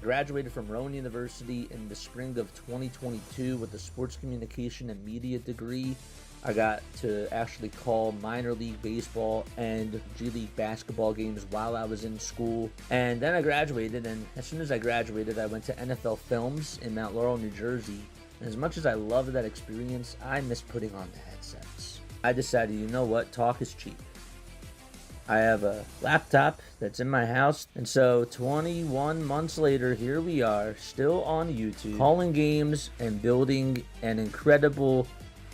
Graduated from Rowan University in the spring of 2022 with a sports communication and media degree. I got to actually call minor league baseball and G League basketball games while I was in school. And then I graduated, and as soon as I graduated, I went to NFL Films in Mount Laurel, New Jersey. And as much as I loved that experience, I missed putting on the headsets. I decided, you know what, talk is cheap. I have a laptop that's in my house, and so 21 months later, here we are, still on YouTube, calling games and building an incredible,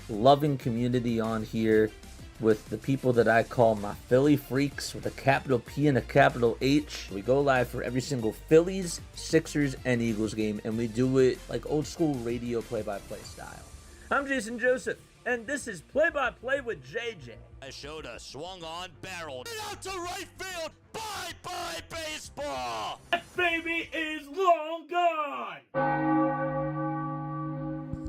loving community on here with the people that I call my Philly freaks, with a capital P and a capital H. We go live for every single Phillies, Sixers, and Eagles game, and we do it like old school radio play-by-play style. I'm Jason Joseph, and this is Play-by-Play with JJ. I showed a swung on barrel. Get out to right field. Bye-bye baseball. That baby is long gone.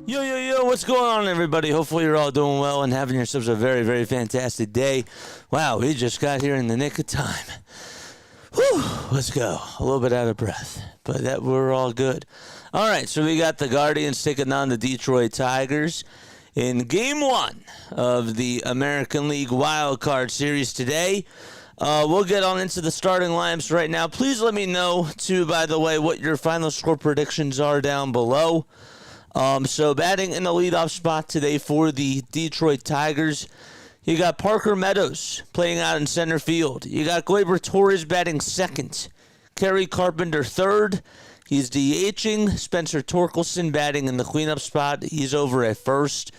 Yo, what's going on, everybody? Hopefully you're all doing well and having yourselves a very, very fantastic day. Wow, we just got here in the nick of time. Whew, let's go. A little bit out of breath, but we're all good. All right, so we got the Guardians taking on the Detroit Tigers in Game 1 of the American League Wild Card Series today. We'll get on into the starting lineups right now. Please let me know, too, by the way, what your final score predictions are down below. So batting in the leadoff spot today for the Detroit Tigers, you got Parker Meadows playing out in center field. You got Gleyber Torres batting second. Kerry Carpenter third. He's DHing. Spencer Torkelson batting in the cleanup spot. He's over at first.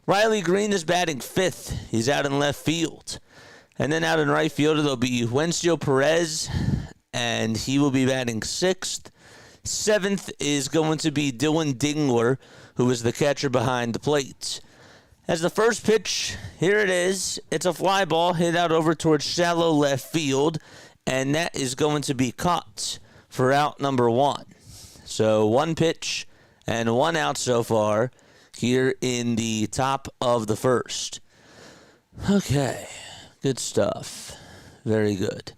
Riley Greene is batting fifth. He's out in left field. And then out in right field, there'll be Wencio Perez, and he will be batting sixth. Seventh is going to be Dylan Dingler, who is the catcher behind the plate. As the first pitch, here it is. It's a fly ball hit out over towards shallow left field, and that is going to be caught for out number one. So one pitch and one out so far here in the top of the first. Okay, good stuff. Very good.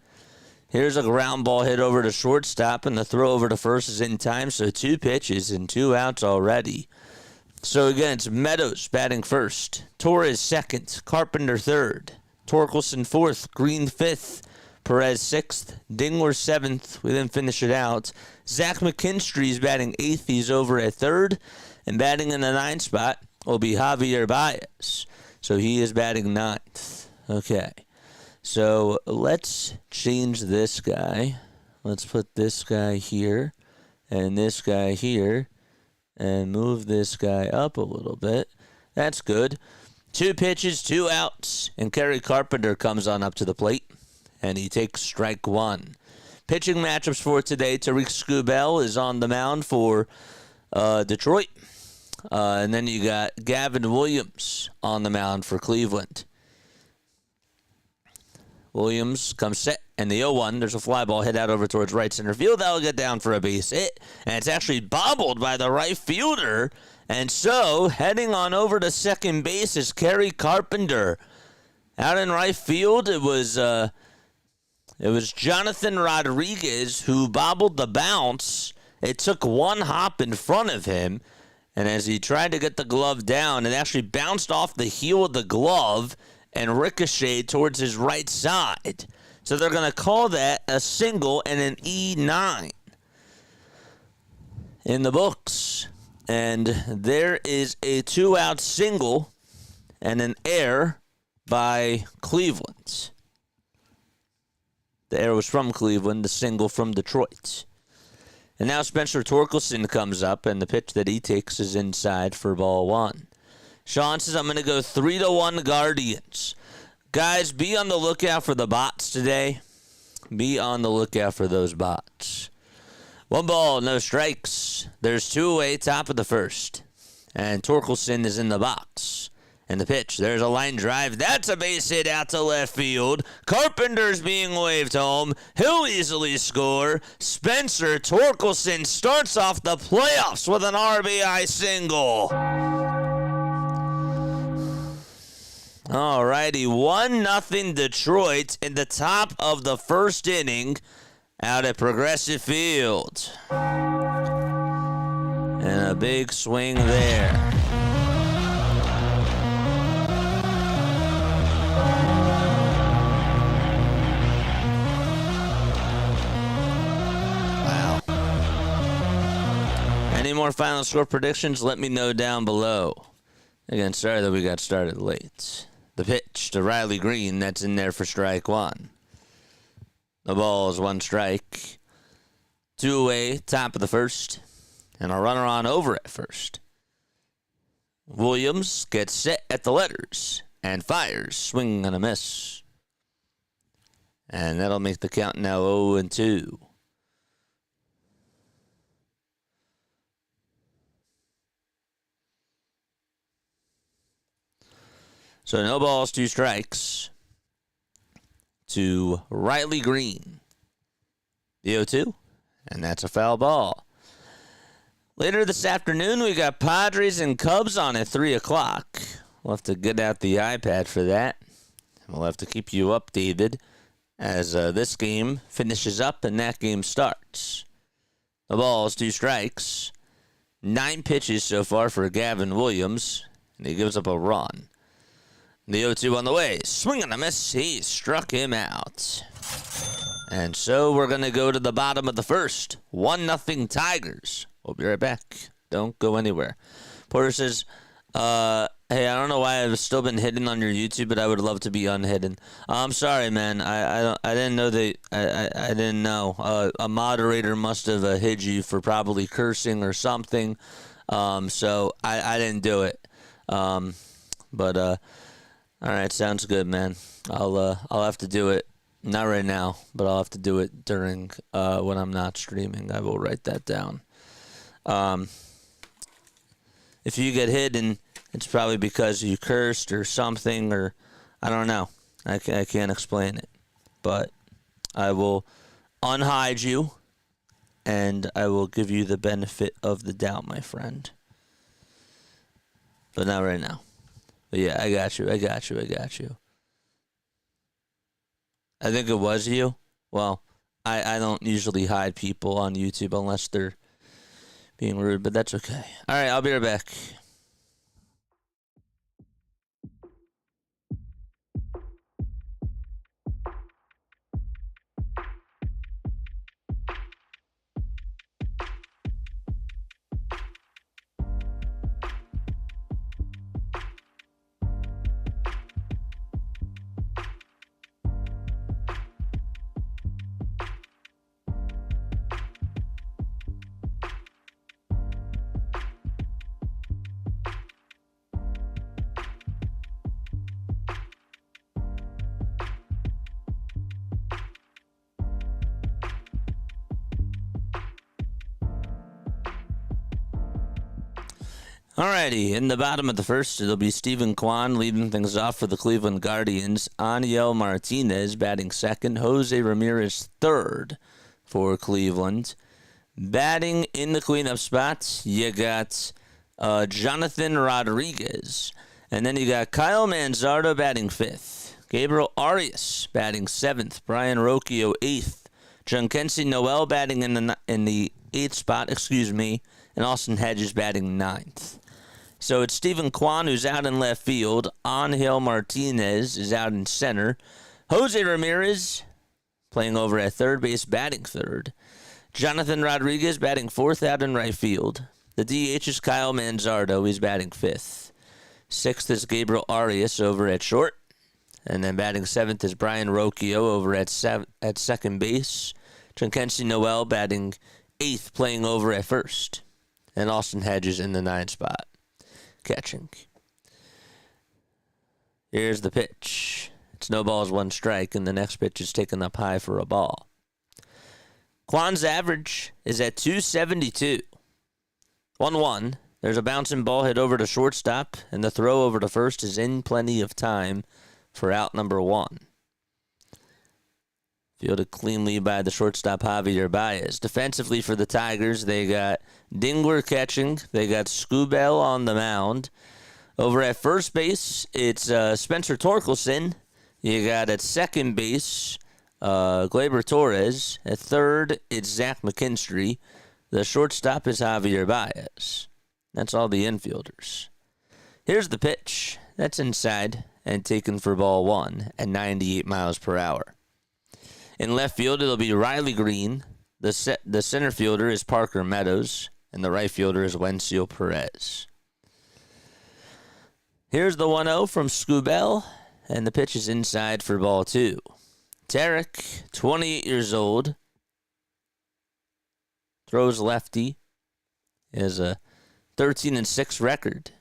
Here's a ground ball hit over to shortstop, and the throw over to first is in time, so two pitches and two outs already. So again, it's Meadows batting first, Torres second, Carpenter third, Torkelson fourth, Greene fifth, Perez sixth, Dingler seventh. We then finish it out. Zach McKinstry is batting eighth. He's over at third. And batting in the ninth spot will be Javier Baez. So he is batting ninth. Okay. So let's change this guy. Let's put this guy here and this guy here and move this guy up a little bit. That's good. Two pitches, two outs, and Kerry Carpenter comes on up to the plate, and he takes strike one. Pitching matchups for today, Tarik Skubal is on the mound for Detroit. And then you got Gavin Williams on the mound for Cleveland. Williams comes set, and the 0-1, there's a fly ball hit out over towards right center field. That'll get down for a base hit, and it's actually bobbled by the right fielder. And so, heading on over to second base is Kerry Carpenter. Out in right field, it was Jonathan Rodriguez who bobbled the bounce. It took one hop in front of him, and as he tried to get the glove down, it actually bounced off the heel of the glove and ricocheted towards his right side. So they're going to call that a single and an E9 in the books. And there is a two-out single and an error by Cleveland. The error was from Cleveland, the single from Detroit. And now Spencer Torkelson comes up, and the pitch that he takes is inside for ball one. Sean says, I'm going to go 3-1 Guardians. Guys, be on the lookout for the bots today. Be on the lookout for those bots. 1 ball, no strikes. There's 2 away, top of the first. And Torkelson is in the box. And the pitch, there's a line drive. That's a base hit out to left field. Carpenter's being waved home. He'll easily score. Spencer Torkelson starts off the playoffs with an RBI single. Alrighty, 1-0 Detroit in the top of the first inning out at Progressive Field. And a big swing there. Wow. Any more final score predictions? Let me know down below. Again, sorry that we got started late. The pitch to Riley Greene. That's in there for strike one. The ball is one strike. Two away, top of the first. And a runner on over at first. Williams gets set at the letters and fires. Swing and a miss. And that'll make the count now 0-2. So no balls, two strikes to Riley Greene. The 0-2, and that's a foul ball. Later this afternoon, we got Padres and Cubs on at 3 o'clock. We'll have to get out the iPad for that. We'll have to keep you updated as this game finishes up and that game starts. The balls, two strikes. 9 pitches so far for Gavin Williams, and he gives up a run. The 0-2 on the way. Swing and a miss. He struck him out. And so we're going to go to the bottom of the first. 1-0 Tigers. We'll be right back. Don't go anywhere. Porter says, hey, I don't know why I've still been hidden on your YouTube, but I would love to be unhidden. I'm sorry, man. I didn't know that. I didn't know. A moderator must have hid you for probably cursing or something. So I didn't do it. All right, sounds good, man. I'll have to do it. Not right now, but I'll have to do it during when I'm not streaming. I will write that down. If you get hidden, it's probably because you cursed or something, or I don't know. I can't explain it, but I will unhide you, and I will give you the benefit of the doubt, my friend. But not right now. But yeah, I got you. I think it was you. Well, I don't usually hide people on YouTube unless they're being rude, but that's okay. All right, I'll be right back. Alrighty, in the bottom of the first, it'll be Stephen Kwan leading things off for the Cleveland Guardians. Aniel Martinez batting second. Jose Ramirez third for Cleveland. Batting in the cleanup spot, you got Jonathan Rodriguez. And then you got Kyle Manzardo batting fifth. Gabriel Arias batting seventh. Brian Rocchio eighth. Junkensi Noel batting in the eighth spot, and Austin Hedges batting ninth. So it's Stephen Kwan who's out in left field. Angel Martinez is out in center. Jose Ramirez playing over at third base, batting third. Jonathan Rodriguez batting fourth out in right field. The DH is Kyle Manzardo. He's batting fifth. Sixth is Gabriel Arias over at short. And then batting seventh is Brian Rocchio over at second base. Junkensi Noel batting eighth, playing over at first. And Austin Hedges in the ninth spot, catching. Here's the pitch. It's no balls, one strike, and the next pitch is taken up high for a ball. Kwan's average is at 272. 1-1. There's a bouncing ball hit over to shortstop, and the throw over to first is in plenty of time for out number one. Fielded cleanly by the shortstop Javier Baez. Defensively for the Tigers, they got Dingler catching. They got Skubal on the mound. Over at first base, it's Spencer Torkelson. You got at second base, Gleyber Torres. At third, it's Zach McKinstry. The shortstop is Javier Baez. That's all the infielders. Here's the pitch. That's inside and taken for ball 1 at 98 miles per hour. In left field, it'll be Riley Greene. The center fielder is Parker Meadows, and the right fielder is Wencio Perez. Here's the 1-0 from Skubal, and the pitch is inside for ball 2. Tarik, 28 years old, throws lefty, has a 13-6 record,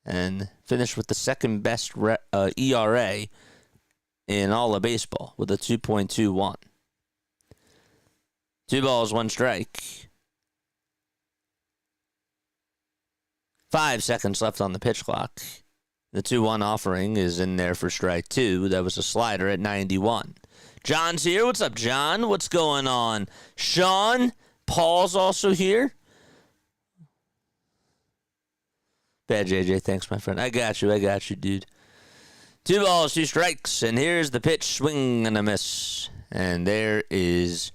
and finished with the second best ERA in all of baseball with a 2.21. 2 balls, 1 strike. 5 seconds left on the pitch clock. The 2-1 offering is in there for strike 2. That was a slider at 91. John's here. What's up, John? What's going on? Sean, Paul's also here. Bad JJ, thanks, my friend. I got you, dude. 2 balls, 2 strikes, and here's the pitch, swing and a miss. And there is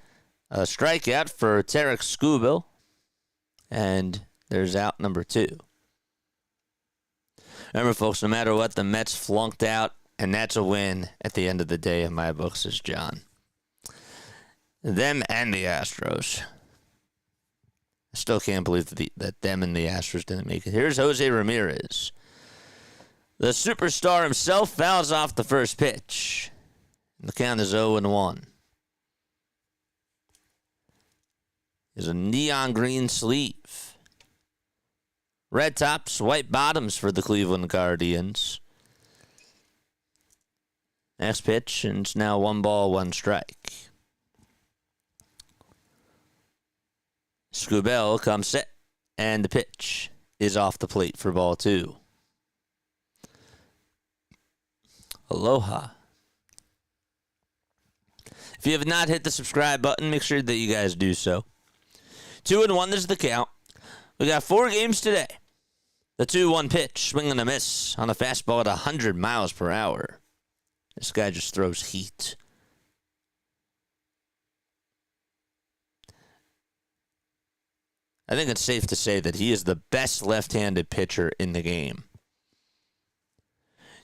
a strikeout for Tarik Skubal, and there's out number 2. Remember, folks, no matter what, the Mets flunked out, and that's a win at the end of the day in my books, says John. Them and the Astros. I still can't believe that them and the Astros didn't make it. Here's Jose Ramirez. The superstar himself fouls off the first pitch. The count is 0-1. There's a neon green sleeve. Red tops, white bottoms for the Cleveland Guardians. Next pitch, and it's now 1 ball, 1 strike. Skubal comes set, and the pitch is off the plate for ball 2. Aloha. If you have not hit the subscribe button, make sure that you guys do so. 2-1 is the count. We got 4 games today. The 2-1 pitch, swing and a miss on a fastball at 100 miles per hour. This guy just throws heat. I think it's safe to say that he is the best left-handed pitcher in the game.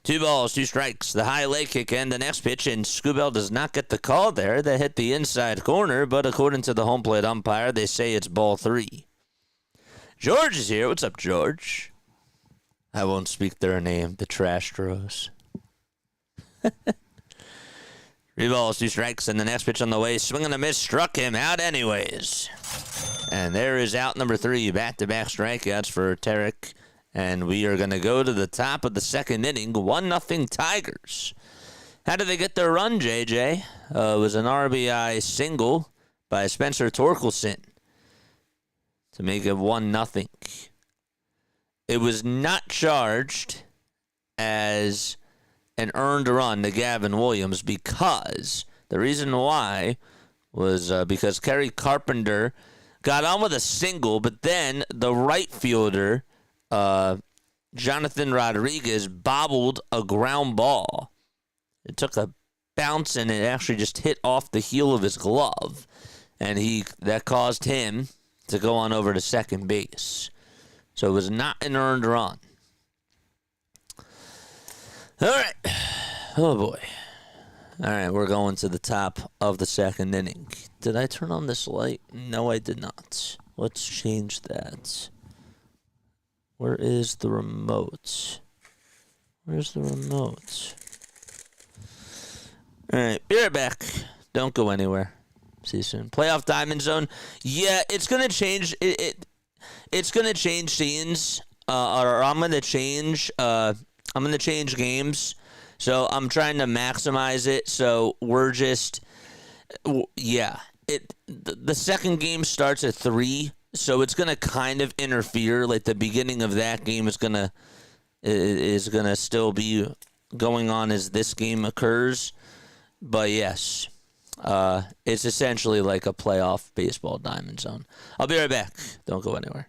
2 balls, 2 strikes. The high leg kick and the next pitch, and Skubal does not get the call there. They hit the inside corner, but according to the home plate umpire, they say it's ball 3. George is here. What's up, George? I won't speak their name, the Trash Tros. 3 balls, 2 strikes, and the next pitch on the way. Swing and a miss, struck him out anyways. And there is out number 3. Back-to-back strikeouts for Tarik. And we are going to go to the top of the second inning. 1-0 Tigers. How did they get their run, JJ? It was an RBI single by Spencer Torkelson to make it 1-0. It was not charged as an earned run to Gavin Williams because the reason why was because Kerry Carpenter got on with a single, but then the right fielder, Jonathan Rodriguez, bobbled a ground ball. It took a bounce and it actually just hit off the heel of his glove, and that caused him to go on over to second base. So it was not an earned run. All right. Oh, boy. All right, we're going to the top of the second inning. Did I turn on this light? No, I did not. Let's change that. Where is the remote? Where's the remote? All right, be right back. Don't go anywhere. See you soon. Playoff Diamond Zone. Yeah, it's gonna change. It's gonna change scenes. Or I'm gonna change. I'm gonna change games. So I'm trying to maximize it. So we're just. Yeah. The second game starts at 3. So it's gonna kind of interfere. Like the beginning of that game is gonna still be going on as this game occurs. But yes, it's essentially like a playoff baseball diamond zone. I'll be right back. Don't go anywhere.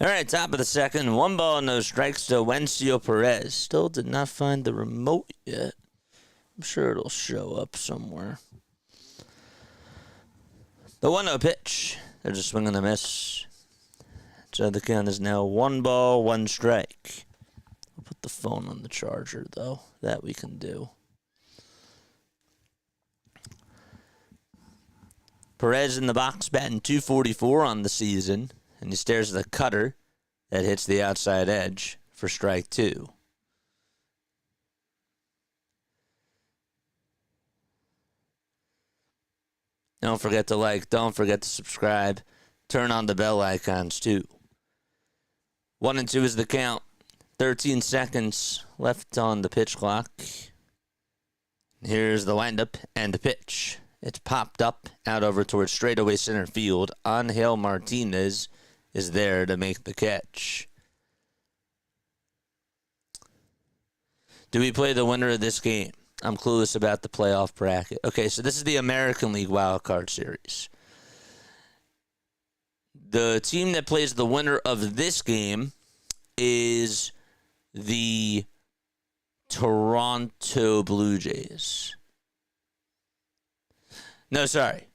All right, top of the second. 1 ball, no strikes to Wencio Perez. Still did not find the remote yet. I'm sure it'll show up somewhere. The 1-0 pitch. They're just swinging a miss. So the count is now 1 ball, 1 strike. I'll put the phone on the charger, though. That we can do. Perez in the box, batting .244 on the season. And he stares at the cutter that hits the outside edge for strike 2. Don't forget to like. Don't forget to subscribe. Turn on the bell icons, too. 1-2 is the count. 13 seconds left on the pitch clock. Here's the windup and the pitch. It's popped up out over towards straightaway center field. Angel Martinez is there to make the catch. Do we play the winner of this game? I'm clueless about the playoff bracket. Okay, so this is the American League Wild Card Series. The team that plays the winner of this game is the Toronto Blue Jays. No, sorry.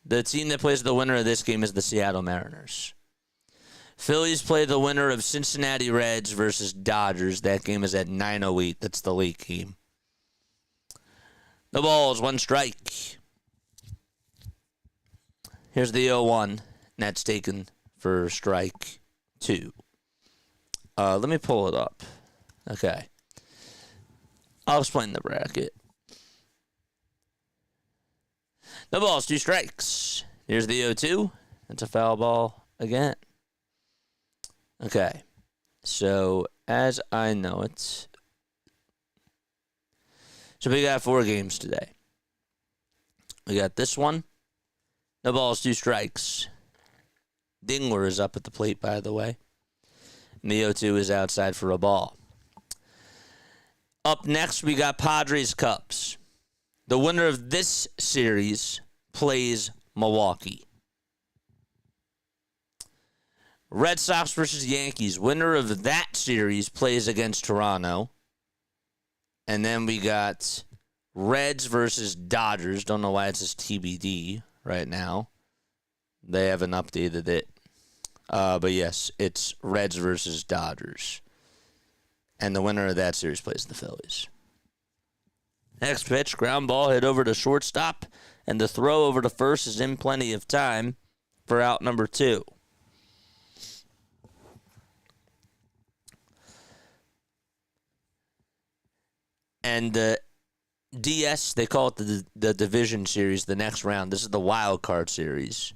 The team that plays the winner of this game is the Seattle Mariners. Phillies play the winner of Cincinnati Reds versus Dodgers. That game is at 9:08. That's the late game. The ball is 1 strike. Here's the 0-1. And that's taken for strike 2. Let me pull it up. Okay. I'll explain the bracket. The ball's 2 strikes. Here's the 0-2. That's a foul ball again. Okay. So, as I know it. So, we got 4 games today. We got this one. The ball's 2 strikes. Dingler is up at the plate, by the way. And the 0-2 is outside for a ball. Up next, we got Padres Cubs. The winner of this series plays Milwaukee. Red Sox versus Yankees. Winner of that series plays against Toronto. And then we got Reds versus Dodgers. Don't know why it says TBD right now. They haven't updated it. But yes, it's Reds versus Dodgers. And the winner of that series plays the Phillies. Next pitch, ground ball hit over to shortstop. And the throw over to first is in plenty of time for out number 2. And the DS, they call it the division series, the next round. This is the wild card series.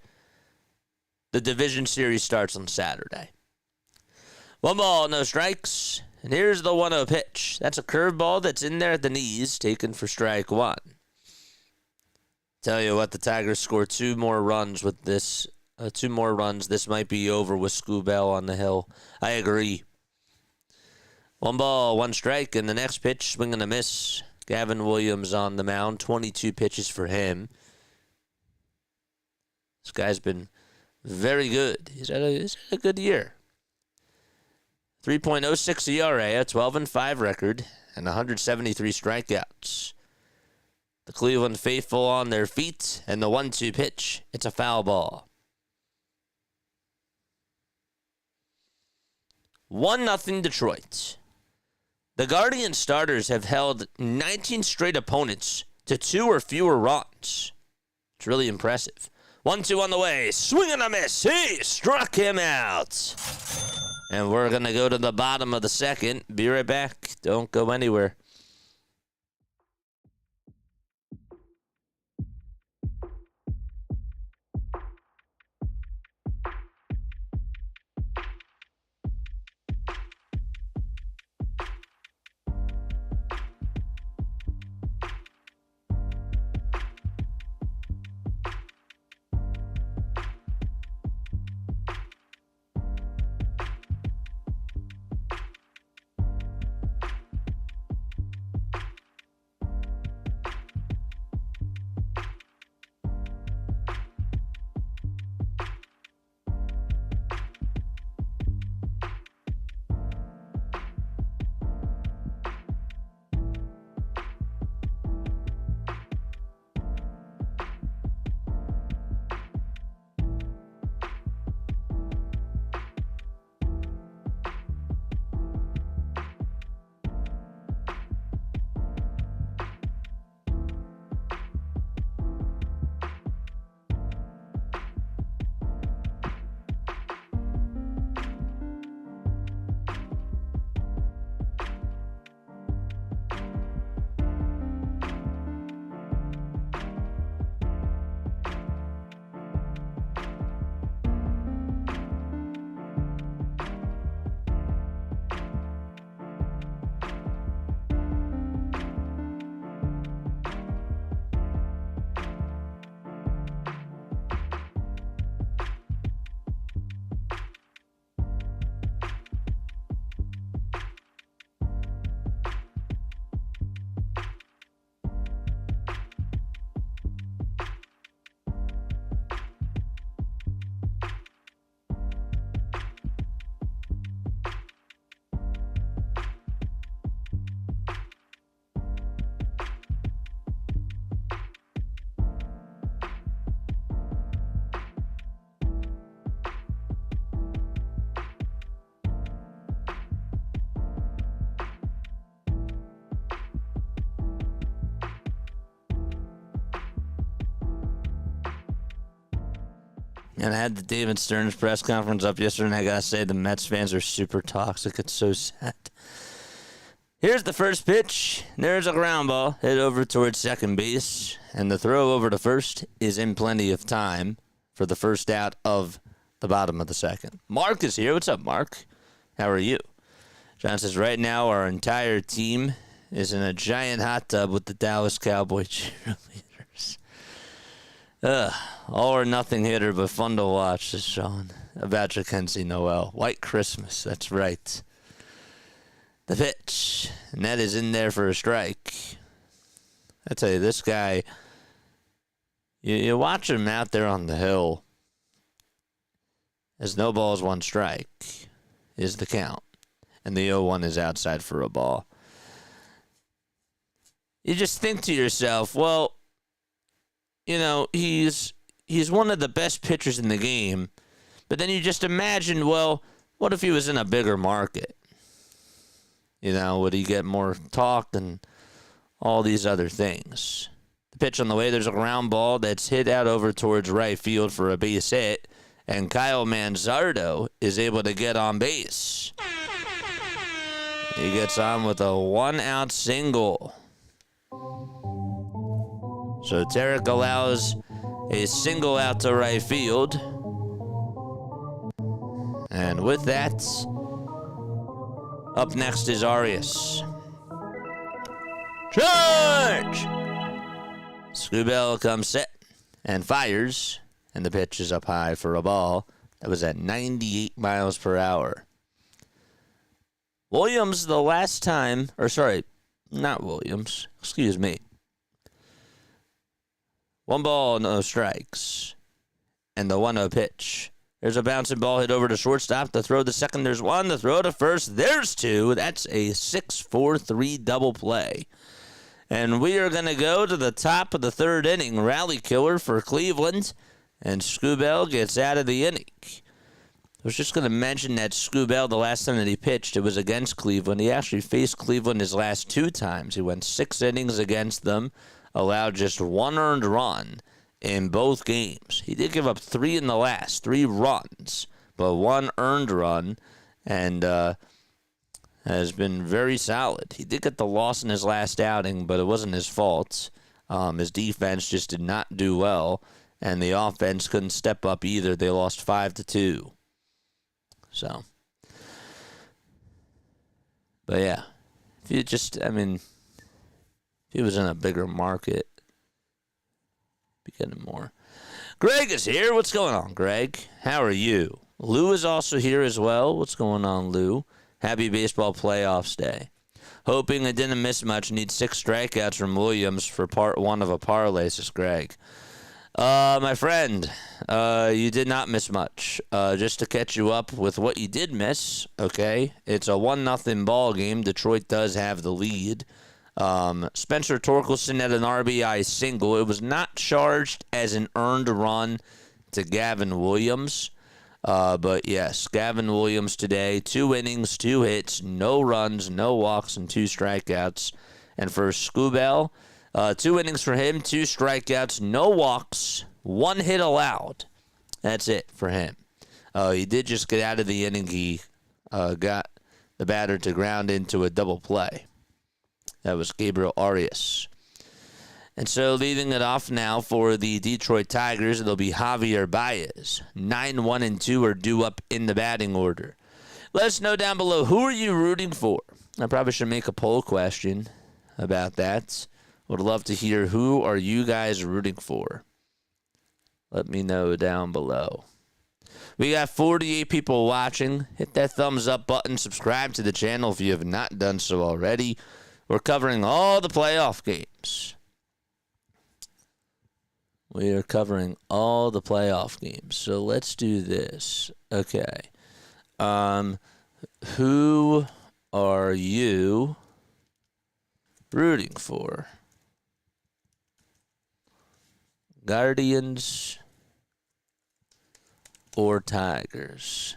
The division series starts on Saturday. 1 ball, no strikes. And here's the 1-0 pitch. That's a curveball that's in there at the knees, taken for strike 1. Tell you what, the Tigers score 2 more runs with this. 2 more runs. This might be over with Skubal on the hill. I agree. 1 ball, 1 strike, and the next pitch, swing and a miss. Gavin Williams on the mound, 22 pitches for him. This guy's been very good. He's had a good year. 3.06 ERA, a 12-5 record, and 173 strikeouts. The Cleveland faithful on their feet, and the 1-2 pitch. It's a foul ball. 1-0 Detroit. The Guardian starters have held 19 straight opponents to 2 or fewer runs. It's really impressive. 1-2 on the way. Swing and a miss. He struck him out. And we're going to go to the bottom of the second. Be right back. Don't go anywhere. And I had the David Stearns press conference up yesterday, and I got to say, the Mets fans are super toxic. It's so sad. Here's the first pitch. There's a ground ball hit over towards second base, and the throw over to first is in plenty of time for the first out of the bottom of the second. Mark is here. What's up, Mark? How are you? John says, right now our entire team is in a giant hot tub with the Dallas Cowboy cheerleaders. All or nothing hitter, but fun to watch, says Sean. About Jackenzie Noel. White Christmas, that's right. The pitch, and that is in there for a strike. I tell you, this guy, you watch him out there on the hill. As no balls, one strike is the count. And the 0-1 is outside for a ball. You just think to yourself, well, you know, he's one of the best pitchers in the game. But then you just imagine, well, what if he was in a bigger market? You know, would he get more talk and all these other things? The pitch on the way, there's a ground ball that's hit out over towards right field for a base hit. And Kyle Manzardo is able to get on base. He gets on with a 1-out single. So Tarik allows a single out to right field. And with that, up next is Arias. Charge! Skubal comes set and fires. And the pitch is up high for a ball that was at 98 miles per hour. Williams, the last time, or sorry, not Williams, excuse me. 1 ball, no strikes. And the 1-0 pitch. There's a bouncing ball hit over to shortstop. The throw to second, there's 1. The throw to first, there's 2. That's a 6-4-3 double play. And we are going to go to the top of the third inning. Rally killer for Cleveland. And Skubal gets out of the inning. I was just going to mention that Skubal, the last time that he pitched, it was against Cleveland. He actually faced Cleveland his last 2 times. He went 6 innings against them, allowed just 1 earned run in both games. He did give up 3 in the last, 3 runs, but 1 earned run, and has been very solid. He did get the loss in his last outing, but it wasn't his fault. His defense just did not do well. And the offense couldn't step up either. They lost 5-2. So. But yeah. If you just, I mean, if he was in a bigger market, be getting more. Greg is here. What's going on, Greg? How are you? Lou is also here as well. What's going on, Lou? Happy baseball playoffs day. Hoping I didn't miss much. Need 6 strikeouts from Williams for part 1 of a parlay, says Greg. My friend, you did not miss much. Just to catch you up with what you did miss, okay? It's a 1-0 ball game. Detroit does have the lead. Spencer Torkelson had an RBI single. It was not charged as an earned run to Gavin Williams. But yes, Gavin Williams today, 2 innings, 2 hits, no runs, no walks, and 2 strikeouts. And for Skubal, 2 innings for him, 2 strikeouts, no walks, 1 hit allowed. That's it for him. He did just get out of the inning. He got the batter to ground into a double play. That was Gabriel Arias. And so leading it off now for the Detroit Tigers, it'll be Javier Baez. 9-1-2 are due up in the batting order. Let us know down below, who are you rooting for? I probably should make a poll question about that. Would love to hear, who are you guys rooting for? Let me know down below. We got 48 people watching. Hit that thumbs up button. Subscribe to the channel if you have not done so already. We're covering all the playoff games. We are covering all the playoff games. So let's do this. Okay. Who are you rooting for? Guardians or Tigers?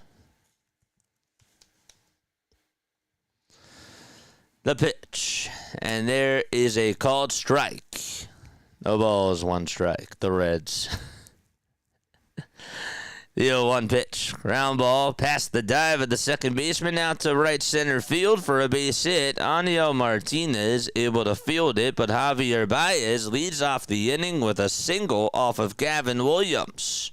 The pitch. And there is a called strike. No balls, 1 strike. The Reds. The 0-1 pitch. Ground ball past the dive of the second baseman out to right center field for a base hit. Aniel Martinez able to field it, but Javier Baez leads off the inning with a single off of Gavin Williams.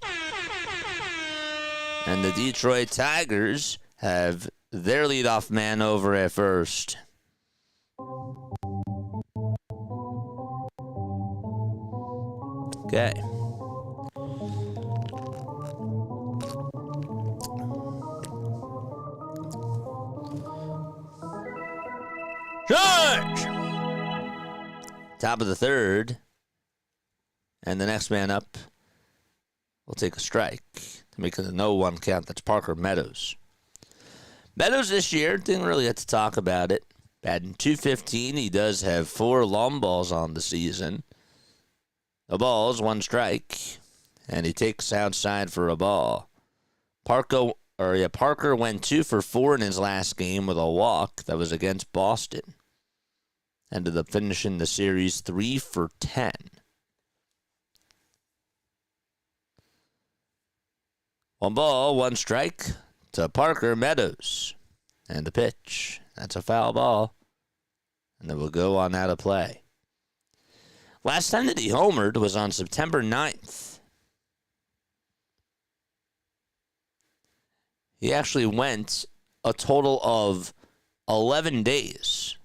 And the Detroit Tigers have their leadoff man over at first. Okay. Charge! Top of the third. And the next man up will take a strike to make it a 0-1 count. That's Parker Meadows. Meadows this year, didn't really get to talk about it. Batting .215. He does have 4 long balls on the season. A ball's 1 strike. And he takes outside for a ball. Parker went 2 for 4 in his last game with a walk that was against Boston. Ended up finishing the series 3 for 10. One ball, 1 strike to Parker Meadows. And the pitch. That's a foul ball. And it will go on out of play. Last time that he homered was on September 9th. He actually went a total of 11 days,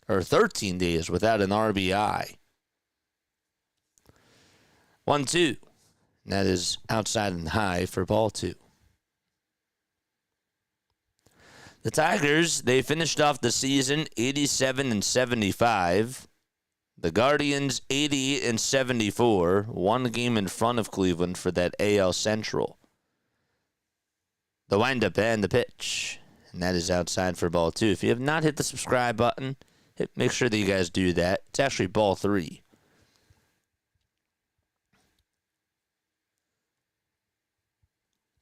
or 13 days, without an RBI. 1-2. That is outside and high for ball 2. The Tigers, they finished off the season 87-75. The Guardians 80-74. 1 game in front of Cleveland for that AL Central. The windup and the pitch. And that is outside for ball 2. If you have not hit the subscribe button, make sure that you guys do that. It's actually ball 3.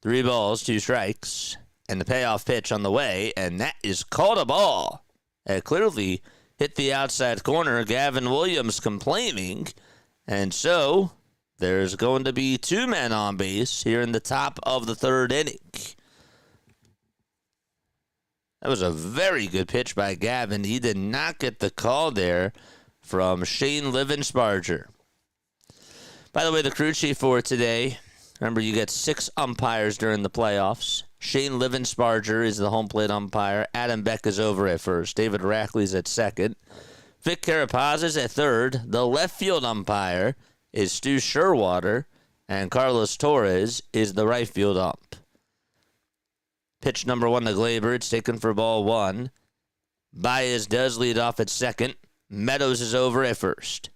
Three balls, 2 strikes. And the payoff pitch on the way. And that is called a ball. It clearly hit the outside corner. Gavin Williams complaining. And so there's going to be 2 men on base here in the top of the 3rd inning. That was a very good pitch by Gavin. He did not get the call there from Shane Livensparger. By the way, the crew chief for today, remember you get 6 umpires during the playoffs. Shane Livensparger is the home plate umpire. Adam Beck is over at first. David Rackley's at second. Vic Carapaz is at third. The left field umpire is Stu Sherwater. And Carlos Torres is the right field ump. Pitch number 1 to Glaber. It's taken for ball 1. Baez does lead off at second. Meadows is over at first.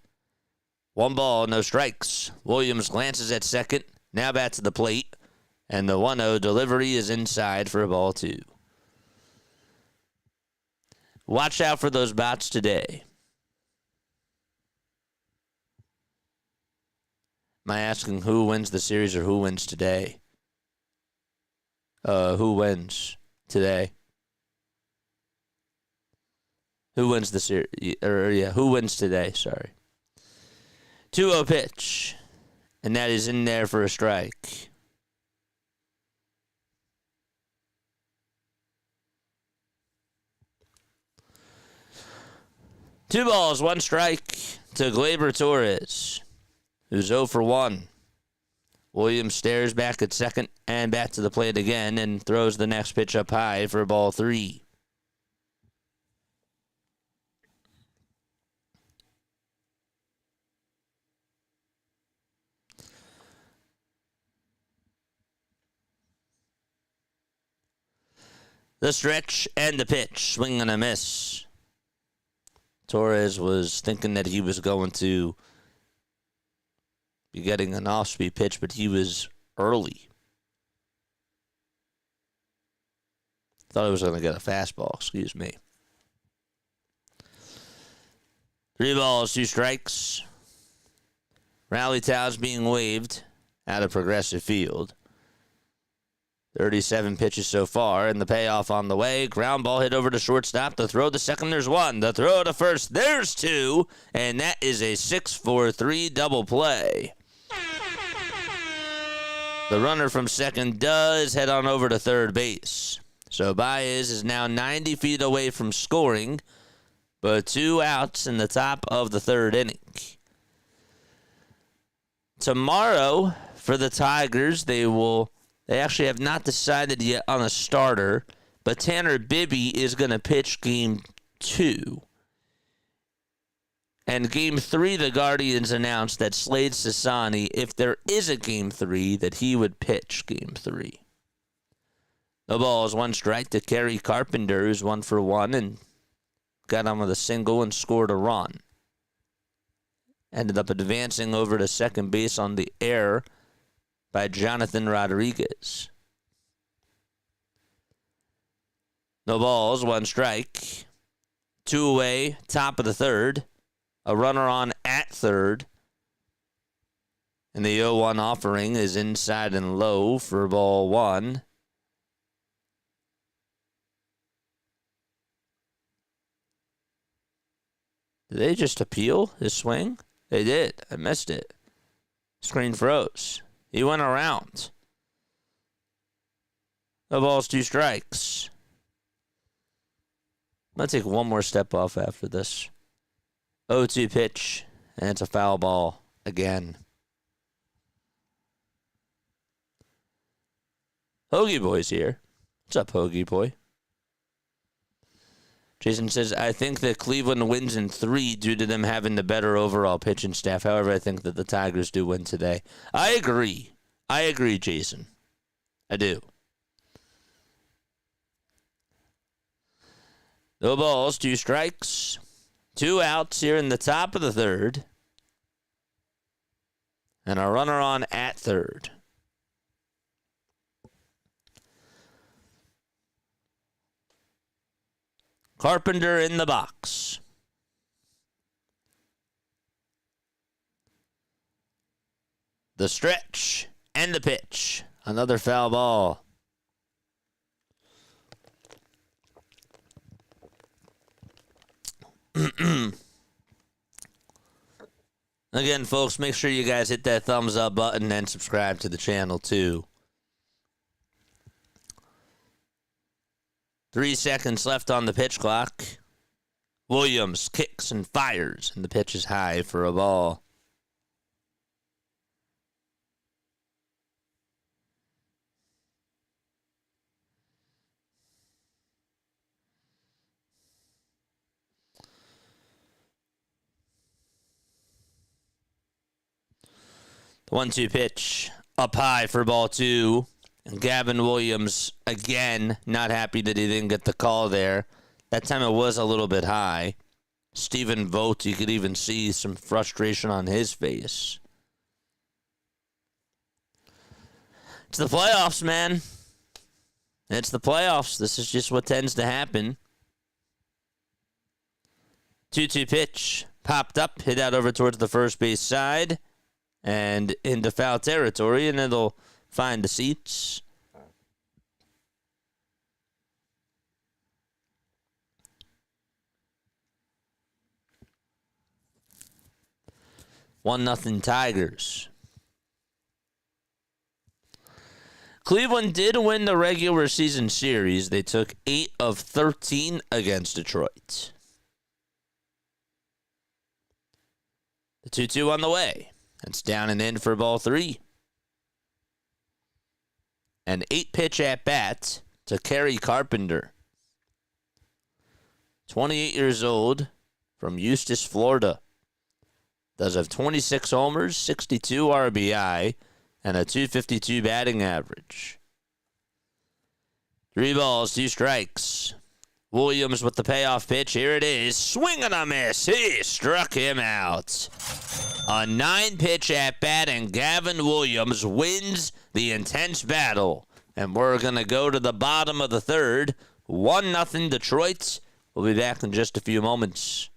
1 ball, no strikes. Williams glances at second. Now back to the plate. And the 1-0 delivery is inside for ball 2. Watch out for those bats today. Am I asking who wins the series or who wins today? Who wins today? Who wins the series? Who wins today? Sorry. 2-0 pitch. And that is in there for a strike. Two balls, 1 strike to Glaber Torres, who's 0 for 1. Williams stares back at second and back to the plate again and throws the next pitch up high for ball 3. The stretch and the pitch, swing and a miss. Torres was thinking that he was going to be getting an off-speed pitch, but he was early. Thought he was going to get a fastball, excuse me. 3 balls, 2 strikes. Rally towels being waved out of Progressive Field. 37 pitches so far, and the payoff on the way. Ground ball hit over to shortstop. The throw to second, there's 1. The throw to first, there's 2. And that is a 6-4-3 double play. The runner from second does head on over to third base. So Baez is now 90 feet away from scoring, but 2 outs in the top of the third inning. Tomorrow for the Tigers, they actually have not decided yet on a starter, but Tanner Bibby is going to pitch game 2. And game 3, the Guardians announced that Slade Sassani, if there is a game 3, that he would pitch game 3. The ball is 1 strike to Kerry Carpenter, who's 1 for 1 and got on with a single and scored a run. Ended up advancing over to second base on the air by Jonathan Rodriguez. No balls, 1 strike. 2 away, top of the third. A runner on at third. And the 0-1 offering is inside and low for ball 1. Did they just appeal his swing? They did. I missed it. Screen froze. He went around. The ball's 2 strikes. I'm going to take one more step off after this. 0-2 pitch, and it's a foul ball again. Hoagie Boy's here. What's up, Hoagie Boy? Jason says, I think that Cleveland wins in 3 due to them having the better overall pitching staff. However, I think that the Tigers do win today. I agree. Jason. I do. No balls, 2 strikes. 2 outs here in the top of the third. And a runner on at third. Carpenter in the box. The stretch and the pitch. Another foul ball. Again, folks, make sure you guys hit that thumbs up button and subscribe to the channel, too. 3 seconds left on the pitch clock. Williams kicks and fires, and the pitch is high for a ball. The 1-2 pitch up high for ball 2. And Gavin Williams, again, not happy that he didn't get the call there. That time it was a little bit high. Stephen Vogt, you could even see some frustration on his face. It's the playoffs, man. It's the playoffs. This is just what tends to happen. 2-2 pitch. Popped up, hit out over towards the first base side. And into foul territory, and it'll find the seats. One nothing Tigers. Cleveland did win the regular season series. They took 8 of 13 against Detroit. The 2-2 on the way. It's down and in for ball 3. An 8-pitch at-bat to Kerry Carpenter. 28 years old, from Eustis, Florida. Does have 26 homers, 62 RBI, and a .252 batting average. 3 balls, 2 strikes. Williams with the payoff pitch. Here it is. Swing and a miss. He struck him out. A 9-pitch at-bat, and Gavin Williams wins the intense battle. And we're going to go to the bottom of the third. 1-0 Detroit. We'll be back in just a few moments.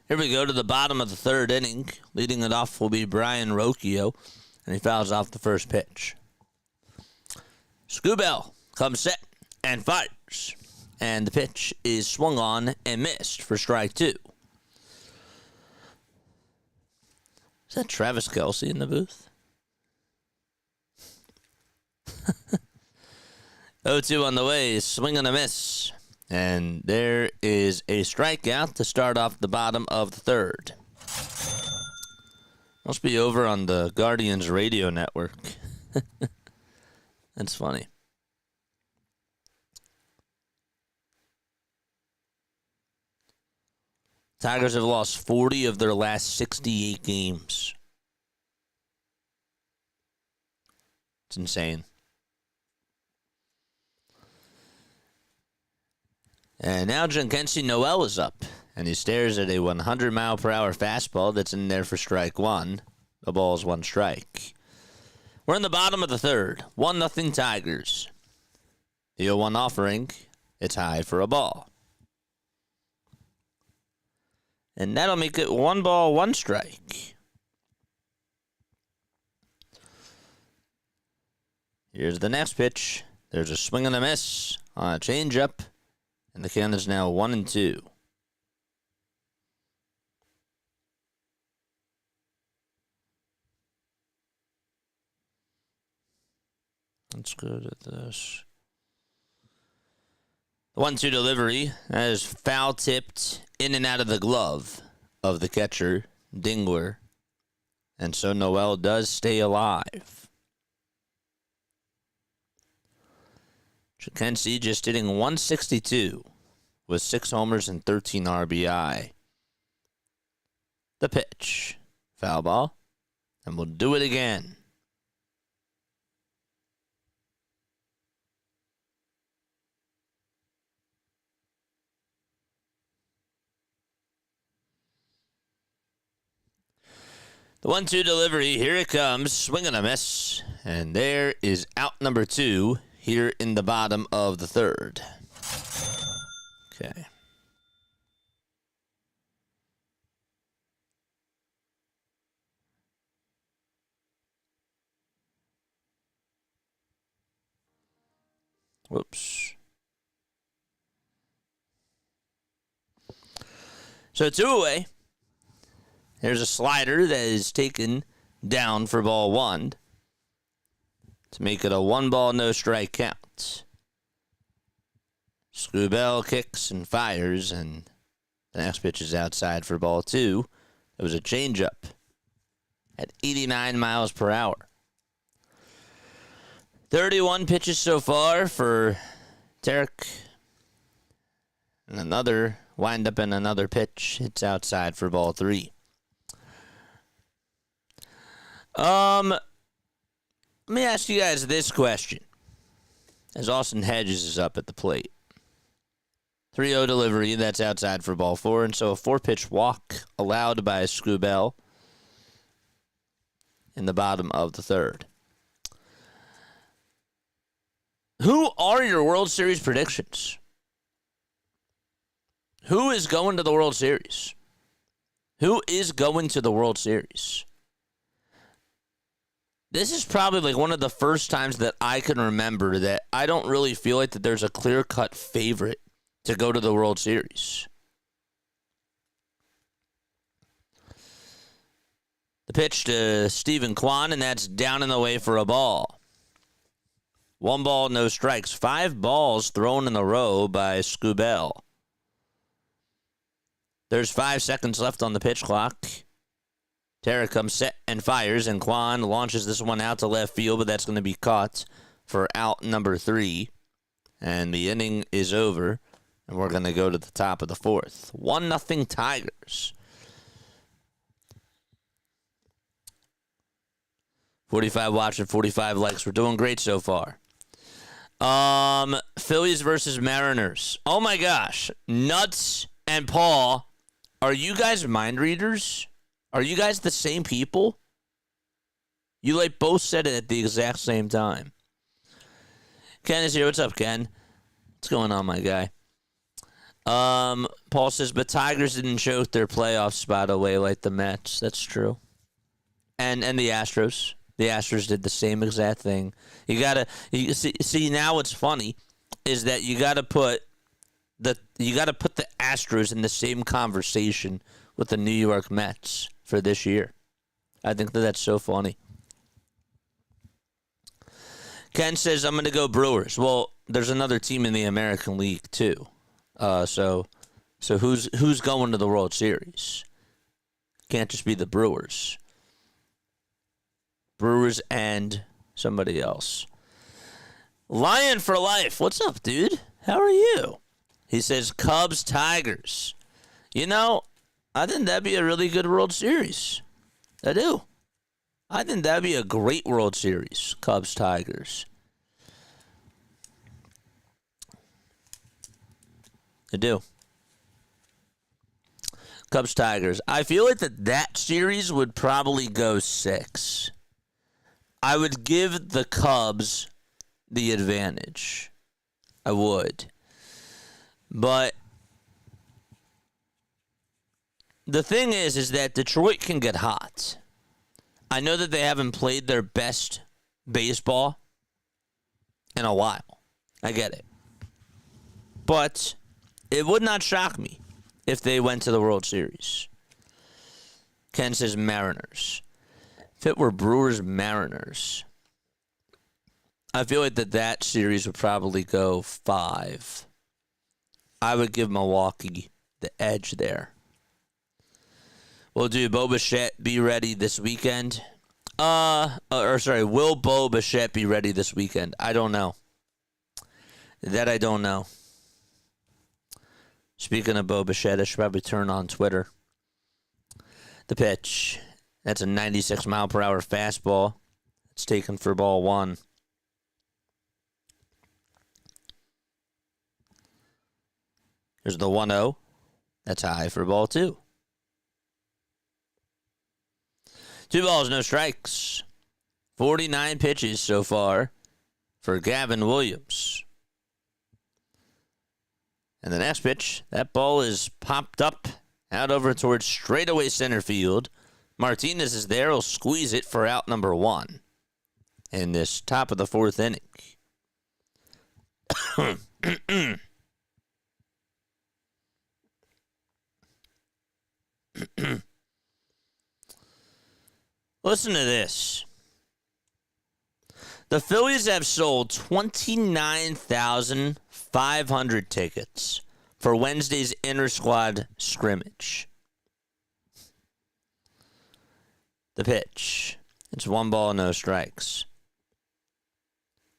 Here we go to the bottom of the third inning. Leading it off will be Brian Rocchio, and he fouls off the first pitch. Skubal comes set and fires, and the pitch is swung on and missed for strike 2. Is that Travis Kelce in the booth? 0-2 on the way, swing and a miss. And there is a strikeout to start off the bottom of the third. Must be over on the Guardians radio network. That's funny. Tigers have lost 40 of their last 68 games. It's insane. And now Jhonkensy Noel is up, and he stares at a 100-mile-per-hour fastball that's in there for strike 1. The ball's 1 strike. We're in the bottom of the third. 1-0 Tigers. The 0-1 offering. It's high for a ball. And that'll make it 1 ball, 1 strike. Here's the next pitch. There's a swing and a miss on a changeup. And the count is now 1-2. Let's go to this. The 1-2 delivery that is foul tipped in and out of the glove of the catcher, Dingler. And so Noel does stay alive. Jhonkensy just hitting 162 with 6 homers and 13 RBI. The pitch. Foul ball. And we'll do it again. The 1-2 delivery. Here it comes. Swing and a miss. And there is out number 2. Here in the bottom of the third. Okay. Whoops. So 2 away. There's a slider that is taken down for ball 1. To make it a 1 ball, no strike count. Skubal kicks and fires, and the next pitch is outside for ball 2. It was a changeup at 89 miles per hour. 31 pitches so far for Tarik. And another wind up in another pitch. It's outside for ball 3. Let me ask you guys this question. As Austin Hedges is up at the plate. 3-0 delivery, that's outside for ball 4. And so a 4-pitch walk allowed by Skubal in the bottom of the third. Who are your World Series predictions? Who is going to the World Series? Who is going to the World Series? This is probably like one of the first times that I can remember that I don't really feel like that there's a clear-cut favorite to go to the World Series. The pitch to Stephen Kwan, and that's down and away for a ball. 1 ball, no strikes. 5 balls thrown in a row by Skubal. There's 5 seconds left on the pitch clock. Tarik comes set and fires, and Kwan launches this one out to left field, but that's going to be caught for out number 3. And the inning is over, and we're going to go to the top of the 4th. 1-0 Tigers. 45 watching, 45 likes. We're doing great so far. Phillies versus Mariners. Oh my gosh. Nuts and Paul, are you guys mind readers? Are you guys the same people? You like both said it at the exact same time. Ken is here. What's up, Ken? What's going on, my guy? Paul says, but Tigers didn't choke their playoff spot away like the Mets. That's true. And the Astros. The Astros did the same exact thing. You see now what's funny is that you gotta put the Astros in the same conversation with the New York Mets for this year. I think that's so funny. Ken says, I'm going to go Brewers. Well, there's another team in the American League, too. So who's going to the World Series? Can't just be the Brewers. Brewers and somebody else. Lion for life. What's up, dude? How are you? He says, Cubs, Tigers. You know, I think that'd be a really good World Series. I do. I think that'd be a great World Series, Cubs, Tigers. I do. Cubs, Tigers. I feel like that series would probably go 6. I would give the Cubs the advantage. I would. But the thing is that Detroit can get hot. I know that they haven't played their best baseball in a while. I get it. But it would not shock me if they went to the World Series. Ken says Mariners. If it were Brewers Mariners, I feel like that series would probably go 5. I would give Milwaukee the edge there. Well, do Bo Bichette be ready this weekend? Will Bo Bichette be ready this weekend? I don't know. That I don't know. Speaking of Bo Bichette, I should probably turn on Twitter. The pitch. That's a 96-mile-per-hour fastball. It's taken for ball 1. There's the 1-0. That's high for ball 2. 2 balls, no strikes. 49 pitches so far for Gavin Williams. And the next pitch, that ball is popped up out over towards straightaway center field. Martinez is there. He'll squeeze it for out number 1 in this top of the 4th inning. Listen to this. The Phillies have sold 29,500 tickets for Wednesday's inter-squad scrimmage. The pitch. It's 1 ball, no strikes.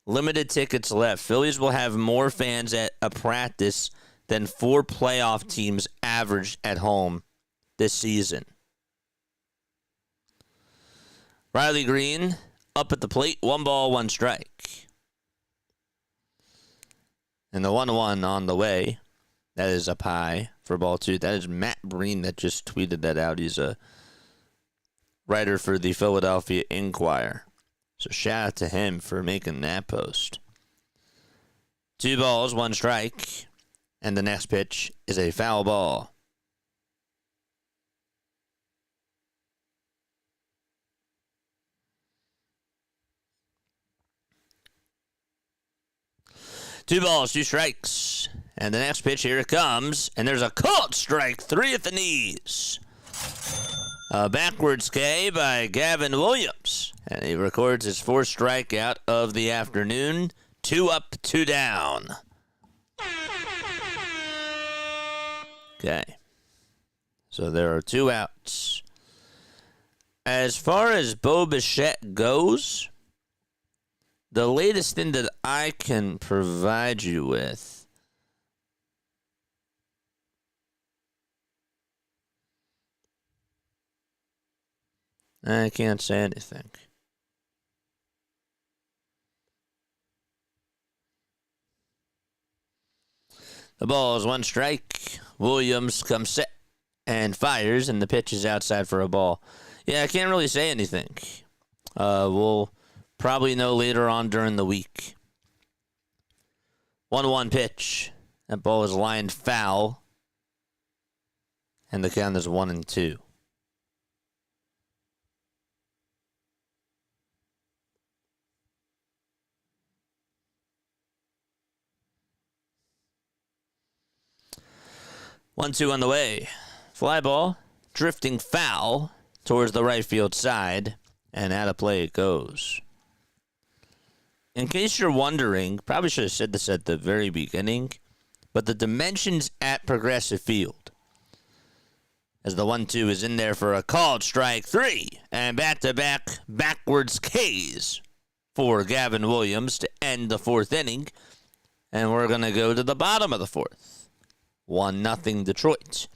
Limited tickets left. Phillies will have more fans at a practice than 4 playoff teams averaged at home this season. Riley Greene up at the plate. 1 ball, 1 strike. And the 1-1 on the way. That is up high for ball 2. That is Matt Breen that just tweeted that out. He's a writer for the Philadelphia Inquirer. So shout out to him for making that post. 2 balls, 1 strike. And the next pitch is a foul ball. Two balls, 2 strikes. And the next pitch, here it comes. And there's a called strike, 3 at the knees. A backwards K by Gavin Williams. And he records his 4th strikeout of the afternoon. 2 up, 2 down. Okay. So there are 2 outs. As far as Bo Bichette goes, the latest thing that I can provide you with I can't say anything. The ball is 1 strike. Williams comes set and fires, and the pitch is outside for a ball. Yeah, I can't really say anything. We'll probably know later on during the week. 1-1 pitch. That ball is lined foul. And the count is 1-2. One, two on the way. Fly ball, drifting foul towards the right field side, and out of play it goes. In case you're wondering, probably should have said this at the very beginning, but the dimensions at Progressive Field, as the 1-2 is in there for a called strike 3, and back-to-back backwards Ks for Gavin Williams to end the 4th inning, and we're going to go to the bottom of the 4th. 1-0 Detroit.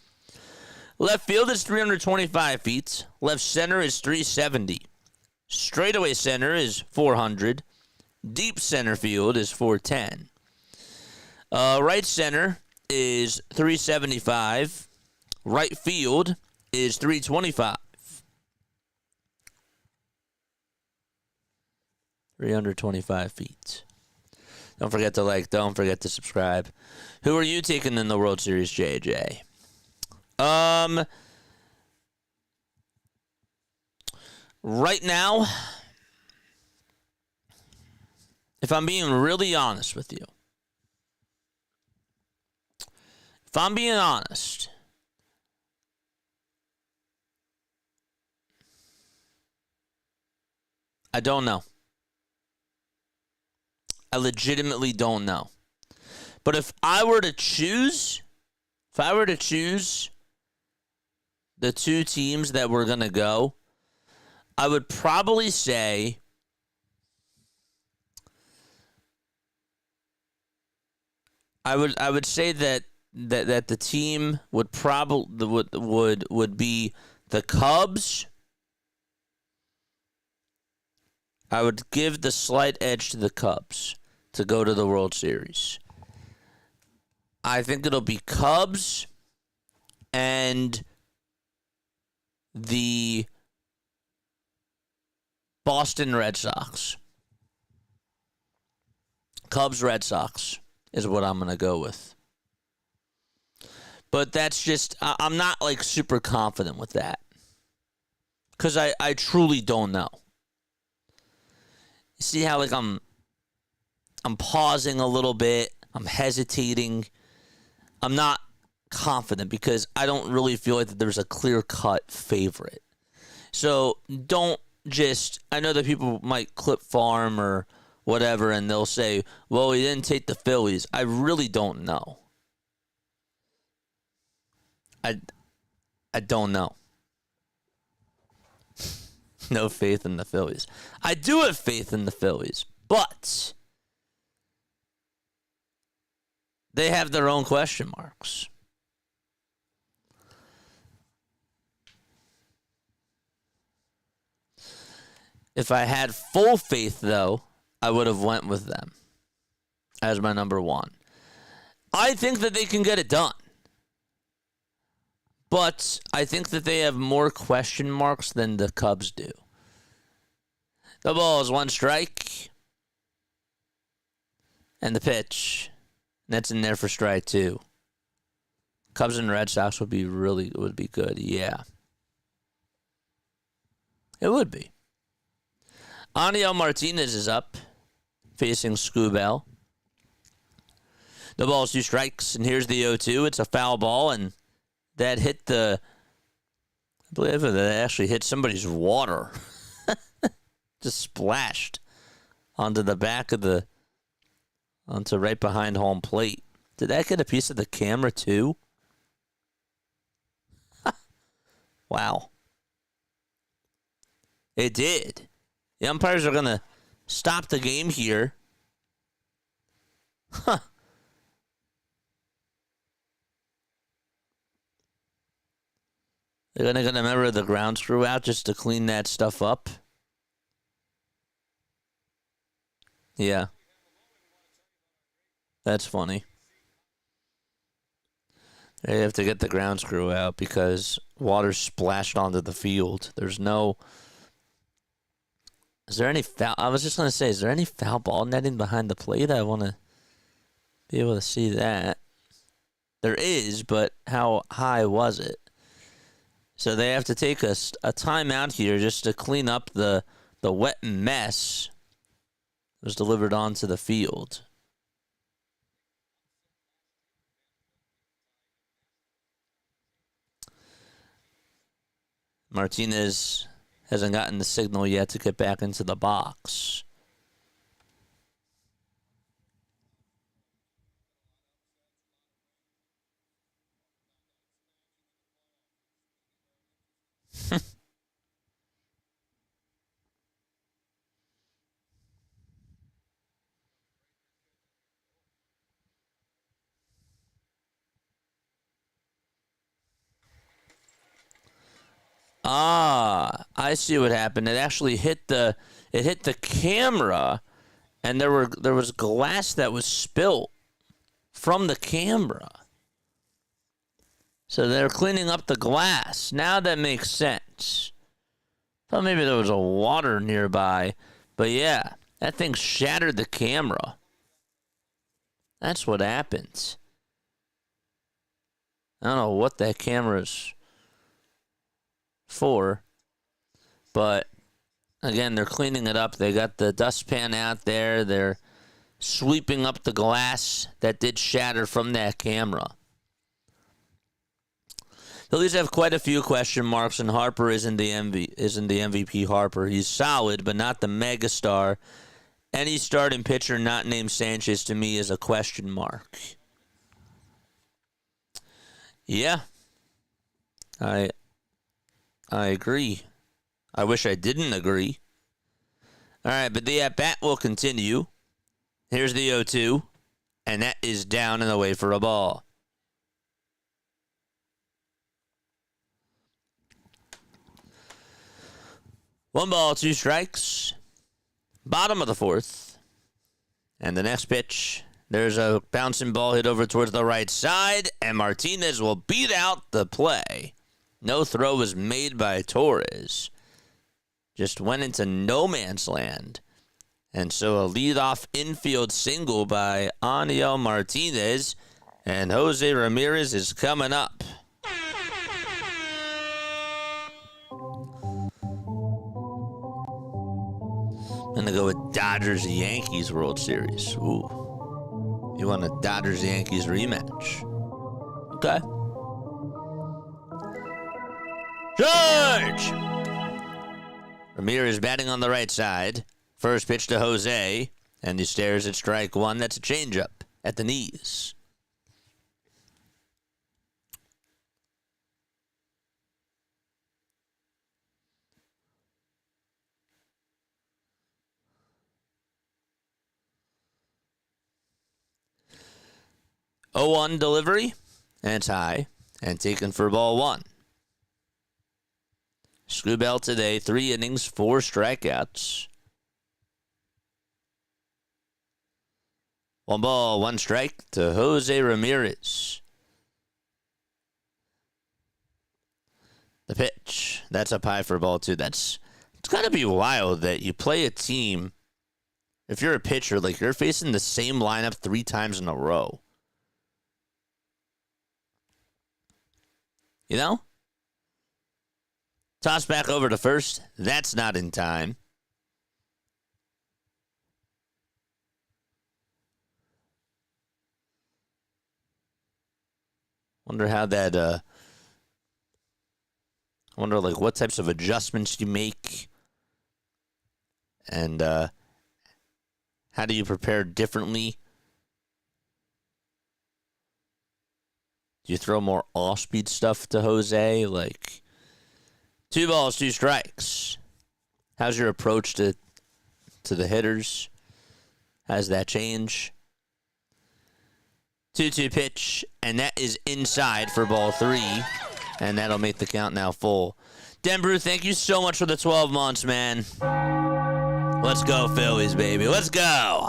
Left field is 325 feet. Left center is 370. Straightaway center is 400. Deep center field is 410. Right center is 375. Right field is 325. 325 feet. Don't forget to like. Don't forget to subscribe. Who are you taking in the World Series, JJ? Right now, if I'm being really honest with you, I don't know. I legitimately don't know. But if I were to choose the two teams that were going to go, I would probably say I would say that the team would probably would be the Cubs. I would give the slight edge to the Cubs to go to the World Series. I think it'll be Cubs and the Boston Red Sox. Cubs, Red Sox is what I'm going to go with. But that's just, I'm not like super confident with that. Because I truly don't know. You see how like I'm pausing a little bit. I'm hesitating. I'm not confident because I don't really feel like that there's a clear-cut favorite. So don't just, I know that people might clip farm or whatever and they'll say, well, he didn't take the Phillies. I really don't know. I don't know. No faith in the Phillies. I do have faith in the Phillies, but they have their own question marks. If I had full faith, though, I would have went with them as my number one. I think that they can get it done. But I think that they have more question marks than the Cubs do. The ball is 1 strike. And the pitch. And that's in there for strike 2. Cubs and Red Sox would be good. Yeah. It would be. Aniel Martinez is up, facing Skubal. The ball is 2 strikes, and here's the 0-2. It's a foul ball, and that hit I believe that actually hit somebody's water. Just splashed onto the back of onto right behind home plate. Did that get a piece of the camera too? Wow. It did. The umpires are going to stop the game here. Huh. They're going to remember the ground screw out just to clean that stuff up. Yeah. That's funny. They have to get the ground screw out because water splashed onto the field. There's no... Is there any foul? I was just going to say, is there any foul ball netting behind the plate? I want to be able to see that. There is, but how high was it? So they have to take a timeout here just to clean up the wet mess that was delivered onto the field. Martinez hasn't gotten the signal yet to get back into the box. I see what happened. It actually hit the camera, and there was glass that was spilt from the camera. So they're cleaning up the glass. Now that makes sense. Thought maybe there was a water nearby, but yeah, that thing shattered the camera. That's what happens. I don't know what that camera's for, but again, they're cleaning it up. They got the dustpan out there. They're sweeping up the glass that did shatter from that camera. The Phillies have quite a few question marks, and Harper isn't the MVP Harper. He's solid, but not the megastar. Any starting pitcher not named Sanchez to me is a question mark. Yeah, I agree. I wish I didn't agree. All right, but the at-bat will continue. Here's the 0-2, and that is down and away for a ball. One ball, two strikes. Bottom of the fourth. And the next pitch, there's a bouncing ball hit over towards the right side, and Martinez will beat out the play. No throw was made by Torres. Just went into no man's land. And so a leadoff infield single by Aniel Martinez, and Jose Ramirez is coming up. I'm going to go with Dodgers-Yankees World Series. Ooh. You want a Dodgers-Yankees rematch. Okay. George! Ramirez batting on the right side. First pitch to Jose, and he stares at strike one. That's a changeup at the knees. Oh, 0-1 delivery, and it's high, and taken for ball one. Skubal today, 3 innings, 4 strikeouts. 1 ball, 1 strike to Jose Ramirez. The pitch, that's up high for ball 2. It's got to be wild that you play a team, if you're a pitcher, like you're facing the same lineup 3 times in a row. You know? Toss back over to first. That's not in time. Wonder how that, I wonder like what types of adjustments you make. And how do you prepare differently? Do you throw more off-speed stuff to Jose? Like 2 balls, 2 strikes. How's your approach to the hitters? How's that change? 2-2 pitch, and that is inside for ball 3. And that'll make the count now full. Denbrew, thank you so much for the 12 months, man. Let's go, Phillies, baby. Let's go.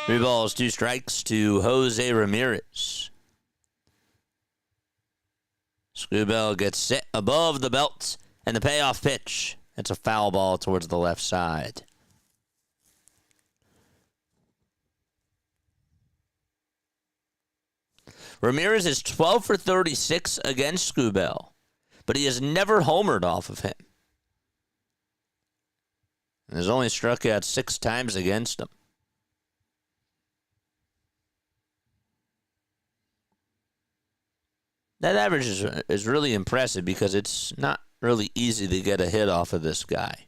3 balls, 2 strikes to Jose Ramirez. Skubal gets set above the belt, and the payoff pitch. It's a foul ball towards the left side. Ramirez is 12 for 36 against Skubal, but he has never homered off of him. And has only struck out 6 times against him. That average is really impressive because it's not really easy to get a hit off of this guy.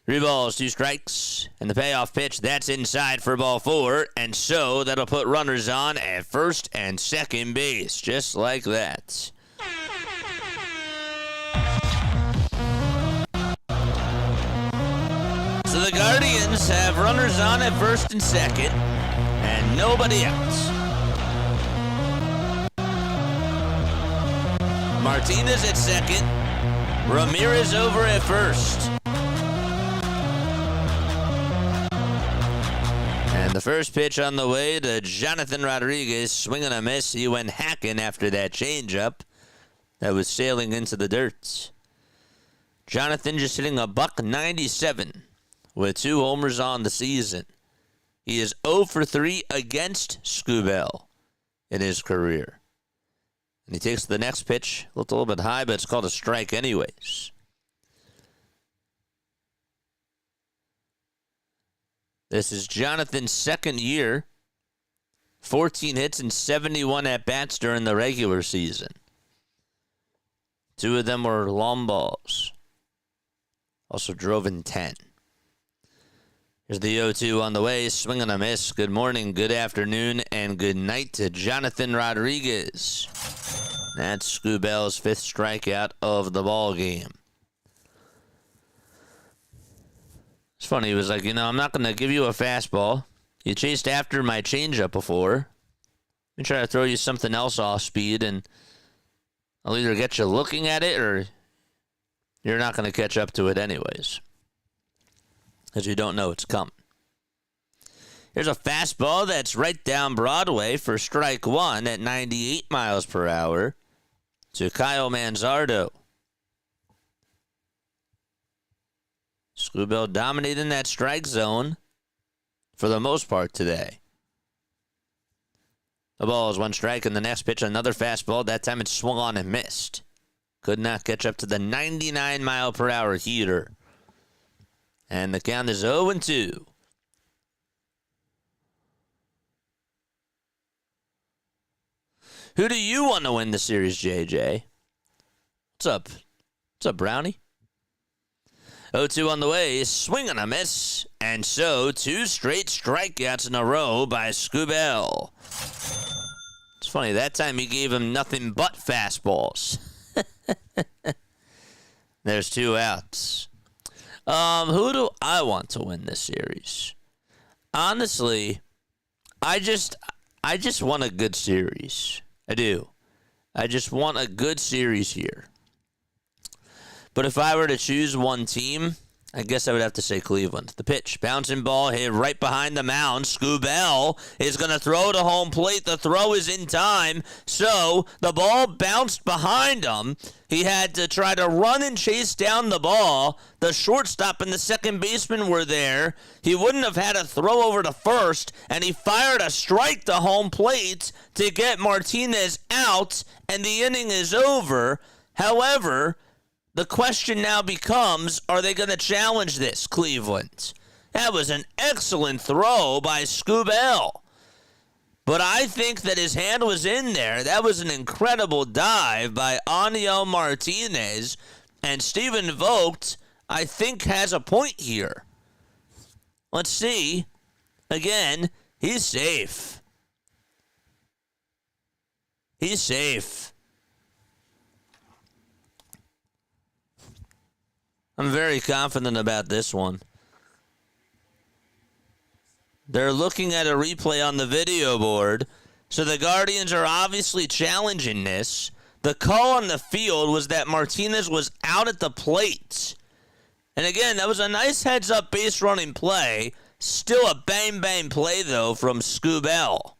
3 balls, 2 strikes, and the payoff pitch, that's inside for ball 4, and so that'll put runners on at first and second base, just like that. So the Guardians have runners on at first and second, and nobody else. Martinez at second, Ramirez over at first. And the first pitch on the way to Jonathan Rodriguez, swinging a miss. He went hacking after that changeup that was sailing into the dirt. Jonathan just hitting a $197 with 2 homers on the season. He is 0 for 3 against Skubal in his career. And he takes the next pitch, looked a little bit high, but it's called a strike anyways. This is Jonathan's second year. 14 hits and 71 at-bats during the regular season. 2 of them were long balls. Also drove in 10. Here's the 0-2 on the way. Swing and a miss. Good morning, good afternoon, and good night to Jonathan Rodriguez. That's Skubal's 5th strikeout of the ball game. It's funny. He was like, I'm not going to give you a fastball. You chased after my changeup before. Let me try to throw you something else off speed, and I'll either get you looking at it or you're not going to catch up to it anyways, because you don't know it's coming. Here's a fastball that's right down Broadway for strike 1 at 98 miles per hour to Kyle Manzardo. Skubal dominating that strike zone for the most part today. The ball is 1 strike, and the next pitch, another fastball. That time it swung on and missed. Could not catch up to the 99 mile per hour heater. And the count is 0-2. Who do you want to win the series, JJ? What's up? What's up, Brownie? 0-2 on the way, swing and a miss, and so 2 straight strikeouts in a row by Skubal. It's funny, that time he gave him nothing but fastballs. There's 2 outs. Who do I want to win this series? Honestly, I just want a good series. I do. I just want a good series here. But if I were to choose one team, I guess I would have to say Cleveland. The pitch, bouncing ball hit right behind the mound. Skubal is going to throw to home plate. The throw is in time, so the ball bounced behind him. He had to try to run and chase down the ball. The shortstop and the second baseman were there. He wouldn't have had a throw over to first, and he fired a strike to home plate to get Martinez out, and the inning is over. However, the question now becomes, are they going to challenge this, Cleveland? That was an excellent throw by Skubal. But I think that his hand was in there. That was an incredible dive by Aniel Martinez. And Stephen Vogt, I think, has a point here. Let's see. Again, he's safe. He's safe. I'm very confident about this one. They're looking at a replay on the video board, so the Guardians are obviously challenging this. The call on the field was that Martinez was out at the plate. And again, that was a nice heads-up base running play. Still a bang-bang play, though, from Skubal.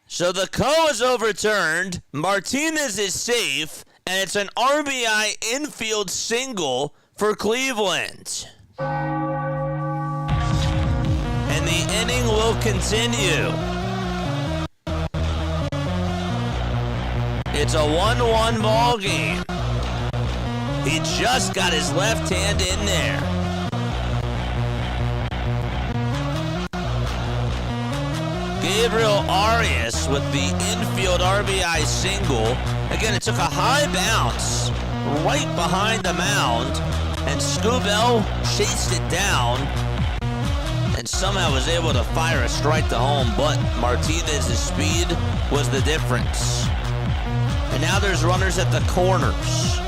So the call is overturned. Martinez is safe. And it's an RBI infield single for Cleveland. And the inning will continue. It's a 1-1 ball game. He just got his left hand in there. Gabriel Arias with the infield RBI single. Again, it took a high bounce right behind the mound, and Skubal chased it down and somehow was able to fire a strike to home, but Martinez's speed was the difference. And now there's runners at the corners.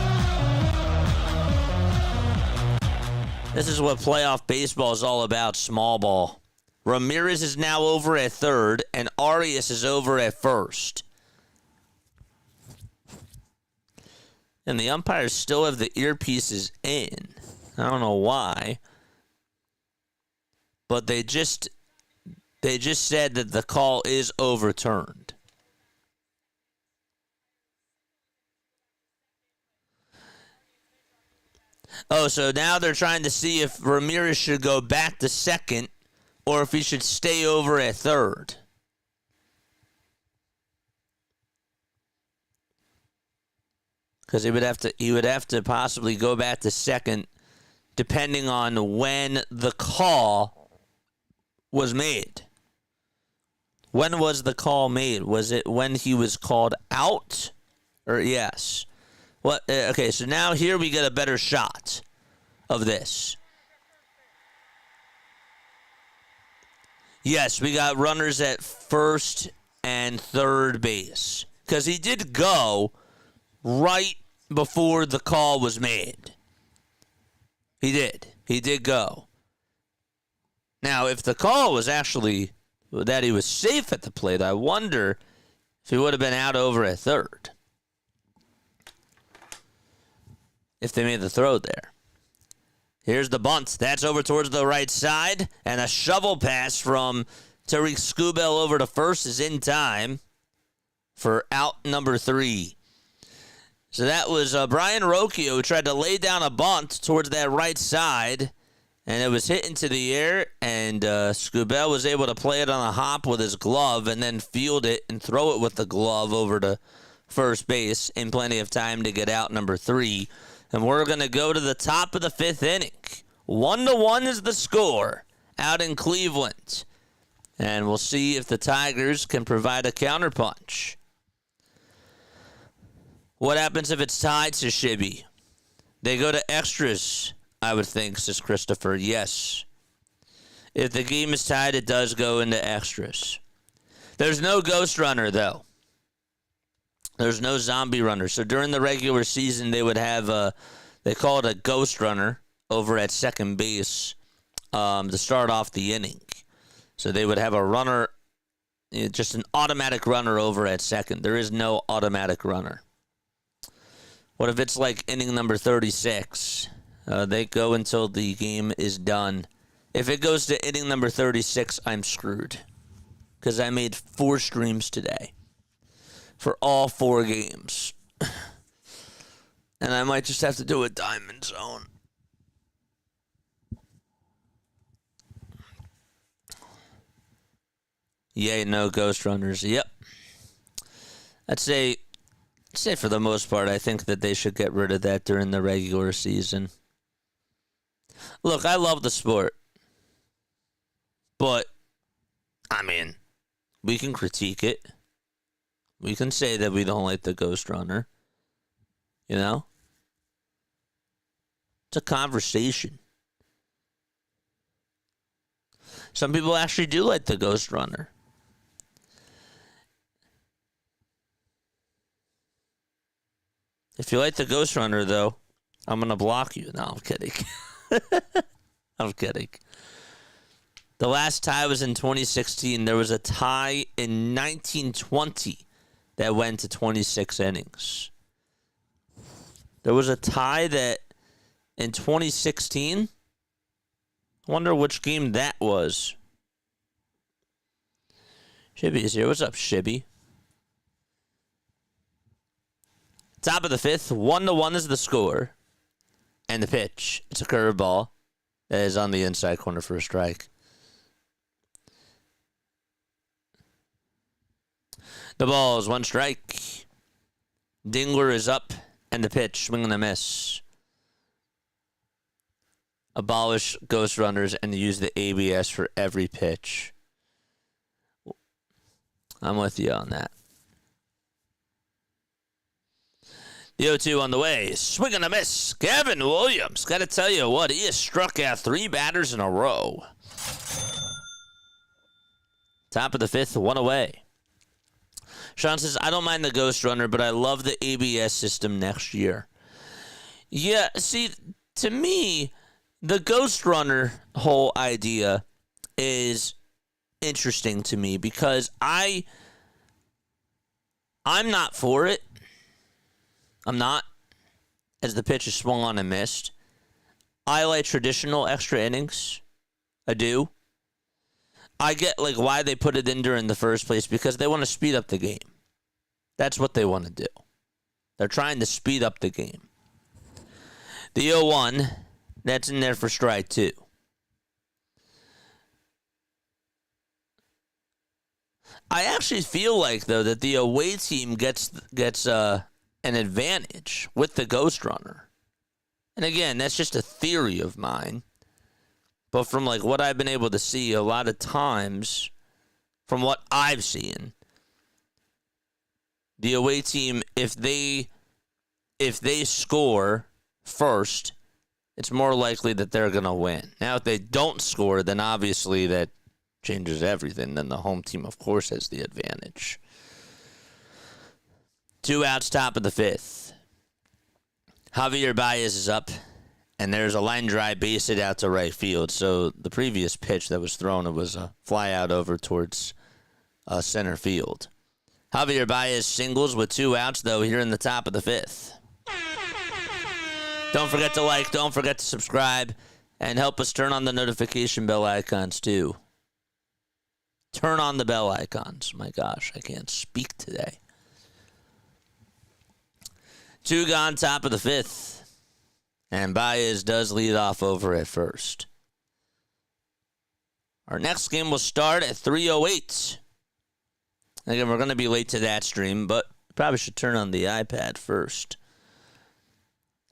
This is what playoff baseball is all about, small ball. Ramirez is now over at third, and Arias is over at first. And the umpires still have the earpieces in. I don't know why. But they just said that the call is overturned. Oh, so now they're trying to see if Ramirez should go back to second or if he should stay over at third. Because he would have to possibly go back to second depending on when the call was made. When was the call made? Was it when he was called out? Or yes. What? Okay, so now here we get a better shot of this. Yes, we got runners at first and third base. Because he did go right before the call was made. He did. He did go. Now, if the call was actually that he was safe at the plate, I wonder if he would have been out over at third. If they made the throw there. Here's the bunt. That's over towards the right side. And a shovel pass from Tarik Skubal over to first is in time for out number 3. So that was Brian Rocchio who tried to lay down a bunt towards that right side. And it was hit into the air. And Skubal was able to play it on a hop with his glove and then field it and throw it with the glove over to first base in plenty of time to get out number 3. And we're going to go to the top of the 5th inning. 1-1 is the score out in Cleveland. And we'll see if the Tigers can provide a counterpunch. What happens if it's tied, says Shibby? They go to extras, I would think, says Christopher. Yes. If the game is tied, it does go into extras. There's no ghost runner, though. There's no zombie runner. So during the regular season, they would have they call it a ghost runner over at second base to start off the inning. So they would have a runner, just an automatic runner over at second. There is no automatic runner. What if it's like inning number 36? They go until the game is done. If it goes to inning number 36, I'm screwed. Because I made 4 streams today. For all 4 games. And I might just have to do a diamond zone. Yay, no ghost runners. Yep. I'd say for the most part, I think that they should get rid of that during the regular season. Look, I love the sport. But, I mean, we can critique it. We can say that we don't like the ghost runner. You know? It's a conversation. Some people actually do like the ghost runner. If you like the ghost runner, though, I'm going to block you. No, I'm kidding. I'm kidding. The last tie was in 2016. There was a tie in 1920. That went to 26 innings. There was a tie that in 2016. I wonder which game that was. Shibby is here. What's up, Shibby? Top of the 5th. 1-1 is the score. And the pitch. It's a curveball. That is on the inside corner for a strike. The ball is 1 strike. Dingler is up, and the pitch, swing and a miss. Abolish ghost runners and use the ABS for every pitch. I'm with you on that. The 0-2 on the way. Swing and a miss. Gavin Williams. Got to tell you what, he has struck out 3 batters in a row. Top of the 5th, 1 away. Sean says, I don't mind the ghost runner, but I love the ABS system next year. Yeah, see, to me, the ghost runner whole idea is interesting to me because I'm not for it. I'm not, as the pitch is swung on and missed. I like traditional extra innings. I do. I get like why they put it in during the first place because they want to speed up the game. That's what they want to do. They're trying to speed up the game. The 0-1, that's in there for strike 2. I actually feel like though that the away team gets an advantage with the ghost runner. And again, that's just a theory of mine. But from like what I've been able to see a lot of times, from what I've seen, the away team, if they score first, it's more likely that they're going to win. Now, if they don't score, then obviously that changes everything. Then the home team, of course, has the advantage. 2 outs, top of the 5th. Javier Baez is up, and there's a line drive base hit out to right field. So the previous pitch that was thrown, it was a fly out over towards center field. Javier Baez singles with 2 outs, though, here in the top of the 5th. Don't forget to like, don't forget to subscribe, and help us turn on the notification bell icons, too. Turn on the bell icons. My gosh, I can't speak today. 2 gone, top of the 5th. And Baez does lead off over at first. Our next game will start at 3:08. Again, we're going to be late to that stream, but probably should turn on the iPad first.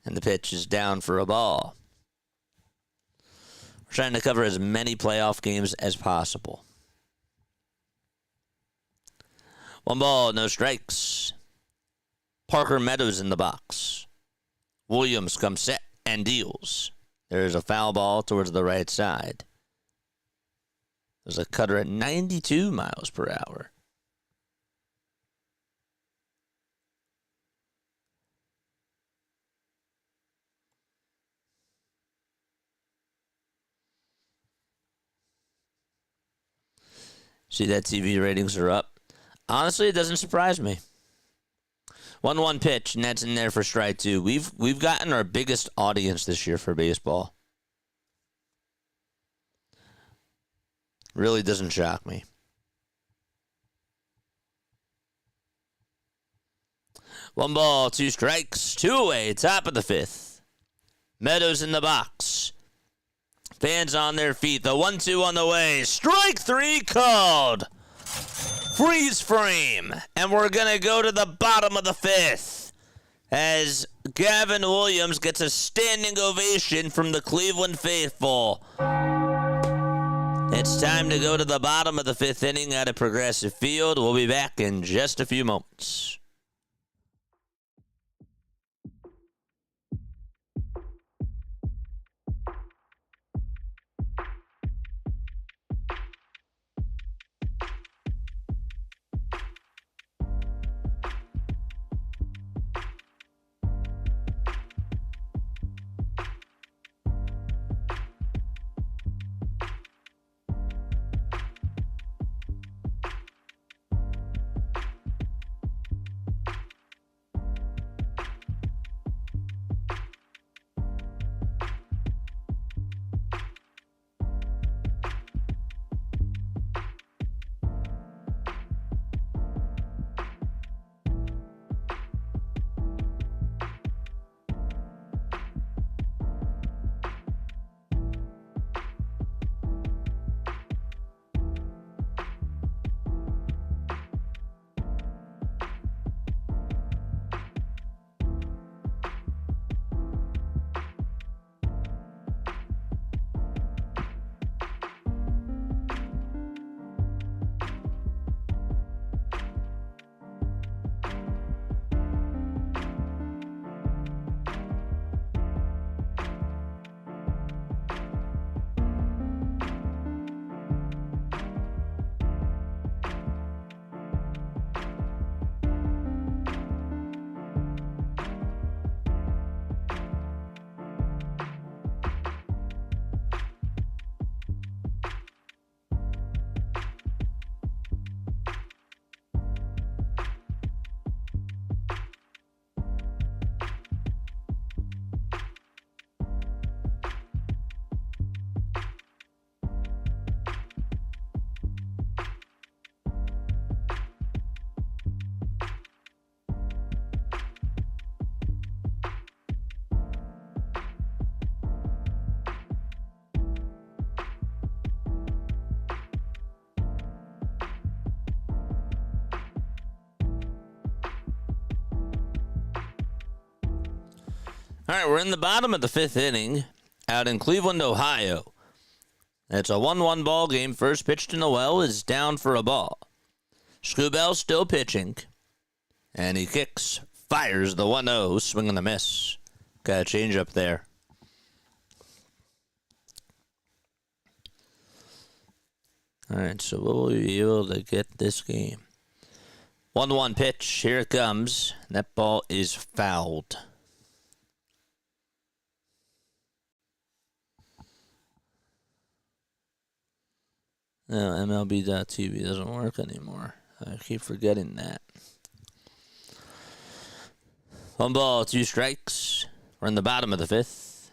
And the pitch is down for a ball. We're trying to cover as many playoff games as possible. 1 ball, no strikes. Parker Meadows in the box. Williams comes set and deals. There's a foul ball towards the right side. There's a cutter at 92 miles per hour. See that TV ratings are up. Honestly, it doesn't surprise me. 1-1 pitch, and that's in there for strike 2. We've gotten our biggest audience this year for baseball. Really doesn't shock me. 1 ball, 2 strikes, 2 away, top of the 5th. Meadows in the box. Fans on their feet. The 1-2 on the way. Strike 3 called. Freeze frame. And we're going to go to the bottom of the 5th as Gavin Williams gets a standing ovation from the Cleveland faithful. It's time to go to the bottom of the 5th inning at a Progressive Field. We'll be back in just a few moments. All right, we're in the bottom of the 5th inning out in Cleveland, Ohio. It's a 1-1 ball game. First pitch to Noel is down for a ball. Skubal still pitching, and he kicks, fires the 1-0, swing and a miss. Got a change up there. All right, so will we be able to get this game? 1-1 pitch. Here it comes. That ball is fouled. No, MLB.TV doesn't work anymore. I keep forgetting that. 1 ball, 2 strikes. We're in the bottom of the 5th.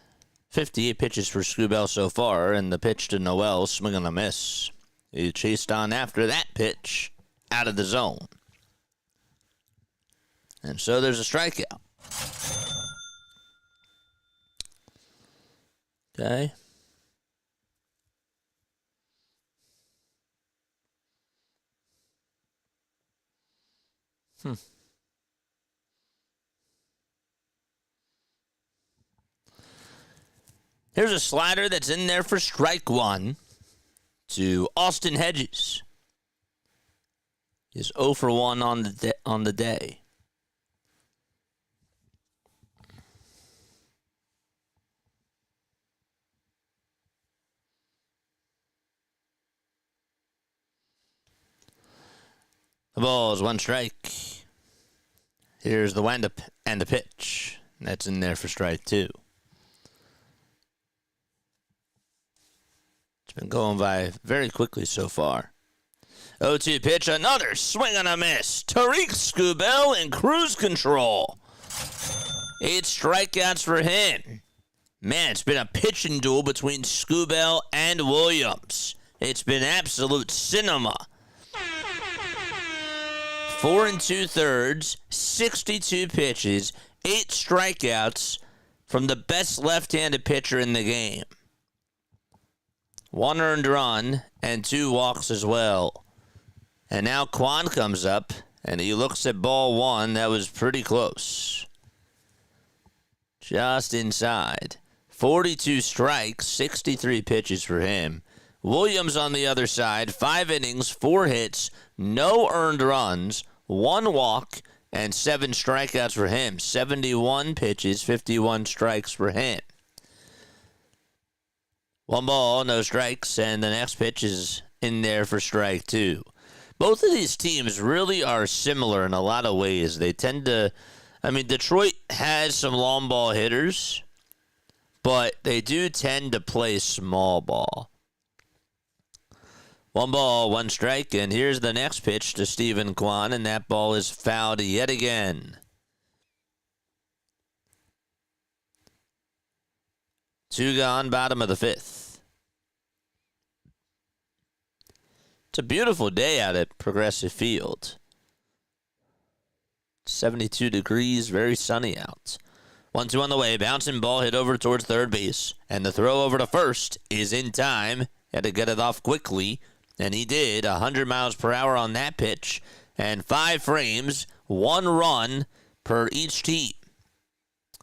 58 pitches for Skubal so far, and the pitch to Noel, swing and a miss. He chased on after that pitch, out of the zone. And so there's a strikeout. Okay. Here's a slider that's in there for strike 1 to Austin Hedges. He's 0 for 1 on the day. The ball is 1 strike. Here's the windup and the pitch. That's in there for strike 2. It's been going by very quickly so far. 0-2 pitch, another swing and a miss. Tarik Skubal in cruise control. 8 strikeouts for him. Man, it's been a pitching duel between Skubal and Williams. It's been absolute cinema. 4 2/3, 62 pitches, 8 strikeouts from the best left-handed pitcher in the game. 1 earned run and 2 walks as well. And now Kwan comes up, and he looks at ball 1. That was pretty close. Just inside. 42 strikes, 63 pitches for him. Williams on the other side, 5 innings, 4 hits, no earned runs, 1 walk, and 7 strikeouts for him. 71 pitches, 51 strikes for him. 1 ball, no strikes, and the next pitch is in there for strike 2. Both of these teams really are similar in a lot of ways. They tend to, Detroit has some long ball hitters, but they do tend to play small ball. 1 ball, 1 strike, and here's the next pitch to Stephen Kwan, and that ball is fouled yet again. 2 gone, bottom of the 5th. It's a beautiful day out at Progressive Field. 72 degrees, very sunny out. 1-2 on the way, bouncing ball hit over towards third base, and the throw over to first is in time. Had to get it off quickly. And he did, 100 miles per hour on that pitch, and 5 frames, 1 run per each team.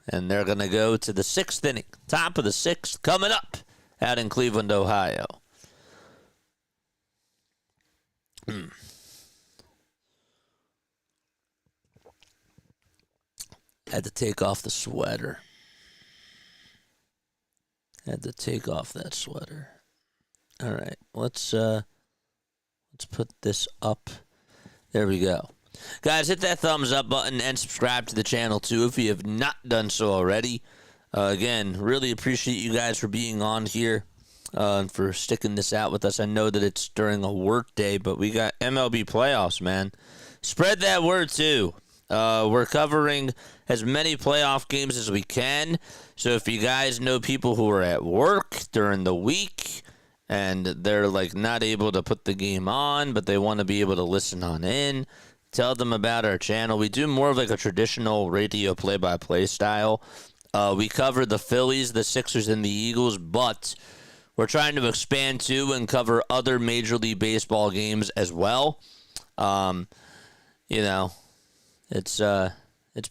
And they're going to go to the 6th inning, top of the 6th, coming up out in Cleveland, Ohio. Had to take off the sweater. Had to take off that sweater. All right, let's put this up. There we go. Guys, hit that thumbs up button and subscribe to the channel, too, if you have not done so already. Again, really appreciate you guys for being on here and for sticking this out with us. I know that it's during a work day, but we got MLB playoffs, man. Spread that word, too. We're covering as many playoff games as we can. So if you guys know people who are at work during the week and they're not able to put the game on, but they want to be able to listen on in, tell them about our channel. We do more of a traditional radio play-by-play style. We cover the Phillies, the Sixers, and the Eagles, but we're trying to expand too and cover other Major League Baseball games as well. It's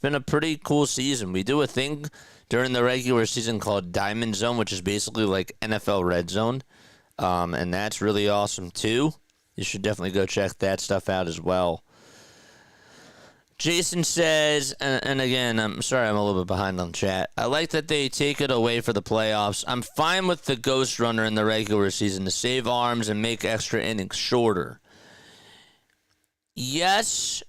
been a pretty cool season. We do a thing during the regular season called Diamond Zone, which is basically like NFL Red Zone. And that's really awesome, too. You should definitely go check that stuff out as well. Jason says, and again, I'm sorry I'm a little bit behind on chat. I like that they take it away for the playoffs. I'm fine with the Ghost Runner in the regular season to save arms and make extra innings shorter. Yes,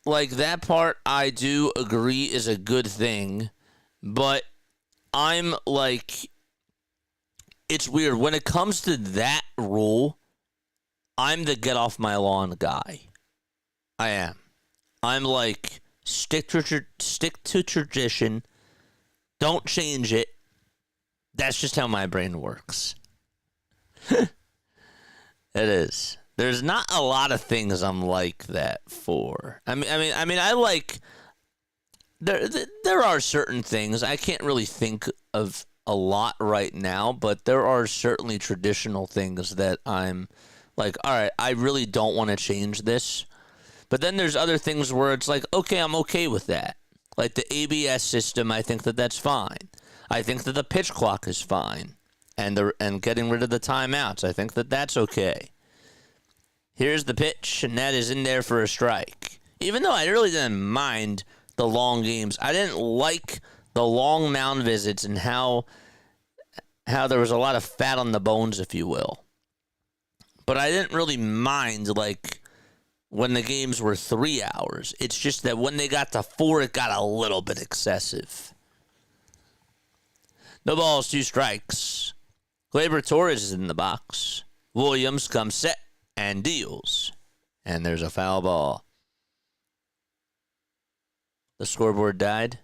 like that part I do agree is a good thing, but I'm like, it's weird. When it comes to that rule, I'm the get off my lawn guy. I am. I'm like, stick to tradition. Don't change it. That's just how my brain works. It is. There's not a lot of things I'm like that for. I mean, I like. There are certain things I can't really think of a lot right now, but there are certainly traditional things that I'm like, all right, I really don't want to change this. But then there's other things where it's like, okay, I'm okay with that. Like the ABS system, I think that that's fine. I think that the pitch clock is fine. And getting rid of the timeouts, I think that that's okay. Here's the pitch, and that is in there for a strike. Even though I really didn't mind the long games, I didn't like the long mound visits and how there was a lot of fat on the bones, if you will. But I didn't really mind, like, when the games were 3 hours. It's just that when they got to 4, it got a little bit excessive. No balls, 2 strikes. Gleyber Torres is in the box. Williams comes set and deals. And there's a foul ball. The scoreboard died.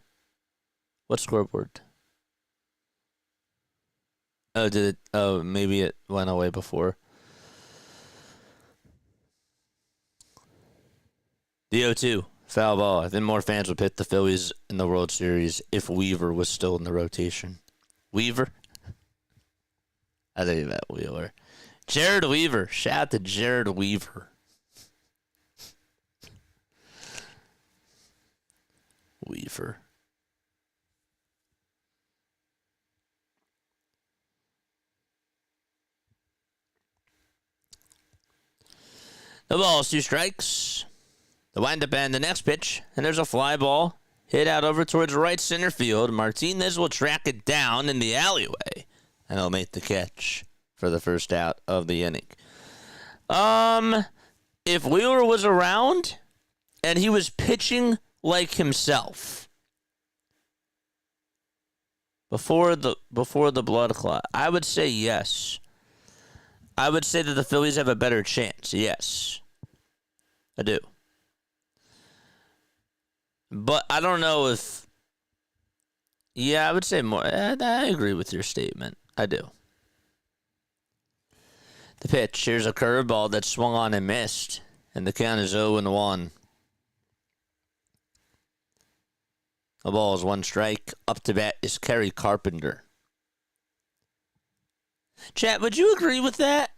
What scoreboard? Oh, did it? Oh, maybe it went away before. The 0-2, foul ball. I think more fans would pick the Phillies in the World Series if Weaver was still in the rotation. Weaver? I think about Wheeler. Jared Weaver. Shout out to Jared Weaver. Weaver. The ball's 2 strikes. The windup and the next pitch, and there's a fly ball hit out over towards right center field. Martinez will track it down in the alleyway, and he'll make the catch for the first out of the inning. If Wheeler was around and he was pitching like himself before the blood clot, I would say yes. I would say that the Phillies have a better chance. Yes, I do. But I don't know if... Yeah, I would say more. I agree with your statement. I do. The pitch. Here's a curveball that swung on and missed. And the count is 0-1. The ball is 1 strike. Up to bat is Kerry Carpenter. Chat, would you agree with that?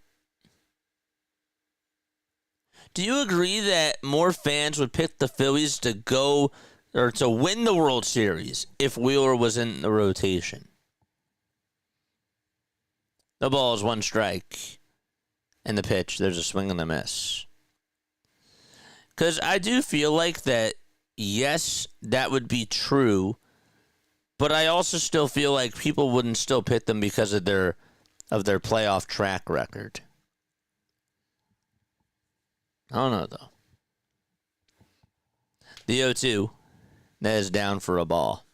Do you agree that more fans would pick the Phillies to go or to win the World Series if Wheeler was in the rotation? The ball is 1 strike. And the pitch, there's a swing and a miss. Because I do feel like that, yes, that would be true. But I also still feel like people wouldn't still pick them because of their playoff track record. I don't know, though. The 0-2. That is down for a ball.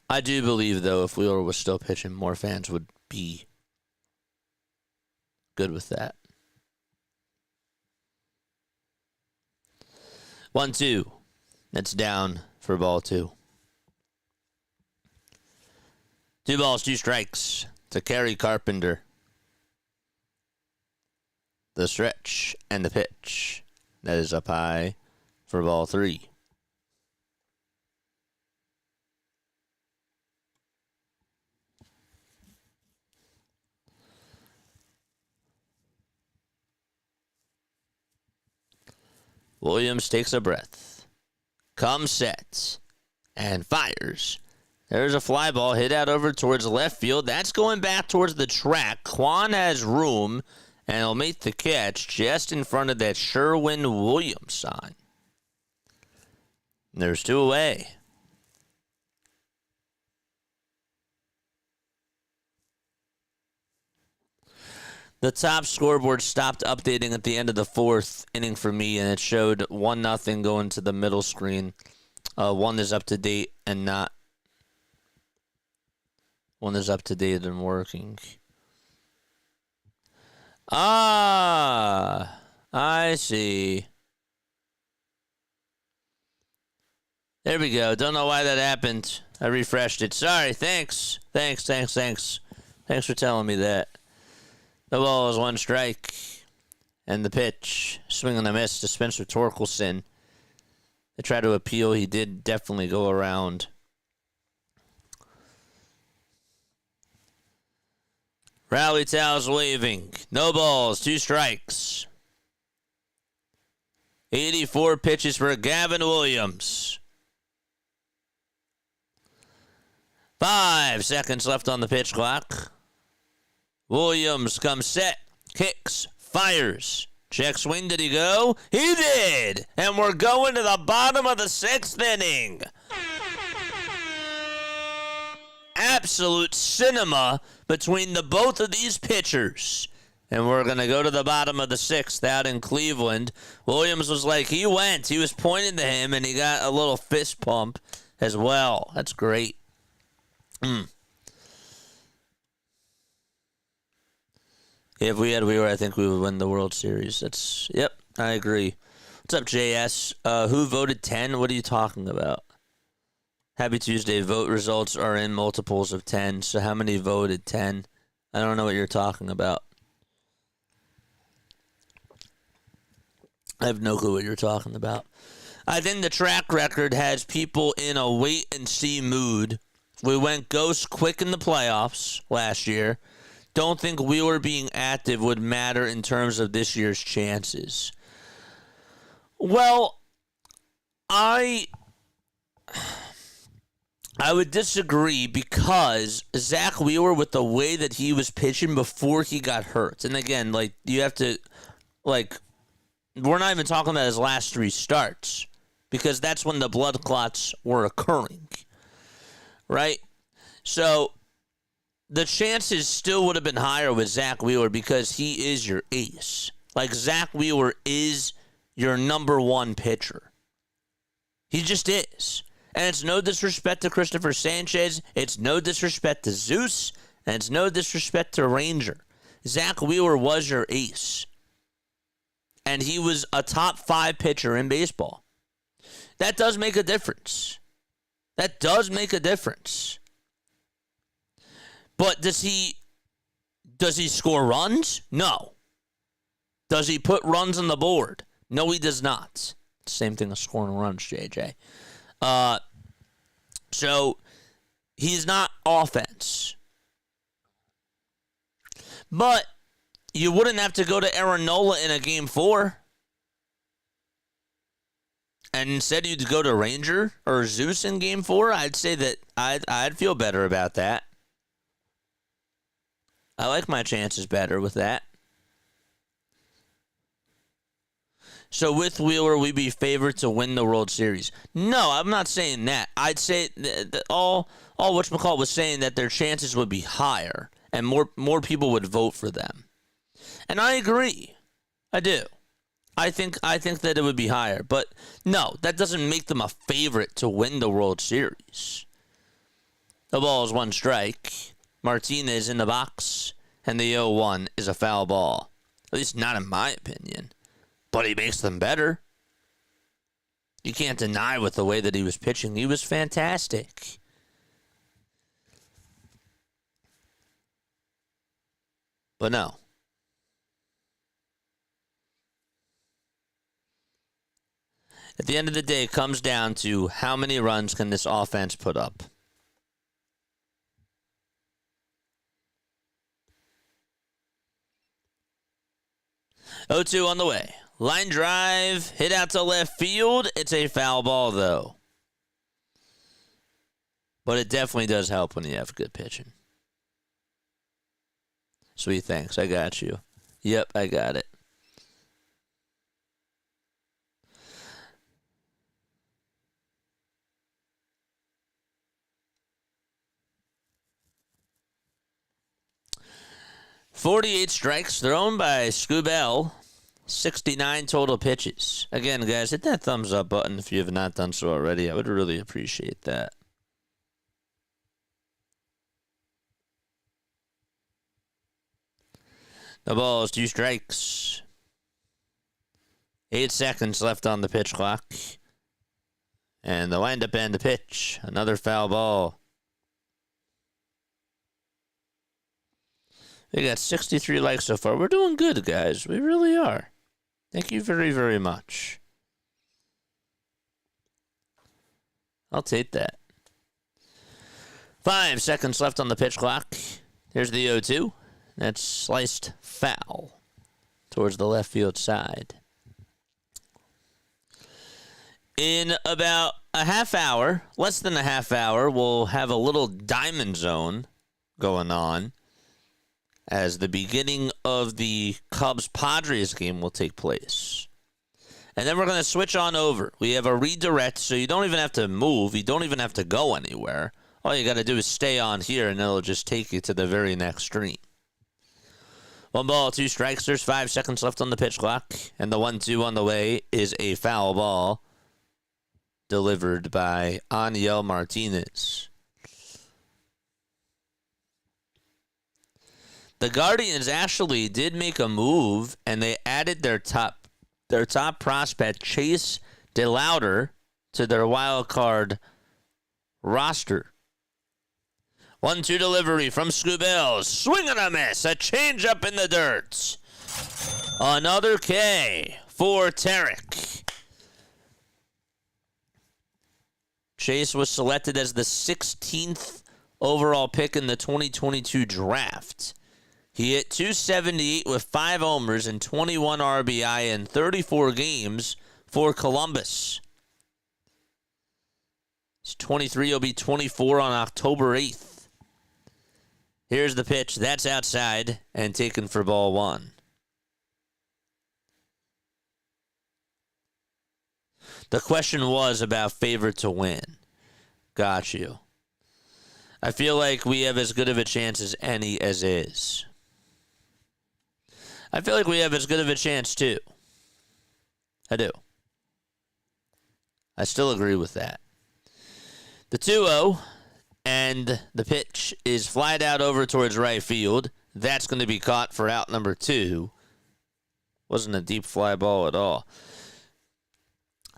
I do believe, though, if Wheeler was still pitching, more fans would be good with that. 1-2. That's down for ball 2. 2 balls, 2 strikes to Kerry Carpenter. The stretch and the pitch. That is up high for ball 3. Williams takes a breath. comes set and fires. There's a fly ball hit out over towards left field. That's going back towards the track. Kwan has room, and he'll make the catch just in front of that Sherwin-Williams sign. There's 2 away. The top scoreboard stopped updating at the end of the 4th inning for me, and it showed 1-0 going to the middle screen. One is up to date and not. One is up to date and working. Ah, I see. There we go. Don't know why that happened. I refreshed it. Sorry. Thanks. Thanks for telling me that. The ball is 1 strike. And the pitch. Swing and a miss to Spencer Torkelson. They tried to appeal. He did definitely go around. Rally towels waving. No balls. 2 strikes. 84 pitches for Gavin Williams. 5 seconds left on the pitch clock. Williams comes set, kicks, fires. Check swing, did he go? He did! And we're going to the bottom of the 6th inning. Absolute cinema between the both of these pitchers. And we're going to go to the bottom of the 6th out in Cleveland. Williams was like, he went. He was pointing to him, and he got a little fist pump as well. That's great. If we had Wheeler, I think we would win the World Series. Yep, I agree. What's up, JS? Who voted 10? What are you talking about? Happy Tuesday. Vote results are in multiples of 10. So how many voted 10? I don't know what you're talking about. I have no clue what you're talking about. I think the track record has people in a wait-and-see mood. We went ghost quick in the playoffs last year. Don't think Wheeler being active would matter in terms of this year's chances. Well, I would disagree because Zach Wheeler, with the way that he was pitching before he got hurt, and again, you have to, we're not even talking about his last 3 starts because that's when the blood clots were occurring, right? So the chances still would have been higher with Zach Wheeler because he is your ace. Zach Wheeler is your number 1 pitcher. He just is. And it's no disrespect to Christopher Sanchez. It's no disrespect to Zeus. And it's no disrespect to Ranger. Zach Wheeler was your ace. And he was a top 5 pitcher in baseball. That does make a difference. That does make a difference. But does he score runs? No. Does he put runs on the board? No, he does not. Same thing as scoring runs, JJ. So he's not offense. But you wouldn't have to go to Aaron Nola in a game 4. And instead you'd go to Ranger or Zeus in game 4. I'd say that I'd feel better about that. I like my chances better with that. So with Wheeler, we'd be favored to win the World Series. No, I'm not saying that. I'd say that all whatchamacallit was saying that their chances would be higher and more people would vote for them. And I agree. I do. I think that it would be higher. But no, that doesn't make them a favorite to win the World Series. The ball is 1 strike. Martinez in the box, and the 0-1 is a foul ball. At least not in my opinion. But he makes them better. You can't deny with the way that he was pitching. He was fantastic. But no. At the end of the day, it comes down to how many runs can this offense put up. 0-2 on the way. Line drive, hit out to left field. It's a foul ball, though. But it definitely does help when you have good pitching. Sweet, thanks. I got you. Yep, I got it. .48 strikes thrown by Skubal. 69 total pitches. Again, guys, hit that thumbs up button if you have not done so already. I would really appreciate that. The ball is 2 strikes. 8 seconds left on the pitch clock. And the windup and the pitch. Another foul ball. We got 63 likes so far. We're doing good, guys. We really are. Thank you very, very much. I'll take that. 5 seconds left on the pitch clock. Here's the 0-2. That's sliced foul towards the left field side. In about a half hour, less than a half hour, we'll have a little diamond zone going on as the beginning of the Cubs-Padres game will take place. And then we're going to switch on over. We have a redirect, so you don't even have to move. You don't even have to go anywhere. All you got to do is stay on here, and it'll just take you to the very next stream. 1 ball, 2 strikes. There's 5 seconds left on the pitch clock. And the 1-2 on the way is a foul ball delivered by Aniel Martinez. The Guardians actually did make a move, and they added their top prospect, Chase DeLauder, to their wild card roster. 1-2 delivery from Skubal. Swing and a miss. A changeup in the dirt. Another K for Tarik. Chase was selected as the 16th overall pick in the 2022 draft. He hit .278 with 5 homers and 21 RBI in 34 games for Columbus. He's 23. He'll be 24 on October 8th. Here's the pitch. That's outside and taken for ball 1. The question was about favorite to win. Got you. I feel like we have as good of a chance as any as is. I feel like we have as good of a chance, too. I do. I still agree with that. The 2-0, and the pitch is flied out over towards right field. That's going to be caught for out number 2. Wasn't a deep fly ball at all.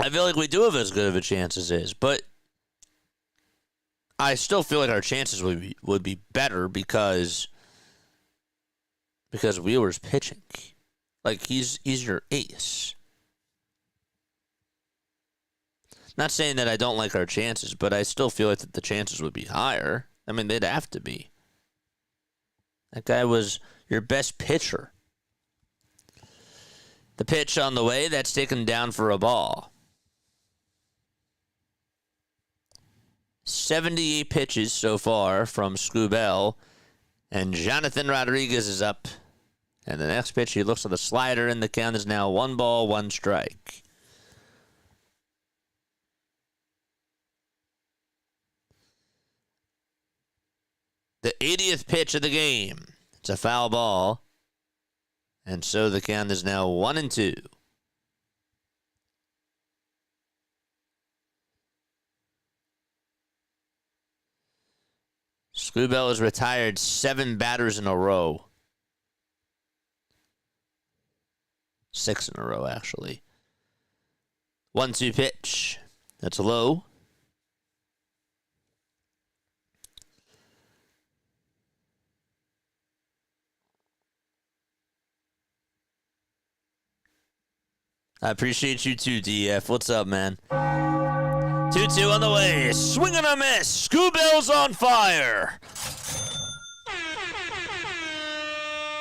I feel like we do have as good of a chance as is, but I still feel like our chances would be better because Wheeler's pitching. Like, he's your ace. Not saying that I don't like our chances, but I still feel like that the chances would be higher. I mean, they'd have to be. That guy was your best pitcher. The pitch on the way, that's taken down for a ball. 78 pitches so far from Skubal. And Jonathan Rodriguez is up. And the next pitch, he looks at the slider, and the count is now 1 ball, 1 strike. The 80th pitch of the game. It's a foul ball. And so the count is now 1-2. Skubal has retired 7 batters in a row. 6 in a row, actually. 1-2 pitch. That's low. I appreciate you too, DF. What's up, man? 2-2 on the way. Swing and a miss. Skubal's on fire.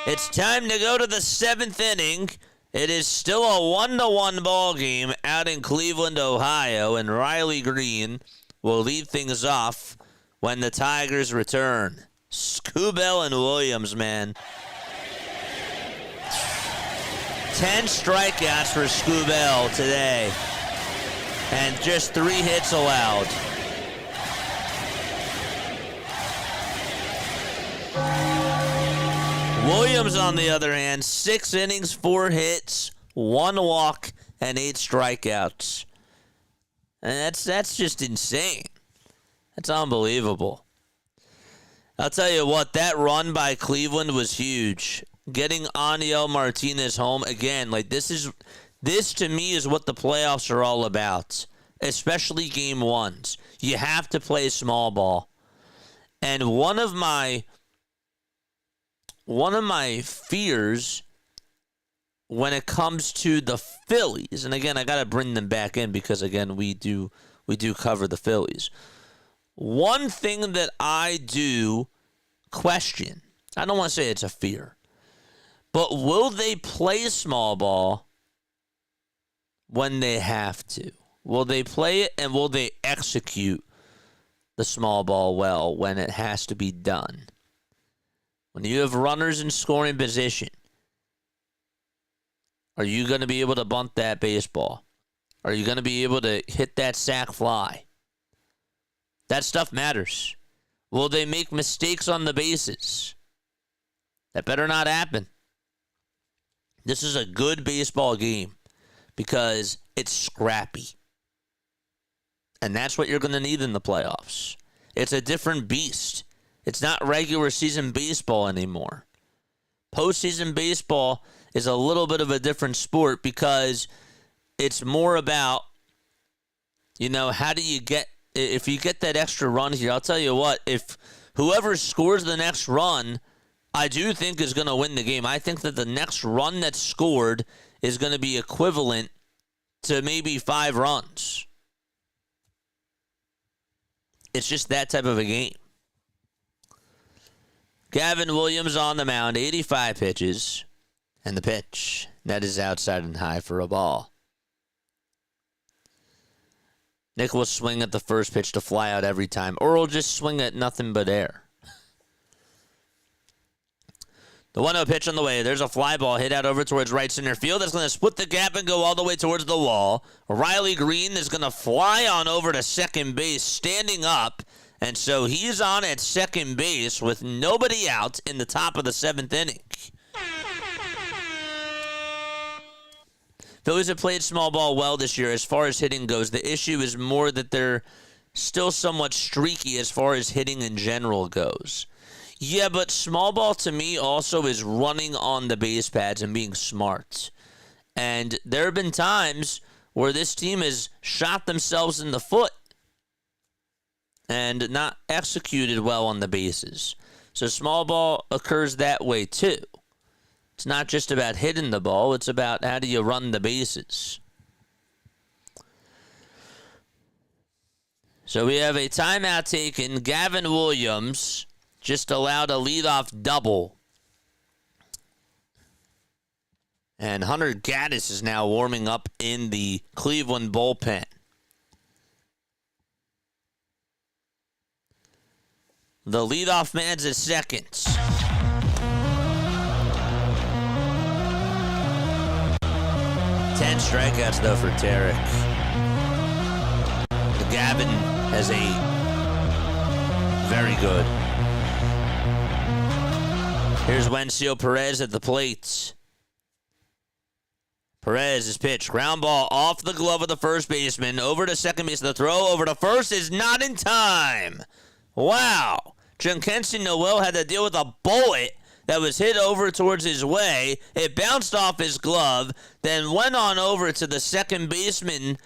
It's time to go to the 7th inning. It is still a 1-1 ball game out in Cleveland, Ohio, and Riley Greene will lead things off when the Tigers return. Skubal and Williams, man. 10 strikeouts for Skubal today, and just 3 hits allowed. Williams, on the other hand, 6 innings, 4 hits, 1 walk, and 8 strikeouts. And that's just insane. That's unbelievable. I'll tell you what, that run by Cleveland was huge. Getting Aniel Martinez home again, like this to me is what the playoffs are all about, especially game ones. You have to play small ball. And one of my fears when it comes to the Phillies, and again I got to bring them back in because again we do cover the Phillies. One thing that I do question, I don't want to say it's a fear, but will they play small ball when they have to? Will they play it, and will they execute the small ball well when it has to be done? When you have runners in scoring position, are you going to be able to bunt that baseball? Are you going to be able to hit that sac fly? That stuff matters. Will they make mistakes on the bases? That better not happen. This is a good baseball game because it's scrappy. And that's what you're going to need in the playoffs. It's a different beast. It's not regular season baseball anymore. Postseason baseball is a little bit of a different sport because it's more about, how do you get, if you get that extra run here, I'll tell you what, if whoever scores the next run, I do think is going to win the game. I think that the next run that's scored is going to be equivalent to maybe 5 runs. It's just that type of a game. Gavin Williams on the mound, 85 pitches, and the pitch. That is outside and high for a ball. Nick will swing at the first pitch to fly out every time, or he'll just swing at nothing but air. The 1-0 pitch on the way. There's a fly ball hit out over towards right center field. That's going to split the gap and go all the way towards the wall. Riley Greene is going to fly on over to second base, standing up. And so he's on at second base with nobody out in the top of the 7th inning. Phillies have played small ball well this year as far as hitting goes. The issue is more that they're still somewhat streaky as far as hitting in general goes. Yeah, but small ball to me also is running on the base pads and being smart. And there have been times where this team has shot themselves in the foot and not executed well on the bases. So small ball occurs that way too. It's not just about hitting the ball, it's about how do you run the bases. So we have a timeout taken. Gavin Williams just allowed a leadoff double. And Hunter Gaddis is now warming up in the Cleveland bullpen. The leadoff man's at second. Ten strikeouts, though, for Tarik. The Gavin has a very good. Here's Wencio Perez at the plate. Perez is pitched. Ground ball off the glove of the first baseman. Over to second base. The throw over to first is not in time. Wow. Jankensi Noel had to deal with a bullet that was hit over towards his way. It bounced off his glove, then went on over to the second baseman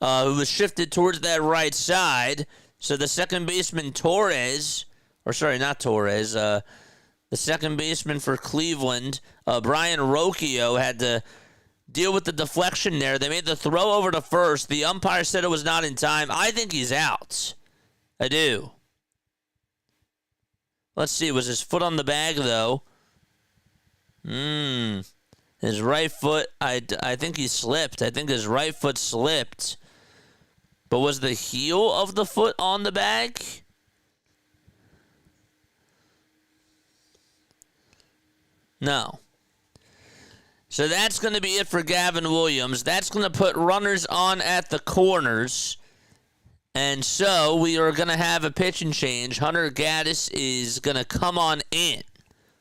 who was shifted towards that right side. So the second baseman Torres, or sorry, not Torres, the second baseman for Cleveland, Brian Rocchio, had to deal with the deflection there. They made the throw over to first. The umpire said it was not in time. I think he's out. I do. Let's see. Was his foot on the bag, though? His right foot, I think he slipped. I think his right foot slipped. But was the heel of the foot on the bag? No. So that's going to be it for Gavin Williams. That's going to put runners on at the corners. And so we are going to have a pitching change. Hunter Gaddis is going to come on in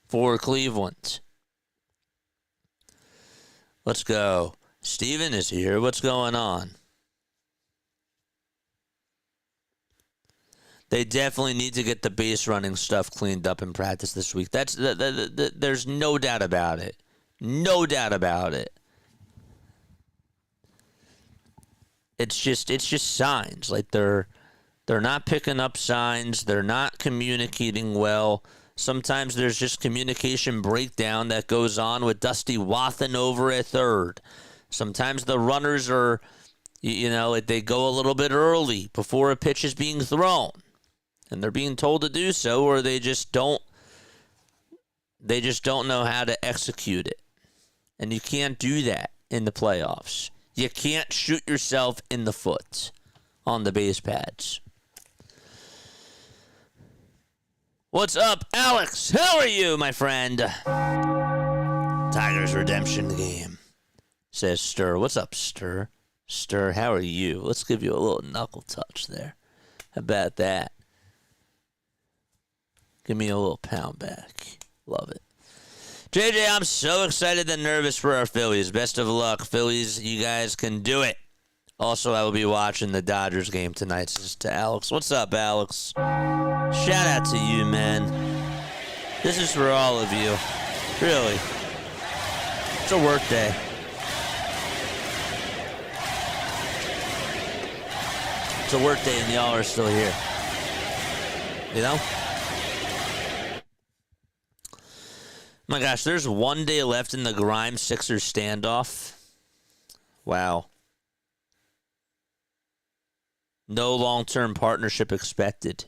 for Cleveland. Let's go. Steven is here. What's going on? They definitely need to get the base running stuff cleaned up in practice this week. There's no doubt about it. No doubt about it. It's just signs. Like they're not picking up signs. They're not communicating well. Sometimes there's just communication breakdown that goes on with Dusty Wathan over at third. Sometimes the runners are, they go a little bit early before a pitch is being thrown. And they're being told to do so, or they just don't know how to execute it. And you can't do that in the playoffs. You can't shoot yourself in the foot on the base pads. What's up, Alex? How are you, my friend? Tigers redemption game, says Stir. What's up, Stir? Stir, how are you? Let's give you a little knuckle touch there. How about that? Give me a little pound back. Love it. JJ, I'm so excited and nervous for our Phillies. Best of luck, Phillies. You guys can do it. Also, I will be watching the Dodgers game tonight. This is to Alex. What's up, Alex? Shout out to you, man. This is for all of you. Really. It's a work day. It's a work day and y'all are still here. You know? My gosh, there's 1 day left in the Grimes-Sixers standoff. Wow. No long-term partnership expected.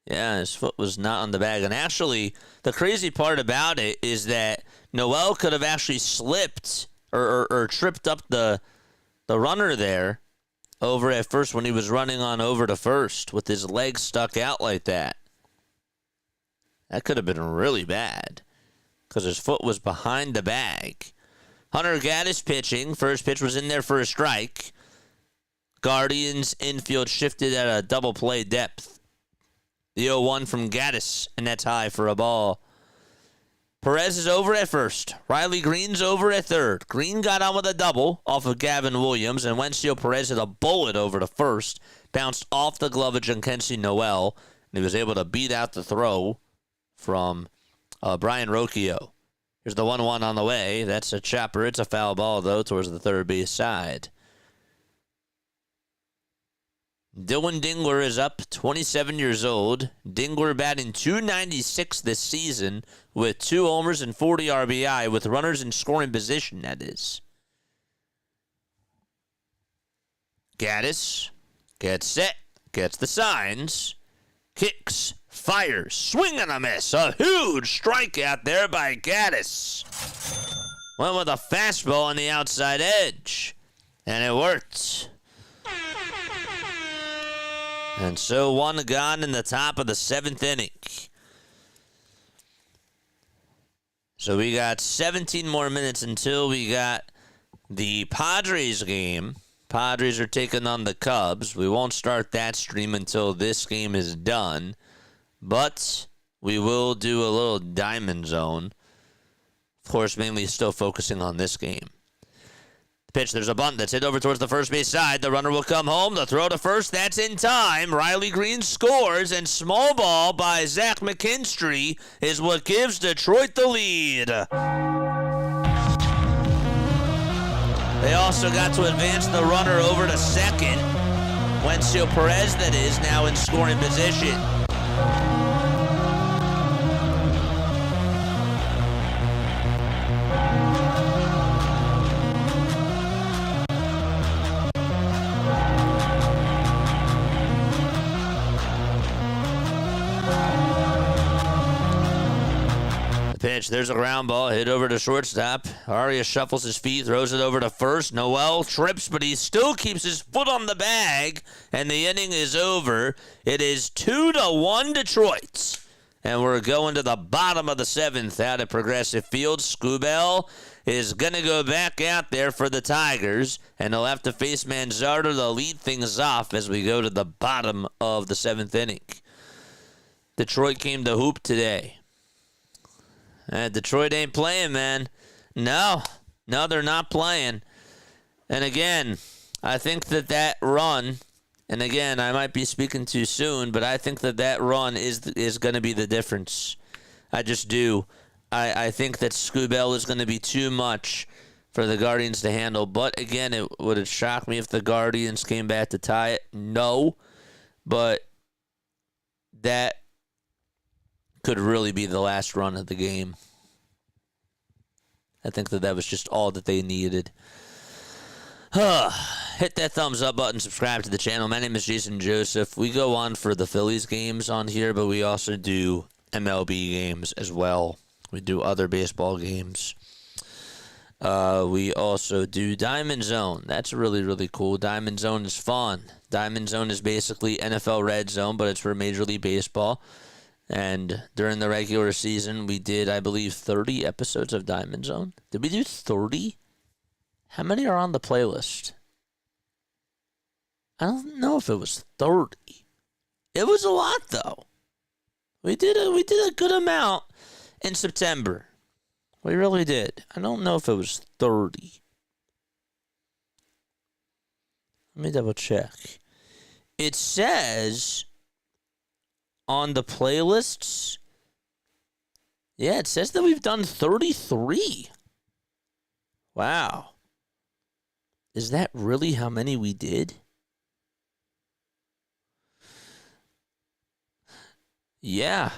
Yeah, his foot was not on the bag. And actually, the crazy part about it is that Noel could have actually slipped or tripped up the runner there over at first when he was running on over to first with his legs stuck out like that. That could have been really bad because his foot was behind the bag. Hunter Gaddis pitching. First pitch was in there for a strike. Guardians infield shifted at a double play depth. The 0-1 from Gaddis, and that's high for a ball. Perez is over at first. Riley Greene's over at third. Greene got on with a double off of Gavin Williams, and Wencio Perez hit a bullet over to first. Bounced off the glove of Jhonkensy Noel, and he was able to beat out the throw from Brian Rocchio. Here's the 1-1 on the way. That's a chopper. It's a foul ball, though, towards the third base side. Dylan Dingler is up, 27 years old. Dingler batting .296 this season with 2 homers and 40 RBI with runners in scoring position, that is. Gaddis gets set, gets the signs, kicks, fires, swing and a miss. A huge strikeout there by Gaddis. Went with a fastball on the outside edge, and it worked. And so 1 gone in the top of the 7th inning. So we got 17 more minutes until we got the Padres game. Padres are taking on the Cubs. We won't start that stream until this game is done. But we will do a little diamond zone. Of course, mainly still focusing on this game. Pitch, there's a bunt that's hit over towards the first base side. The runner will come home. The throw to first, that's in time. Riley Greene scores, and small ball by Zach McKinstry is what gives Detroit the lead. They also got to advance the runner over to second. Wencio Perez, that is, now in scoring position. pitch. There's a ground ball hit over to shortstop. Arias shuffles his feet, throws it over to first. Noel trips, but he still keeps his foot on the bag, and the inning is over. It is 2-1 Detroit. And we're going to the bottom of the seventh out at Progressive Field. Skubal is going to go back out there for the Tigers, and he'll have to face Manzardo to lead things off as we go to the bottom of the seventh inning. Detroit came to hoop today. Detroit ain't playing, man. No, they're not playing. And again, I think that run, and again, I might be speaking too soon, but I think that run is going to be the difference. I just do. I think that Skubal is going to be too much for the Guardians to handle. But again, would it shock me if the Guardians came back to tie it? No. But that could really be the last run of the game. I think that was just all that they needed. Hit that thumbs up button, subscribe to the channel. My name is Jason Joseph. We go on for the Phillies games on here, but we also do MLB games as well. We do other baseball games. We also do Diamond Zone. That's really, really cool. Diamond Zone is fun. Diamond Zone is basically NFL Red Zone, but it's for Major League Baseball. And during the regular season, we did, I believe, 30 episodes of Diamond Zone. Did we do 30? How many are on the playlist? I don't know if it was 30. It was a lot, though. We did a good amount in September. We really did. I don't know if it was 30. Let me double check. It says on the playlists, yeah, it says that we've done 33. Wow. Is that really how many we did? Yeah.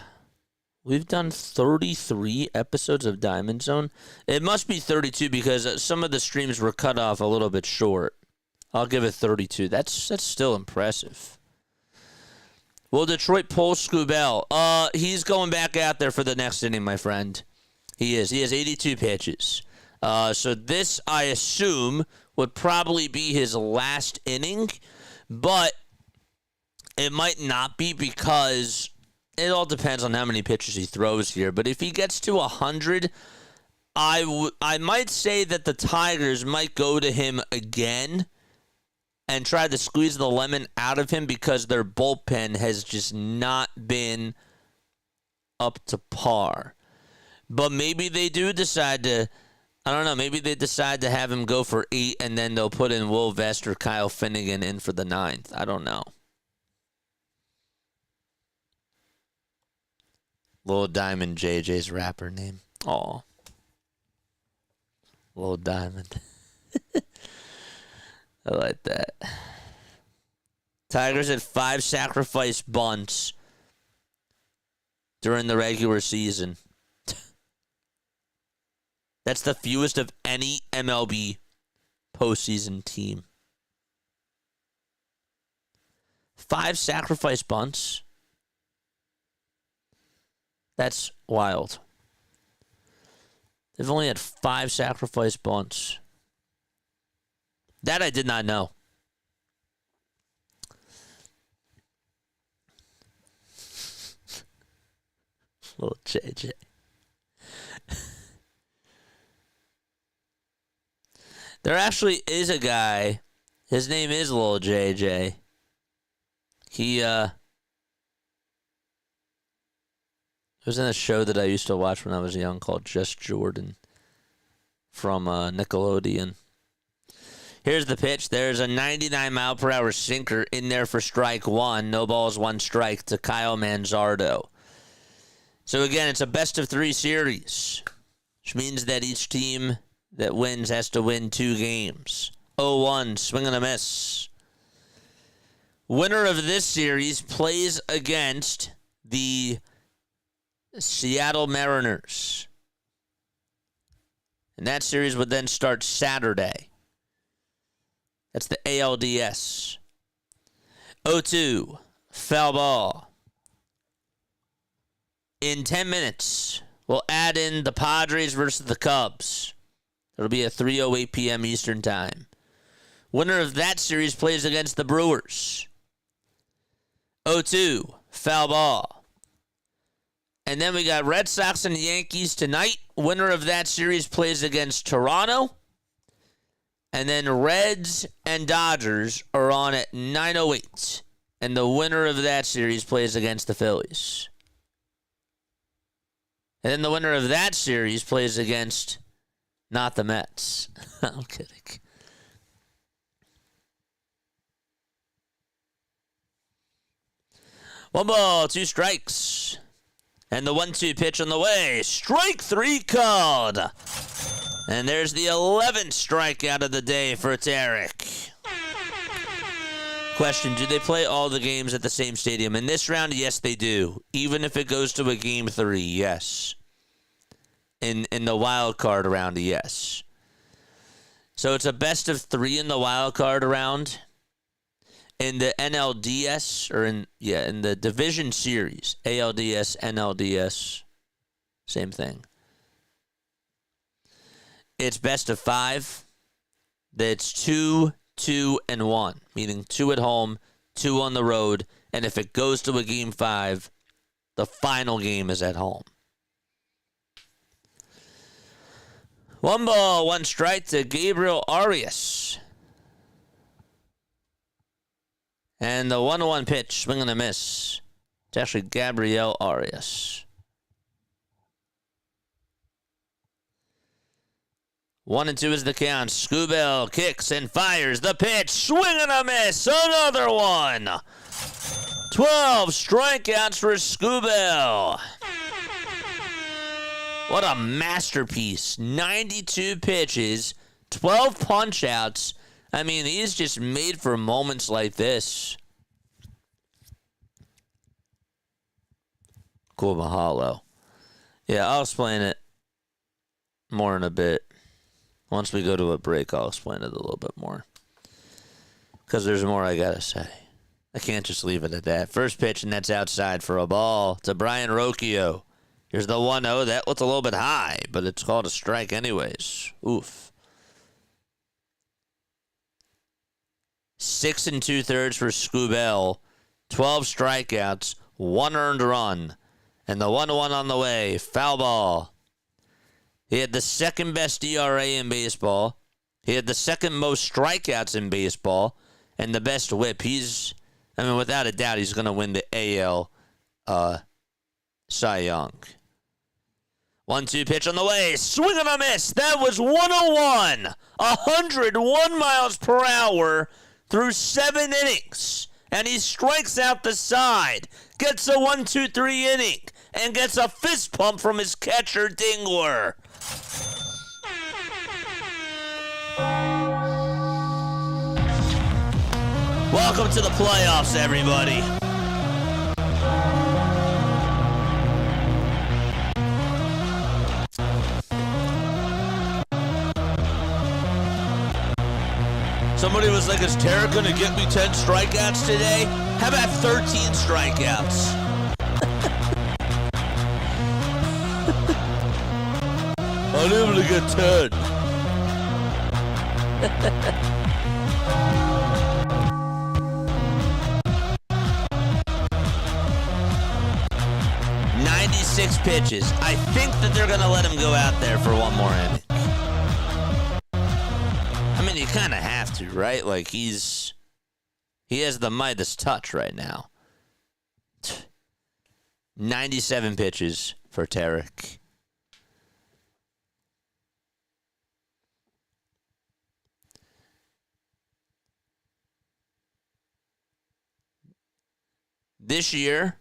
We've done 33 episodes of Diamond Zone. It must be 32 because some of the streams were cut off a little bit short. I'll give it 32. That's still impressive. Will Detroit pull Skubal? He's going back out there for the next inning, my friend. He is. He has 82 pitches. So this, I assume, would probably be his last inning, but it might not be because it all depends on how many pitches he throws here. But if he gets to 100, I might say that the Tigers might go to him again and try to squeeze the lemon out of him because their bullpen has just not been up to par. But maybe they do decide to, I don't know, maybe they decide to have him go for 8 and then they'll put in Will Vest or Kyle Finnegan in for the 9th. I don't know. Lil Diamond, JJ's rapper name. Aw. Lil Diamond. I like that. Tigers had 5 sacrifice bunts during the regular season. That's the fewest of any MLB postseason team. 5 sacrifice bunts. That's wild. They've only had 5 sacrifice bunts. That I did not know. Little JJ. There actually is a guy. His name is Lil JJ. He was in a show that I used to watch when I was young called Just Jordan from Nickelodeon. Here's the pitch. There's a 99-mile-per-hour sinker in there for strike 1. No balls, 1 strike to Kyle Manzardo. So, again, it's a best-of-3 series, which means that each team that wins has to win 2 games. 0-1, swing and a miss. Winner of this series plays against the Seattle Mariners. And that series would then start Saturday. That's the ALDS. 0-2, foul ball. In 10 minutes, We'll add in the Padres versus the Cubs. It'll be at 3:08 p.m. Eastern Time. Winner of that series plays against the Brewers. 0-2, foul ball. And then we got Red Sox and Yankees tonight. Winner of that series plays against Toronto. And then Reds and Dodgers are on at 9:08. And the winner of that series plays against the Phillies. And then the winner of that series plays against not the Mets. I'm kidding. One ball, two strikes. And the 1-2 pitch on the way. Strike three called. And there's the 11th strikeout of the day for Tarik. Question, do they play all the games at the same stadium? In this round, yes, they do. Even if it goes to a game 3, yes. In the wild card round, yes. So it's a best of 3 in the wild card round. In the NLDS, or in the division series, ALDS, NLDS, same thing. It's best of 5. That's 2, 2, and 1, meaning 2 at home, 2 on the road, and if it goes to a game 5, the final game is at home. 1 ball, 1 strike to Gabriel Arias. And the 1-1 pitch, swing and a miss. It's actually Gabriel Arias. 1-2 is the count. Skubal kicks and fires the pitch. Swing and a miss. Another one. 12 strikeouts for Skubal. What a masterpiece. 92 pitches, 12 punch-outs. I mean, he's just made for moments like this. Cool, mahalo. Yeah, I'll explain it more in a bit. Once we go to a break, I'll explain it a little bit more. Because there's more I got to say. I can't just leave it at that. First pitch, and that's outside for a ball to Brian Rocchio. Here's the 1-0. That looks a little bit high, but it's called a strike anyways. Oof. 6 2/3 for Skubal. 12 strikeouts, 1 earned run. And the 1-1 on the way. Foul ball. He had the second best ERA in baseball. He had the second most strikeouts in baseball. And the best whip. Without a doubt, he's going to win the AL Cy Young. 1-2 pitch on the way. Swing and a miss. That was 101. 101 miles per hour through 7 innings. And he strikes out the side. Gets a 1-2-3 inning. And gets a fist pump from his catcher, Dingler. Welcome to the playoffs, everybody. Somebody was like, is Tarik going to get me 10 strikeouts today? How about 13 strikeouts? Unable to get 10. "96 pitches. I think that they're going to let him go out there for one more inning. I mean, you kind of have to, right? Like, he has the Midas touch right now. 97 pitches for Tarik. This year,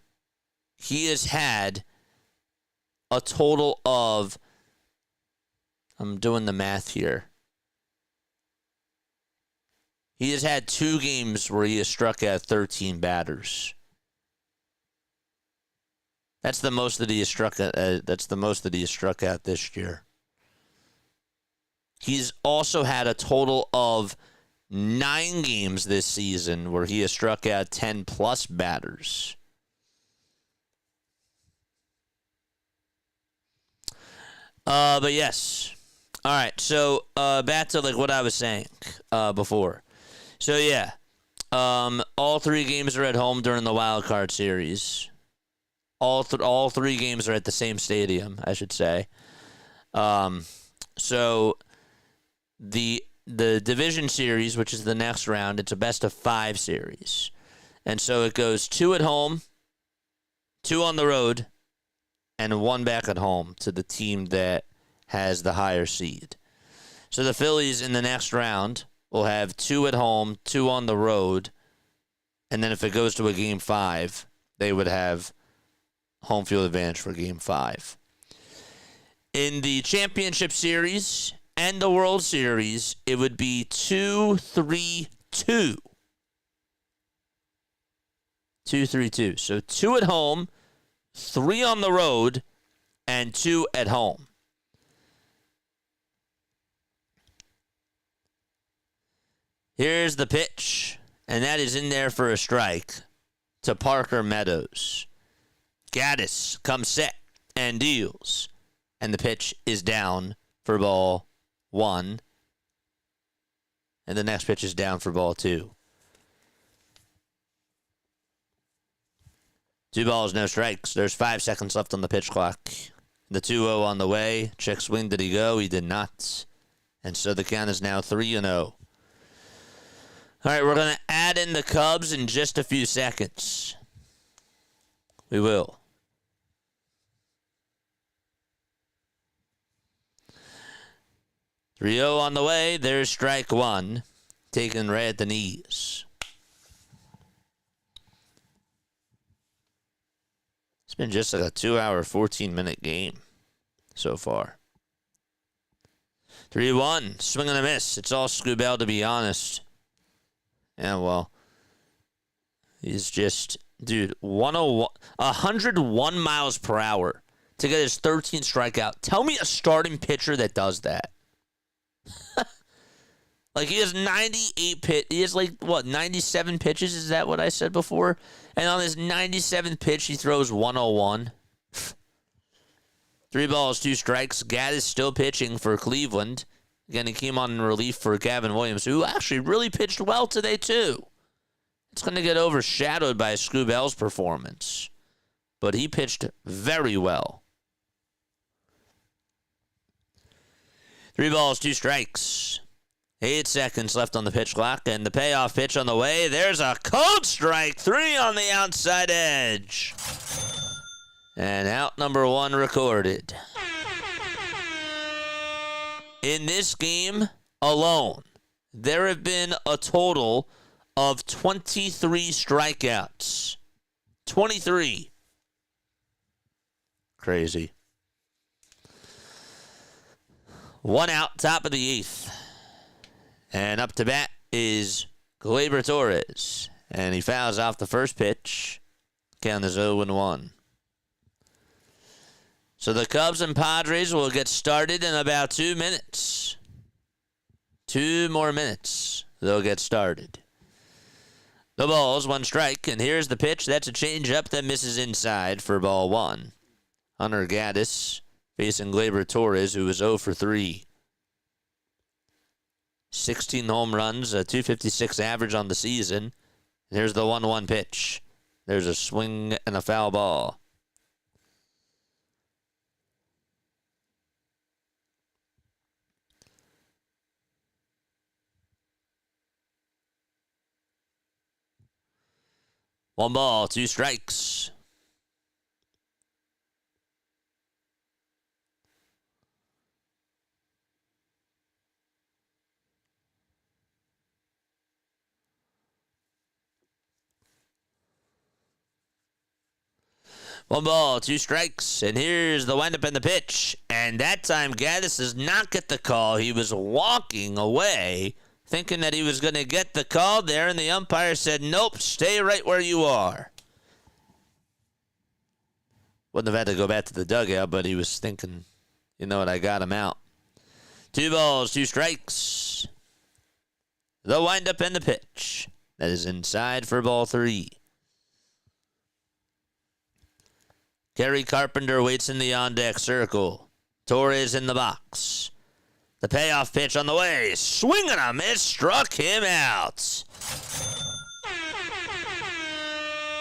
he has had a total of, I'm doing the math here. He has had 2 games where he has struck out 13 batters. That's the most that he has struck out. That's the most that he has struck out this year. He's also had a total of 9 games this season where he has struck out 10-plus batters. But yes. All right. So back to like what I was saying before. So yeah, all 3 games are at home during the wild card series. All 3 games are at the same stadium, I should say. So the division series, which is the next round, it's a best of 5 series. And so it goes 2 at home, 2 on the road, and 1 back at home to the team that has the higher seed. So the Phillies in the next round will have 2 at home, 2 on the road, and then if it goes to a Game 5, they would have home field advantage for Game 5. In the championship series and the World Series, it would be 2-3-2. 2-3-2. So 2 at home, 3 on the road, and 2 at home. Here's the pitch, and that is in there for a strike to Parker Meadows. Gaddis comes set and deals, and the pitch is down for ball 1, and the next pitch is down for ball 2. 2 balls, no strikes. There's 5 seconds left on the pitch clock. The 2-0 on the way. Check swing, did he go? He did not. And so the count is now 3-0. All right, we're going to add in the Cubs in just a few seconds. We will. Three-0 on the way. There's strike 1. Taken right at the knees. It's been just like a 2-hour, 14-minute game so far. 3-1. Swing and a miss. It's all Skubal, to be honest. Yeah, well, he's just, dude, 101 miles per hour to get his 13th strikeout. Tell me a starting pitcher that does that. Like, he has 98 he has, 97 pitches? Is that what I said before? And on his 97th pitch, he throws 101. 3 balls, 2 strikes. Gadd is still pitching for Cleveland. Again, he came on in relief for Gavin Williams, who actually really pitched well today, too. It's going to get overshadowed by Skubal's performance. But he pitched very well. 3 balls, 2 strikes. 8 seconds left on the pitch clock, and the payoff pitch on the way. There's a cold strike. 3 on the outside edge. And out number 1 recorded. In this game alone, there have been a total of 23 strikeouts. 23. Crazy. 1 out, top of the 8th. And up to bat is Gleyber Torres. And he fouls off the first pitch. Count is 0-1. So the Cubs and Padres will get started in about 2 minutes. 2 more minutes. They'll get started. The ball's 1 strike, and here's the pitch. That's a changeup that misses inside for ball 1. Hunter Gaddis facing Gleyber Torres, who is 0 for 3. 16 home runs, a .256 average on the season. Here's the 1-1 pitch. There's a swing and a foul ball. One ball, 2 strikes. One ball, 2 strikes, and here's the windup and the pitch. And that time, Gaddis does not get the call. He was walking away, thinking that he was going to get the call there, and the umpire said, nope, stay right where you are. Wouldn't have had to go back to the dugout, but he was thinking, you know what, I got him out. 2 balls, 2 strikes. The windup and the pitch. That is inside for ball 3. Kerry Carpenter waits in the on-deck circle. Torres in the box. The payoff pitch on the way. Swing and a miss. Struck him out.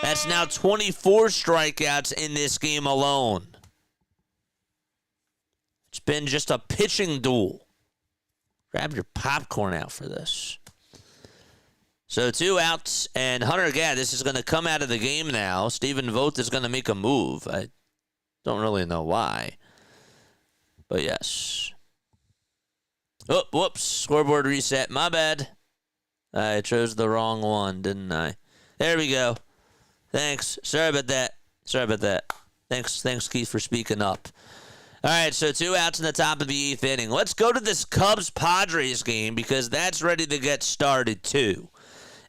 That's now 24 strikeouts in this game alone. It's been just a pitching duel. Grab your popcorn out for this. So 2 outs, and Hunter Gaddis is going to come out of the game now. Stephen Vogt is going to make a move. I don't really know why. But yes. Oh, whoops. Scoreboard reset. My bad. I chose the wrong one, didn't I? There we go. Thanks. Sorry about that. Thanks, Keith, for speaking up. All right, so 2 outs in the top of the 8th inning. Let's go to this Cubs-Padres game because that's ready to get started too.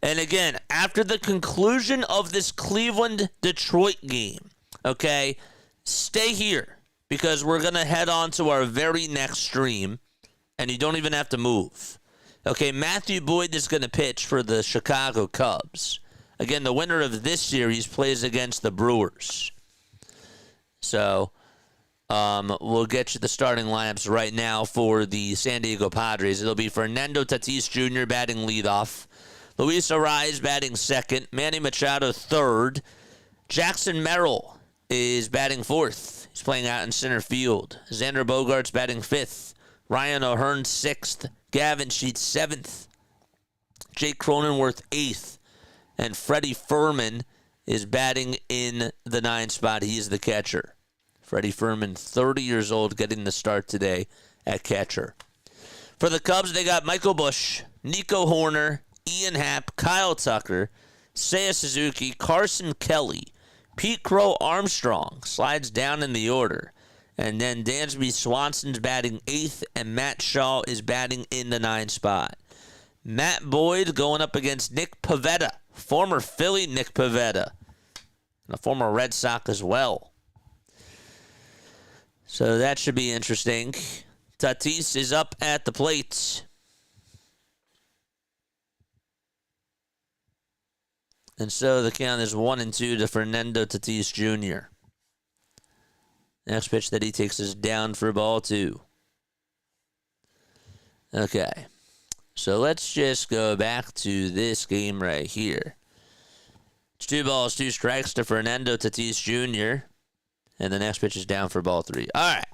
And again, after the conclusion of this Cleveland-Detroit game, okay, stay here because we're going to head on to our very next stream, and you don't even have to move. Okay, Matthew Boyd is going to pitch for the Chicago Cubs. Again, the winner of this series plays against the Brewers. So we'll get you the starting lineups right now for the San Diego Padres. It'll be Fernando Tatis Jr. batting leadoff. Luis Arraez batting second. Manny Machado third. Jackson Merrill is batting fourth. He's playing out in center field. Xander Bogaerts batting fifth. Ryan O'Hearn sixth. Gavin Sheets seventh. Jake Cronenworth eighth. And Freddie Furman is batting in the 9th spot. He's the catcher. Freddie Furman, 30 years old, getting the start today at catcher. For the Cubs, they got Michael Busch, Nico Horner, Ian Happ, Kyle Tucker, Seiya Suzuki, Carson Kelly, Pete Crow Armstrong slides down in the order. And then Dansby Swanson's batting 8th, and Matt Shaw is batting in the 9th spot. Matt Boyd going up against Nick Pivetta, former Philly Nick Pivetta, and a former Red Sox as well. So that should be interesting. Tatis is up at the plate. And so the count is 1-2 to Fernando Tatis Jr. Next pitch that he takes is down for ball 2. Okay. So let's just go back to this game right here. It's 2 balls, 2 strikes to Fernando Tatis Jr. And the next pitch is down for ball 3. All right.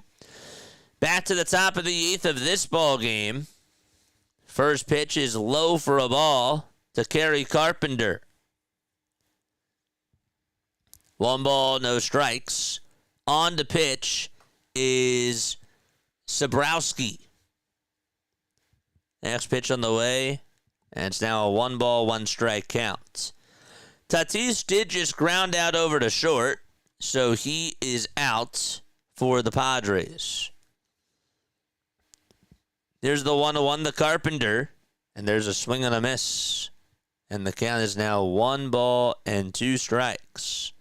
Back to the top of the 8th of this ball game. First pitch is low for a ball to Kerry Carpenter. 1 ball, no strikes. On the pitch is Sabrowski. Next pitch on the way, and it's now a 1 ball, 1 strike count. Tatis did just ground out over to short, so he is out for the Padres. There's the 1-1 to Carpenter, and there's a swing and a miss. And the count is now 1 ball and 2 strikes.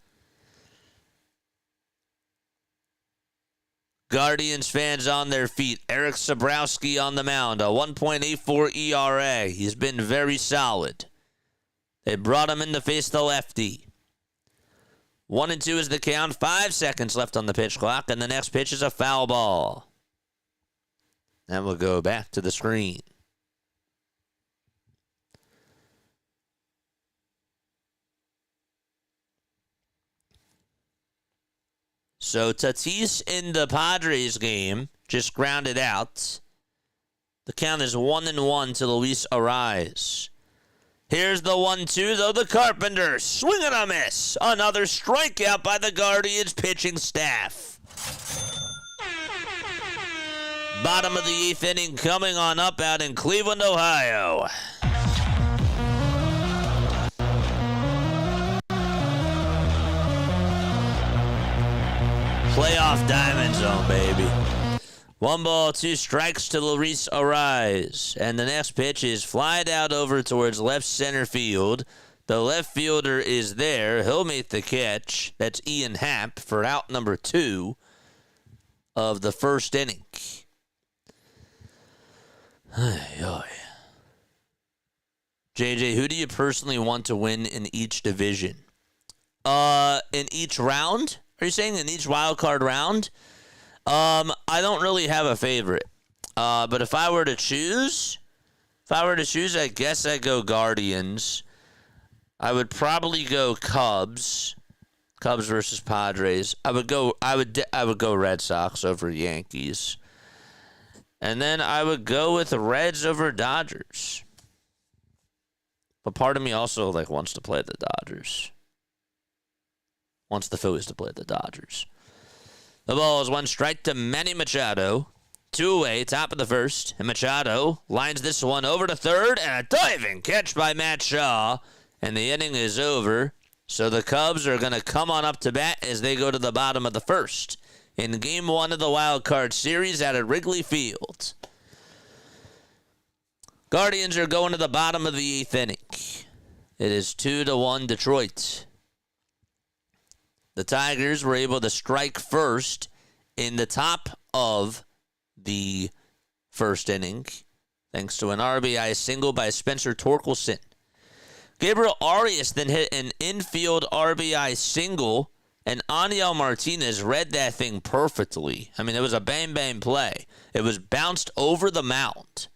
Guardians fans on their feet. Eric Sabrowski on the mound, a 1.84 ERA. He's been very solid. They brought him in to face the lefty. 1-2 is the count. 5 seconds left on the pitch clock, and the next pitch is a foul ball. And we'll go back to the screen. So Tatis in the Padres game just grounded out. The count is 1-1 to Luis Arraez. Here's the 1-2, though, the Carpenter. Swing and a miss. Another strikeout by the Guardians pitching staff. Bottom of the 8th inning coming on up out in Cleveland, Ohio. Playoff Diamond Zone, baby. 1 ball, 2 strikes to Luis Arraez. And the next pitch is flied out over towards left center field. The left fielder is there. He'll make the catch. That's Ian Happ for out number 2 of the first inning. JJ, who do you personally want to win in each division? In each round? Are you saying in each wild card round? I don't really have a favorite. But if I were to choose, I guess I'd go Guardians. I would probably go Cubs. Cubs versus Padres. I would go Red Sox over Yankees. And then I would go with Reds over Dodgers. But part of me also wants to play the Dodgers. Wants the Phillies to play the Dodgers. The ball is one strike to Manny Machado. 2 away, top of the first. And Machado lines this one over to third. And a diving catch by Matt Shaw. And the inning is over. So the Cubs are going to come on up to bat as they go to the bottom of the first in Game 1 of the Wild Card Series out at Wrigley Field. Guardians are going to the bottom of the 8th inning. It is 2-1 Detroit. The Tigers were able to strike first in the top of the first inning, thanks to an RBI single by Spencer Torkelson. Gabriel Arias then hit an infield RBI single, and Aniel Martinez read that thing perfectly. I mean, it was a bang-bang play. It was bounced over the mound,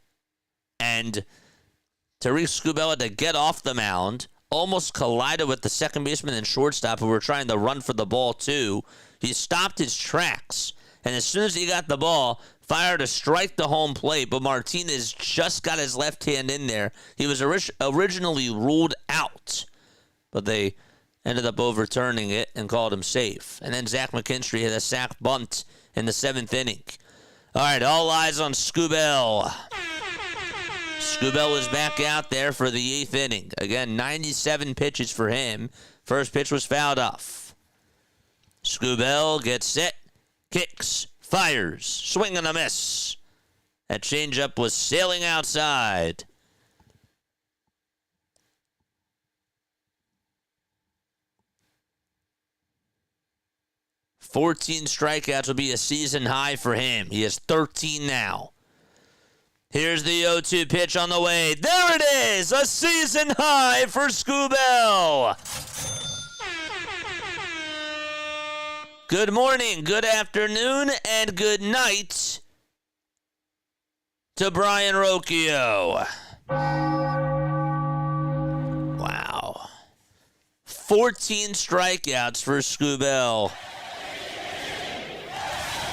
and Tarik Skubal had to get off the mound, almost collided with the second baseman and shortstop who were trying to run for the ball too. He stopped his tracks, and as soon as he got the ball, fired a strike to home plate, but Martinez just got his left hand in there. He was originally ruled out, but they ended up overturning it and called him safe. And then Zach McKinstry hit a sac bunt in the 7th inning. All right, all eyes on Skubal. Skubal is back out there for the 8th inning. Again, 97 pitches for him. First pitch was fouled off. Skubal gets set, kicks, fires, swing and a miss. That changeup was sailing outside. "14 strikeouts will be a season high for him. He has 13 now. Here's the 0-2 pitch on the way. There it is! A season high for Skubal. Good morning, good afternoon, and good night to Brian Rocchio. Wow. 14 strikeouts for Skubal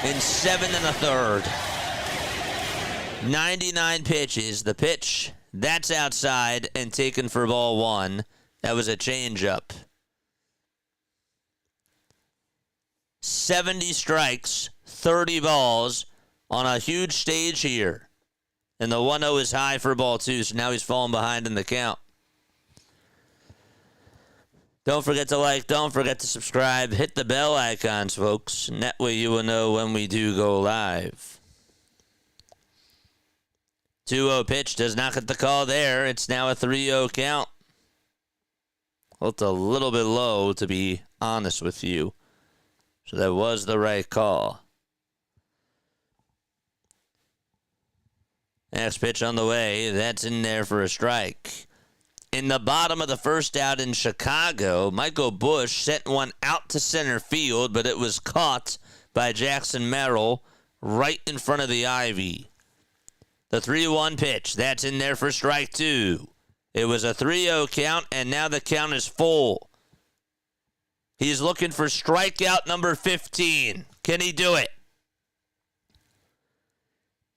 in 7 1/3. 99 pitches. The pitch, that's outside and taken for ball 1. That was a changeup. 70 strikes, 30 balls on a huge stage here. And the 1-0 is high for ball 2, so now he's falling behind in the count. Don't forget to like, don't forget to subscribe. Hit the bell icons, folks, and that way you will know when we do go live. 2-0 pitch does not get the call there. It's now a 3-0 count. Well, it's a little bit low, to be honest with you. So that was the right call. Next pitch on the way. That's in there for a strike. In the bottom of the first out in Chicago, Michael Busch sent one out to center field, but it was caught by Jackson Merrill right in front of the ivy. The 3-1 pitch. That's in there for strike 2. It was a 3-0 count, and now the count is full. He's looking for strikeout number 15. Can he do it?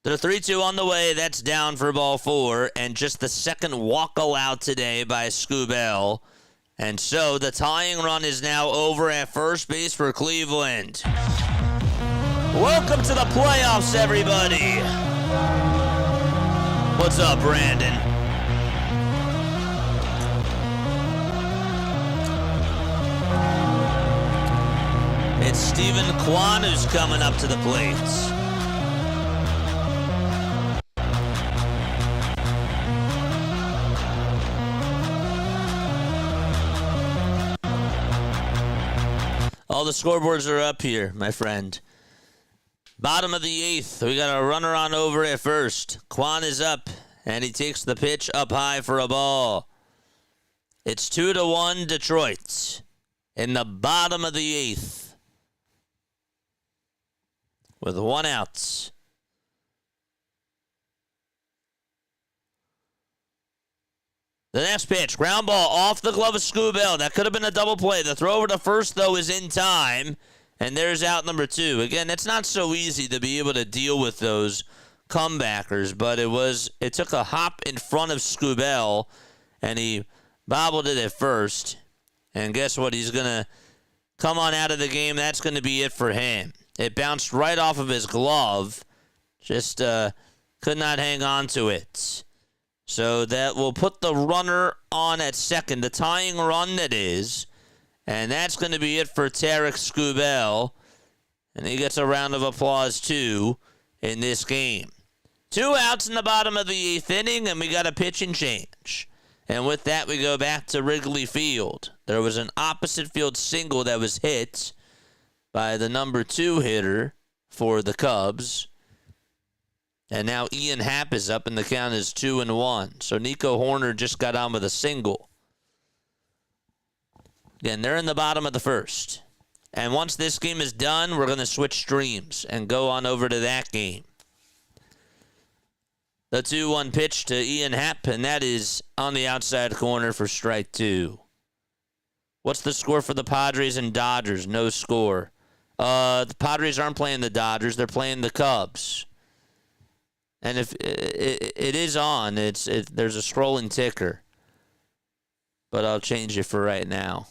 The 3-2 on the way. That's down for ball 4. And just the second walk allowed today by Skubal. And so the tying run is now over at first base for Cleveland. Welcome to the playoffs, everybody. What's up, Brandon? It's Stephen Kwan who's coming up to the plate. All the scoreboards are up here, my friend. Bottom of the 8th, we got a runner on over at first. Kwan is up, and he takes the pitch up high for a ball. It's 2-1 Detroit in the bottom of the 8th. with 1 out. The next pitch, ground ball off the glove of Skubal. That could have been a double play. The throw over to first, though, is in time. And there's out number 2. Again, it's not so easy to be able to deal with those comebackers, but it took a hop in front of Skubal, and he bobbled it at first. And guess what? He's going to come on out of the game. That's going to be it for him. It bounced right off of his glove. Just could not hang on to it. So that will put the runner on at second, the tying run that is. And that's going to be it for Tarik Skubal. And he gets a round of applause, too, in this game. 2 outs in the bottom of the 8th inning, and we got a pitching change. And with that, we go back to Wrigley Field. There was an opposite field single that was hit by the number 2 hitter for the Cubs. And now Ian Happ is up, and the count is 2-1. So Nico Horner just got on with a single. Again, they're in the bottom of the 1st. And once this game is done, we're going to switch streams and go on over to that game. The 2-1 pitch to Ian Happ, and that is on the outside corner for strike 2. What's the score for the Padres and Dodgers? No score. The Padres aren't playing the Dodgers. They're playing the Cubs. And if it is on, there's a scrolling ticker. But I'll change it for right now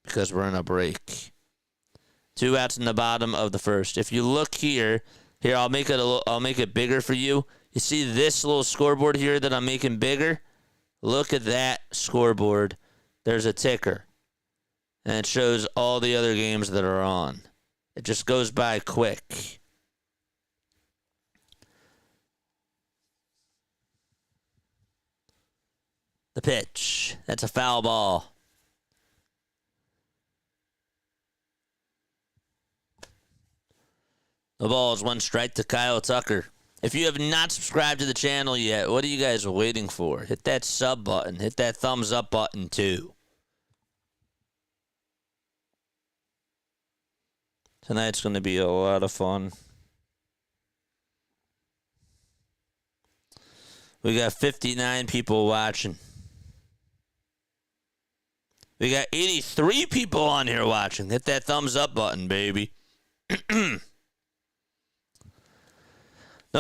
because we're in a break. 2 outs in the bottom of the 1st. If you look here, I'll make it bigger for you. You see this little scoreboard here that I'm making bigger? Look at that scoreboard. There's a ticker. And it shows all the other games that are on. It just goes by quick. The pitch. That's a foul ball. The ball is 1 strike to Kyle Tucker. If you have not subscribed to the channel yet, what are you guys waiting for? Hit that sub button. Hit that thumbs up button too. Tonight's going to be a lot of fun. We got 59 people watching. We got 83 people on here watching. Hit that thumbs up button, baby. No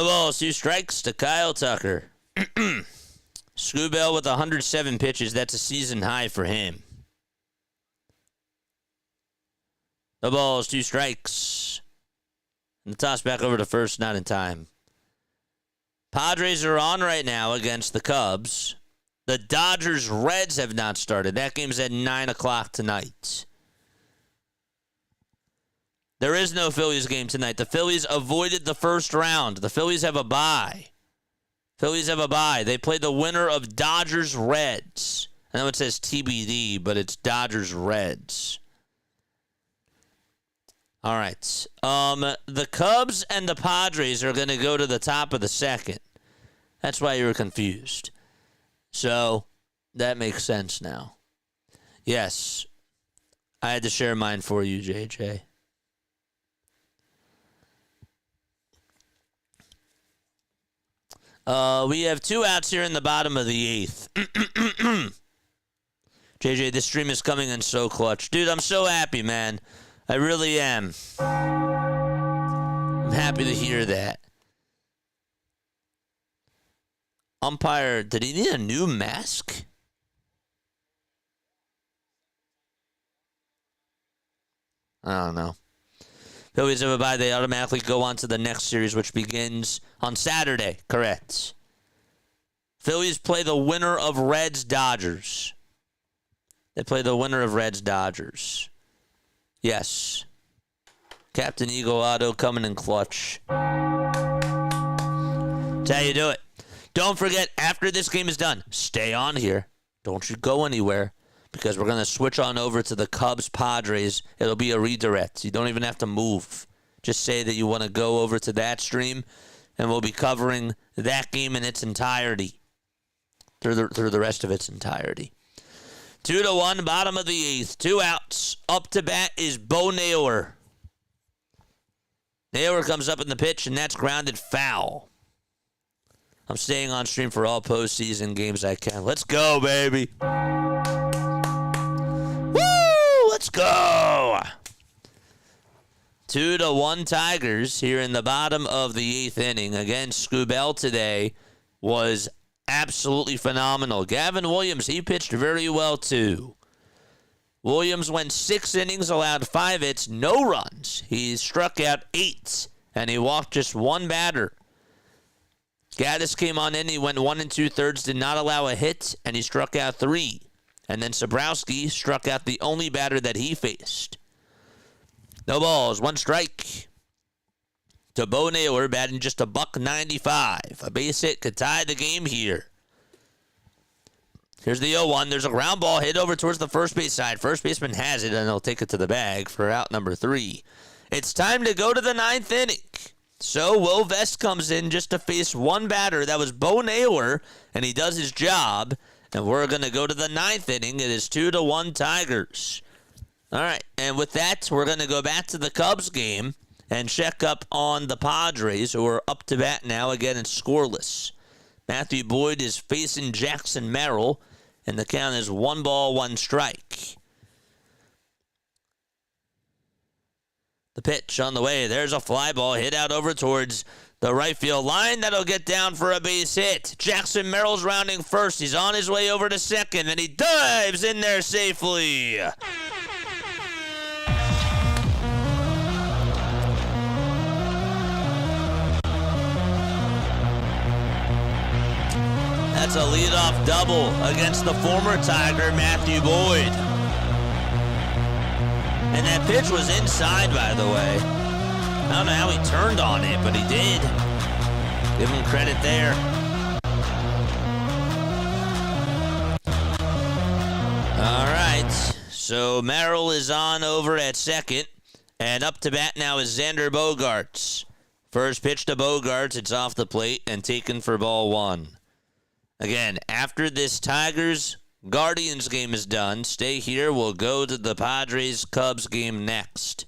balls, 2 strikes to Kyle Tucker. Skubal with 107 pitches. That's a season high for him. No balls, 2 strikes. And the toss back over to first, not in time. Padres are on right now against the Cubs. The Dodgers-Reds have not started. That game's at 9 o'clock tonight. There is no Phillies game tonight. The Phillies avoided the first round. The Phillies have a bye. They play the winner of Dodgers-Reds. I know it says TBD, but it's Dodgers-Reds. All right. The Cubs and the Padres are going to go to the top of the 2nd. That's why you were confused. So that makes sense now. Yes. I had to share mine for you, JJ. We have 2 outs here in the bottom of the 8th. JJ, this stream is coming in so clutch. Dude, I'm so happy, man. I really am. I'm happy to hear that. Umpire, did he need a new mask? I don't know. Phillies have a bye. They automatically go on to the next series, which begins on Saturday. Correct. Phillies play the winner of Reds-Dodgers. They play the winner of Reds-Dodgers. Yes. Captain Eagle Auto coming in clutch. That's how you do it. Don't forget, after this game is done, stay on here. Don't you go anywhere, because we're going to switch on over to the Cubs-Padres. It'll be a redirect. You don't even have to move. Just say that you want to go over to that stream, and we'll be covering that game in its entirety, through the rest of its entirety. 2-1, bottom of the 8th. 2 outs. Up to bat is Bo Naylor. Naylor comes up in the pitch, and that's grounded foul. I'm staying on stream for all postseason games I can. Let's go, baby. Woo! Let's go. 2-1 Tigers here in the bottom of the 8th inning. Again, Skubal today was absolutely phenomenal. Gavin Williams, he pitched very well too. Williams went 6 innings, allowed 5 hits, no runs. He struck out 8, and he walked just 1 batter. Gaddis came on in. He went 1 2/3, did not allow a hit, and he struck out 3. And then Sobrowski struck out the only batter that he faced. No balls, 1 strike. To Bo Naylor, batting just a $195. A base hit could tie the game here. Here's the 0-1. There's a ground ball hit over towards the first base side. First baseman has it, and he'll take it to the bag for out number 3. It's time to go to the 9th inning. So Will Vest comes in just to face 1 batter. That was Bo Naylor, and he does his job. And we're going to go to the 9th inning. It is 2-1 Tigers. All right, and with that, we're going to go back to the Cubs game and check up on the Padres, who are up to bat now. Again, it's scoreless. Matthew Boyd is facing Jackson Merrill, and the count is 1 ball, 1 strike. The pitch on the way. There's a fly ball hit out over towards the right field line. That'll get down for a base hit. Jackson Merrill's rounding first. He's on his way over to second, and he dives in there safely. That's a leadoff double against the former Tiger, Matthew Boyd. And that pitch was inside, by the way. I don't know how he turned on it, but he did. Give him credit there. All right, so Merrill is on over at second. And up to bat now is Xander Bogaerts. First pitch to Bogaerts, it's off the plate and taken for ball 1. Again, after this Tigers-Guardians game is done, stay here. We'll go to the Padres-Cubs game next.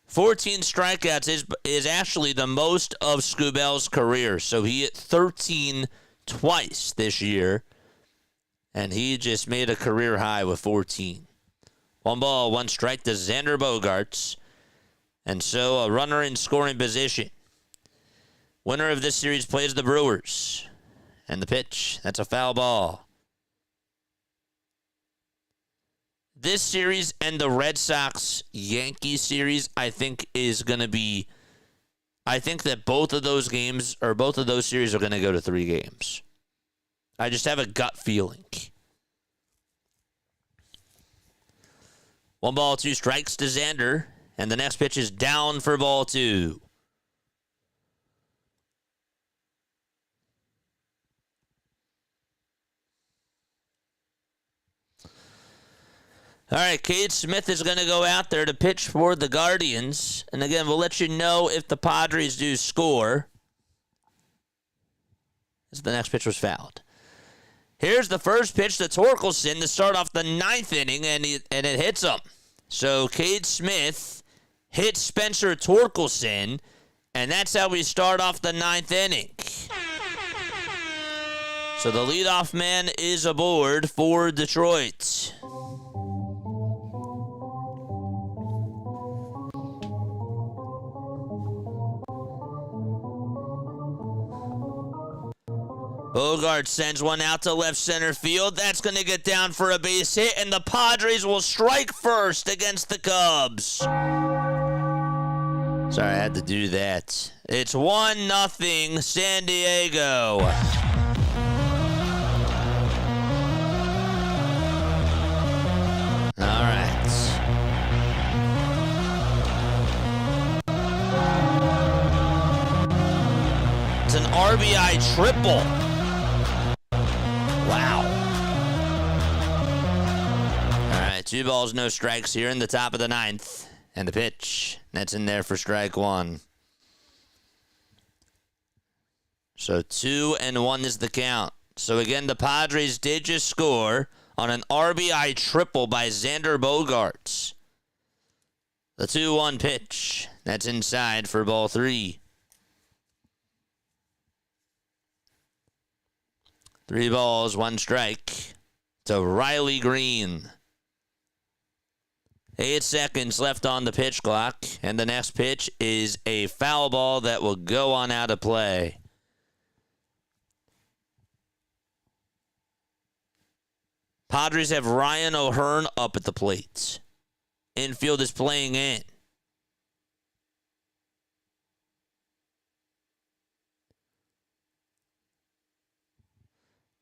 "14 strikeouts is actually the most of Skubal's career. So he hit 13 twice this year, and he just made a career high with 14. 1 ball, 1 strike to Xander Bogaerts. And so a runner in scoring position. Winner of this series plays the Brewers. And the pitch, that's a foul ball. This series and the Red Sox-Yankees series, I think, is going to be... I think that both of those series are going to go to 3 games. I just have a gut feeling. 1 ball, 2 strikes to Xander, and the next pitch is down for ball 2. All right, Cade Smith is going to go out there to pitch for the Guardians. And again, we'll let you know if the Padres do score, as the next pitch was fouled. Here's the first pitch to Torkelson to start off the 9th inning, and it hits him. So Cade Smith hits Spencer Torkelson, and that's how we start off the 9th inning. So the leadoff man is aboard for Detroit. Bogaerts sends one out to left center field. That's going to get down for a base hit, and the Padres will strike first against the Cubs. Sorry, I had to do that. It's 1-0 San Diego. All right. It's an RBI triple. Wow. All right, 2 balls, no strikes here in the top of the 9th. And the pitch, that's in there for strike 1. So 2-1 is the count. So again, the Padres did just score on an RBI triple by Xander Bogaerts. The 2-1 pitch. That's inside for ball 3. 3 balls, 1 strike to Riley Greene. 8 seconds left on the pitch clock, and the next pitch is a foul ball that will go on out of play. Padres have Ryan O'Hearn up at the plate. Infield is playing in.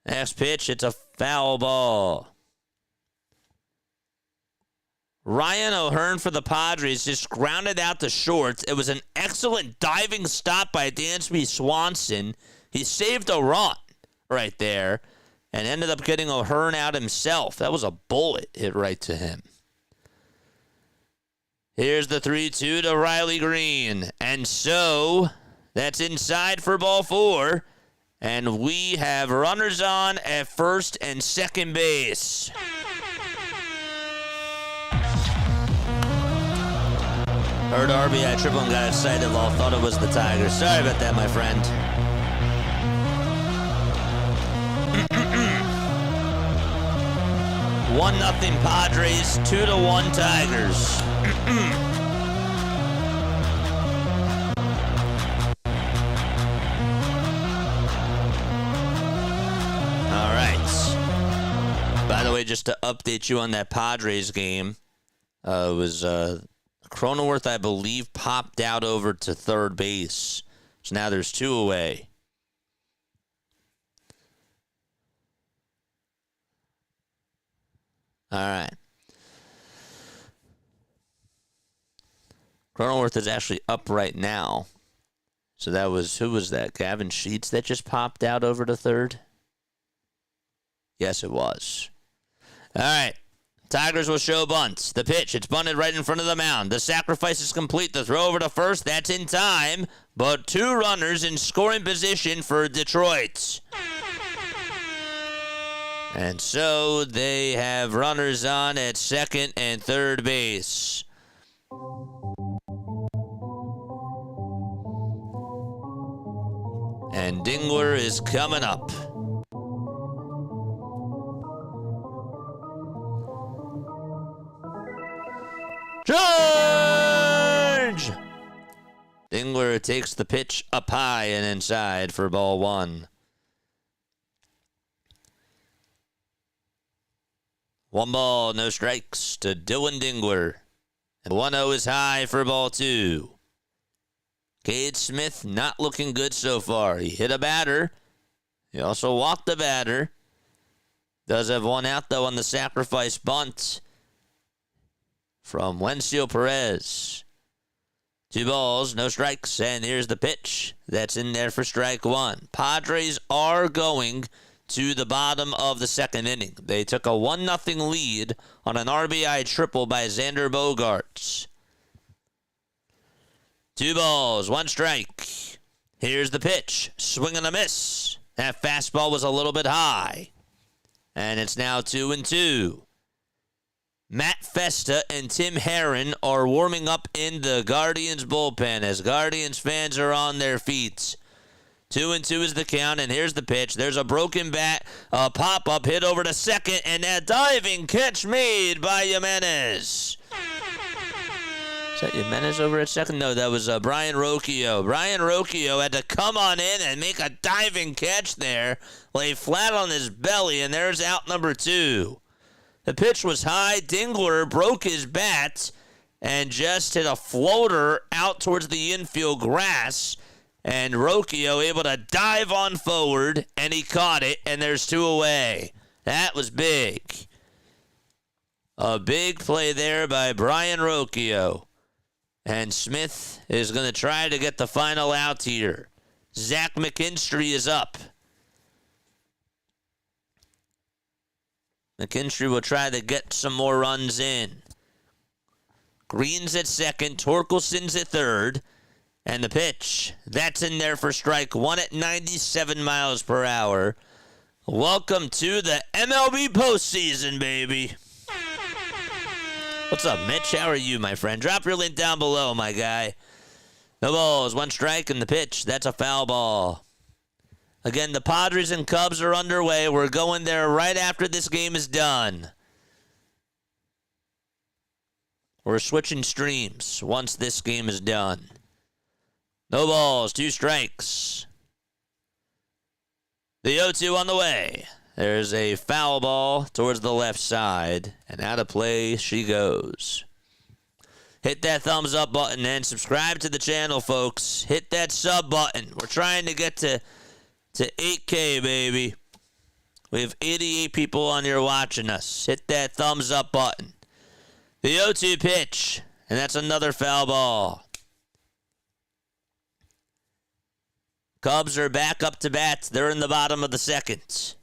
Next pitch, it's a foul ball. Ryan O'Hearn for the Padres just grounded out the shorts. It was an excellent diving stop by Dansby Swanson. He saved a run right there and ended up getting O'Hearn out himself. That was a bullet hit right to him. Here's the 3-2 to Riley Greene. And so that's inside for ball 4. And we have runners on at first and second base. Heard RBI triple and got excited. All thought it was the Tigers. Sorry about that, my friend. 1-0 Padres, 2-1 Tigers. All right. By the way, just to update you on that Padres game, it was Cronenworth, I believe, popped out over to third base. So now there's 2 away. All right. Cronenworth is actually up right now. So that was, who was that? Gavin Sheets that just popped out over to third? Yes, it was. All right. Tigers will show bunts. The pitch, it's bunted right in front of the mound. The sacrifice is complete. The throw over to first, that's in time. But 2 runners in scoring position for Detroit. And so they have runners on at second and third base. And Dingler is coming up. Charge! Dingler takes the pitch up high and inside for ball 1. 1 ball, no strikes to Dylan Dingler. And 1-0 is high for ball 2. Cade Smith not looking good so far. He hit a batter. He also walked the batter. Does have 1 out, though, on the sacrifice bunt from Wencio Perez. 2 balls, no strikes, and here's the pitch. That's in there for strike 1. Padres are going to the bottom of the second inning. They took a 1-0 lead on an RBI triple by Xander Bogaerts. 2 balls, 1 strike. Here's the pitch. Swing and a miss. That fastball was a little bit high. And it's now 2-2. Matt Festa and Tim Herron are warming up in the Guardians bullpen as Guardians fans are on their feet. 2-2 is the count, and here's the pitch. There's a broken bat, a pop-up hit over to second, and a diving catch made by Jimenez. Is that Jimenez over at second? No, that was Brian Rocchio. Brian Rocchio had to come on in and make a diving catch there, lay flat on his belly, and there's out number 2. The pitch was high. Dingler broke his bat and just hit a floater out towards the infield grass. And Rocchio able to dive on forward, and he caught it, and there's 2 away. That was big. A big play there by Brian Rocchio. And Smith is going to try to get the final out here. Zach McKinstry is up. McKinstry will try to get some more runs in. Greene's at second. Torkelson's at third. And the pitch, that's in there for strike 1 at 97 miles per hour. Welcome to the MLB postseason, baby. What's up, Mitch? How are you, my friend? Drop your link down below, my guy. No balls, one strike, and the pitch. That's a foul ball. Again, the Padres and Cubs are underway. We're going there right after this game is done. We're switching streams once this game is done. No balls, two strikes. The 0-2 on the way. There's a foul ball towards the left side, and out of play she goes. Hit that thumbs up button and subscribe to the channel, folks. Hit that sub button. We're trying to get to 8K, baby. We have 88 people on here watching us. Hit that thumbs up button. The 0-2 pitch, and that's another foul ball. Cubs are back up to bat. They're in the bottom of the second.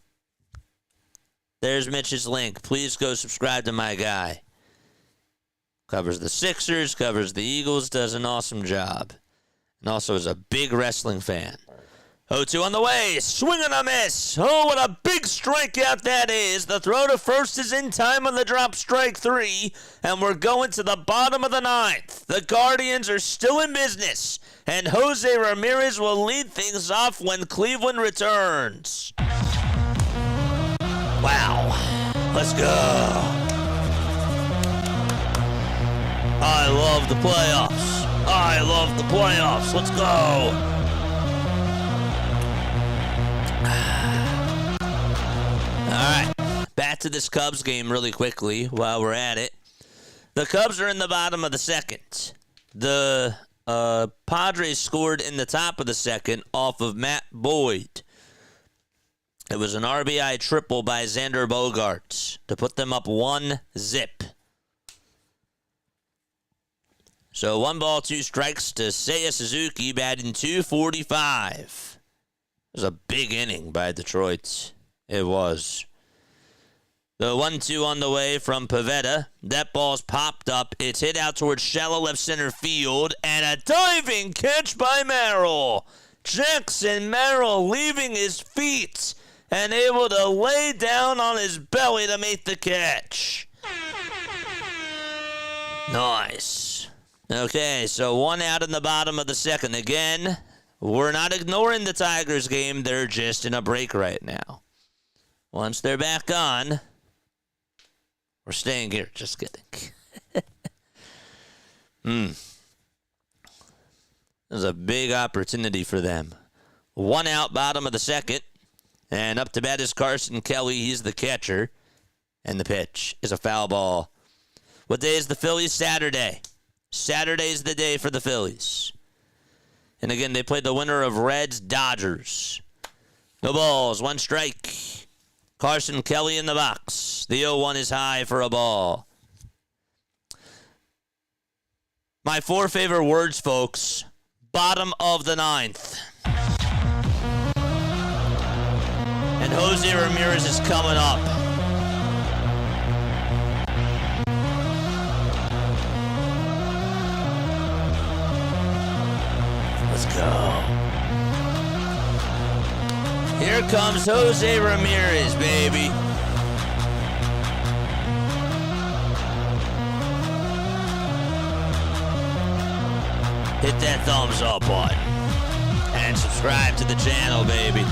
There's Mitch's link. Please go subscribe to my guy. Covers the Sixers, covers the Eagles, does an awesome job. And also is a big wrestling fan. 0-2 on the way. Swing and a miss. Oh, what a big strikeout that is. The throw to first is in time on the drop, strike 3. And we're going to the bottom of the ninth. The Guardians are still in business. And Jose Ramirez will lead things off when Cleveland returns. Wow. Let's go. I love the playoffs. I love the playoffs. Let's go. All right. Back to this Cubs game really quickly while we're at it. The Cubs are in the bottom of the second. The Padres scored in the top of the second off of Matt Boyd. It was an RBI triple by Xander Bogaerts to put them up 1-0. So 1 ball, 2 strikes to Seiya Suzuki, batting .245. It was a big inning by Detroit. It was. The 1-2 on the way from Pivetta. That ball's popped up. It's hit out towards shallow left center field. And a diving catch by Merrill. Jackson Merrill leaving his feet and able to lay down on his belly to make the catch. Nice. Okay, so 1 out in the bottom of the second. Again, we're not ignoring the Tigers game. They're just in a break right now. Once they're back on, we're staying here. Just kidding. There's a big opportunity for them. 1 out, bottom of the second. And up to bat is Carson Kelly. He's the catcher. And the pitch is a foul ball. What day is the Phillies? Saturday. Saturday's the day for the Phillies. And again, they played the winner of Reds-Dodgers. No balls, 1 strike. Carson Kelly in the box. The 0-1 is high for a ball. My 4 favorite words, folks. Bottom of the ninth. And Jose Ramirez is coming up. Let's go. Here comes Jose Ramirez, baby. Hit that thumbs up button. And subscribe to the channel, baby.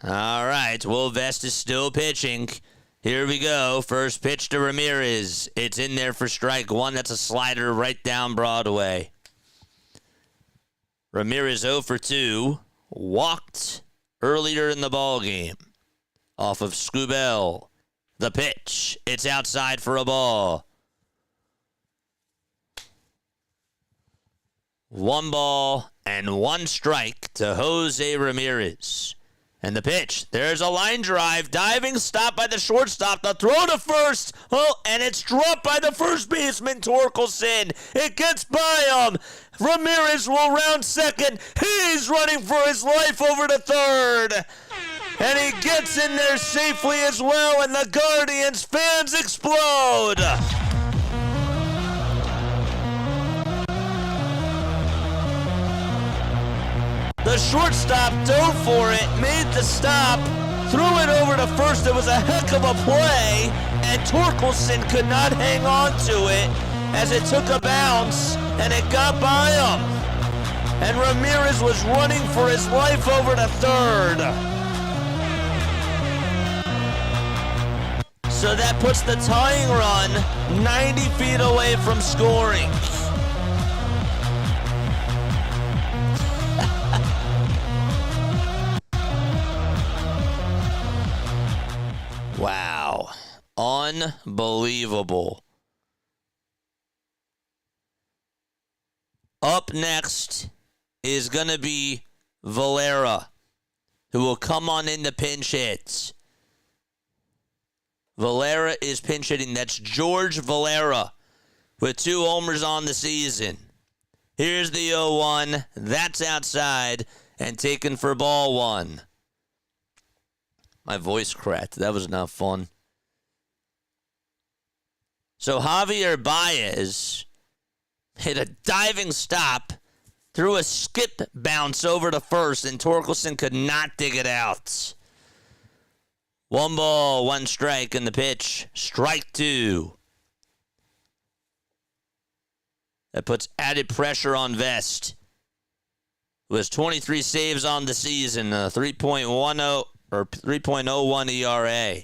All right, Will Vest is still pitching. Here we go. First pitch to Ramirez. It's in there for strike 1. That's a slider right down Broadway. Ramirez 0 for 2. Walked earlier in the ball game off of Skubal. The pitch. It's outside for a ball. 1 ball and 1 strike to Jose Ramirez. And the pitch, there's a line drive, diving stop by the shortstop, the throw to first, and it's dropped by the first baseman, Torkelson. It gets by him. Ramirez will round second. He's running for his life over to third. And he gets in there safely as well, and the Guardians fans explode. The shortstop dove for it, made the stop, threw it over to first. It was a heck of a play, and Torkelson could not hang on to it as it took a bounce, and it got by him. And Ramirez was running for his life over to third. So that puts the tying run 90 feet away from scoring. Wow. Unbelievable. Up next is going to be Valera, who will come on in the pinch hits. Valera is pinch hitting. That's George Valera with 2 homers on the season. Here's the 0-1. That's outside and taken for ball 1. My voice cracked. That was not fun. So Javier Baez hit a diving stop, threw a skip bounce over to first, and Torkelson could not dig it out. 1 ball, 1 strike in the pitch. Strike 2. That puts added pressure on Vest, who has 23 saves on the season, 3.10 or 3.01 ERA.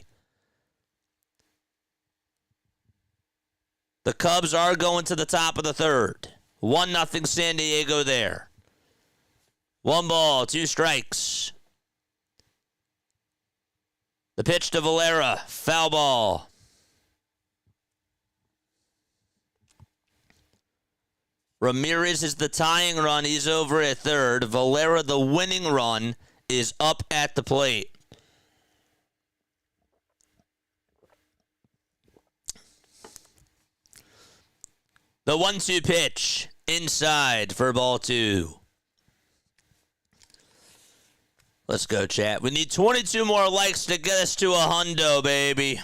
The Cubs are going to the top of the third. 1-0 San Diego there. 1 ball, 2 strikes. The pitch to Valera, foul ball. Ramirez is the tying run. He's over at third. Valera, the winning run, is up at the plate. The 1-2 pitch inside for ball 2. Let's go, chat. We need 22 more likes to get us to a hundo, baby.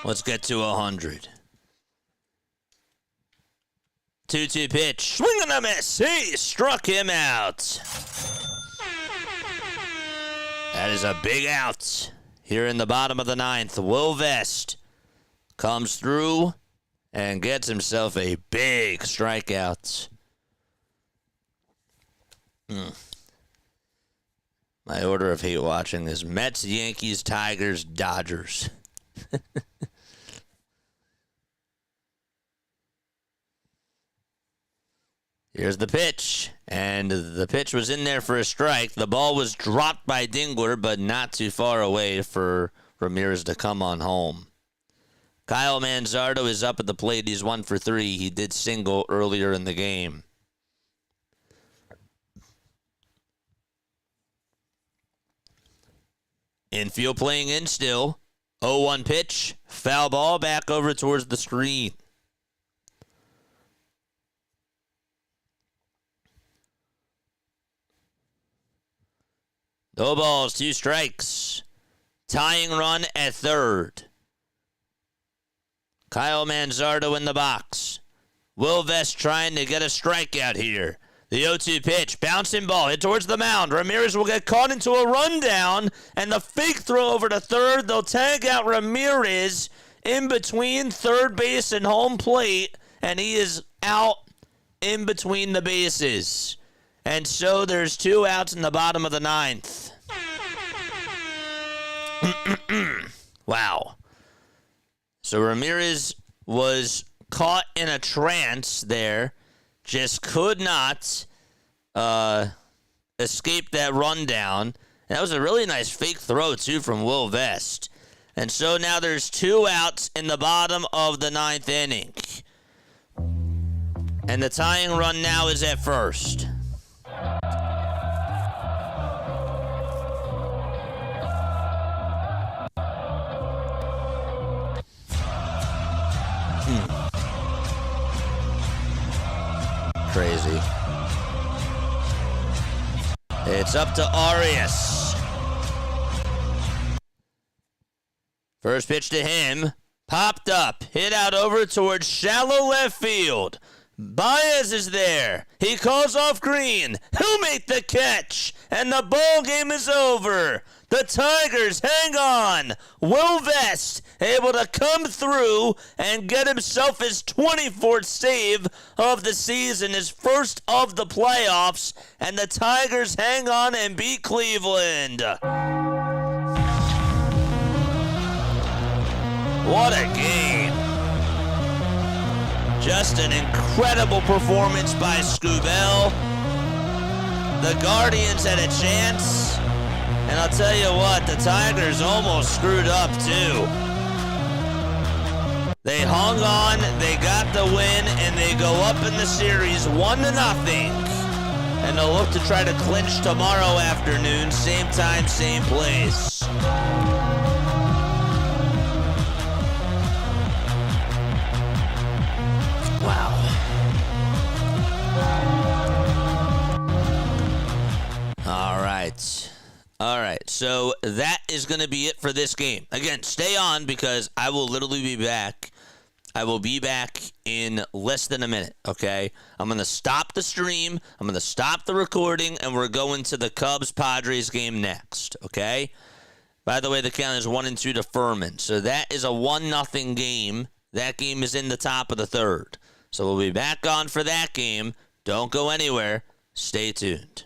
Let's get to 100. 2-2 pitch. Swing and a miss. He struck him out. That is a big out here in the bottom of the 9th. Will Vest comes through and gets himself a big strikeout. My order of hate watching is Mets, Yankees, Tigers, Dodgers. Here's the pitch, and the pitch was in there for a strike. The ball was dropped by Dingler, but not too far away for Ramirez to come on home. Kyle Manzardo is up at the plate. He's 1 for 3. He did single earlier in the game. Infield playing in still. 0-1 pitch. Foul ball back over towards the screen. No balls, 2 strikes. Tying run at third. Kyle Manzardo in the box. Will Vest trying to get a strikeout here. The 0-2 pitch, bouncing ball, hit towards the mound. Ramirez will get caught into a rundown, and the fake throw over to third. They'll tag out Ramirez in between third base and home plate, and he is out in between the bases. And so there's 2 outs in the bottom of the 9th. Wow. So Ramirez was caught in a trance there. Just could not escape that rundown. And that was a really nice fake throw, too, from Will Vest. And so now there's 2 outs in the bottom of the 9th inning. And the tying run now is at first. Crazy. It's up to Arias. First pitch to him. Popped up. Hit out over towards shallow left field. Baez is there. He calls off Greene. He'll make the catch. And the ball game is over. The Tigers hang on. Will Vest able to come through and get himself his 24th save of the season, his first of the playoffs. And the Tigers hang on and beat Cleveland. What a game. Just an incredible performance by Skubal. The Guardians had a chance. And I'll tell you what, the Tigers almost screwed up too. They hung on, they got the win, and they go up in the series 1-0. And they'll look to try to clinch tomorrow afternoon, same time, same place. Wow. All right, so that is going to be it for this game. Again, stay on because I will literally be back. I will be back in less than a minute, okay? I'm going to stop the stream, I'm going to stop the recording, and we're going to the Cubs-Padres game next, okay? By the way, the count is 1-2 to Furman. So that is a 1-0 game. That game is in the top of the third. So we'll be back on for that game. Don't go anywhere. Stay tuned.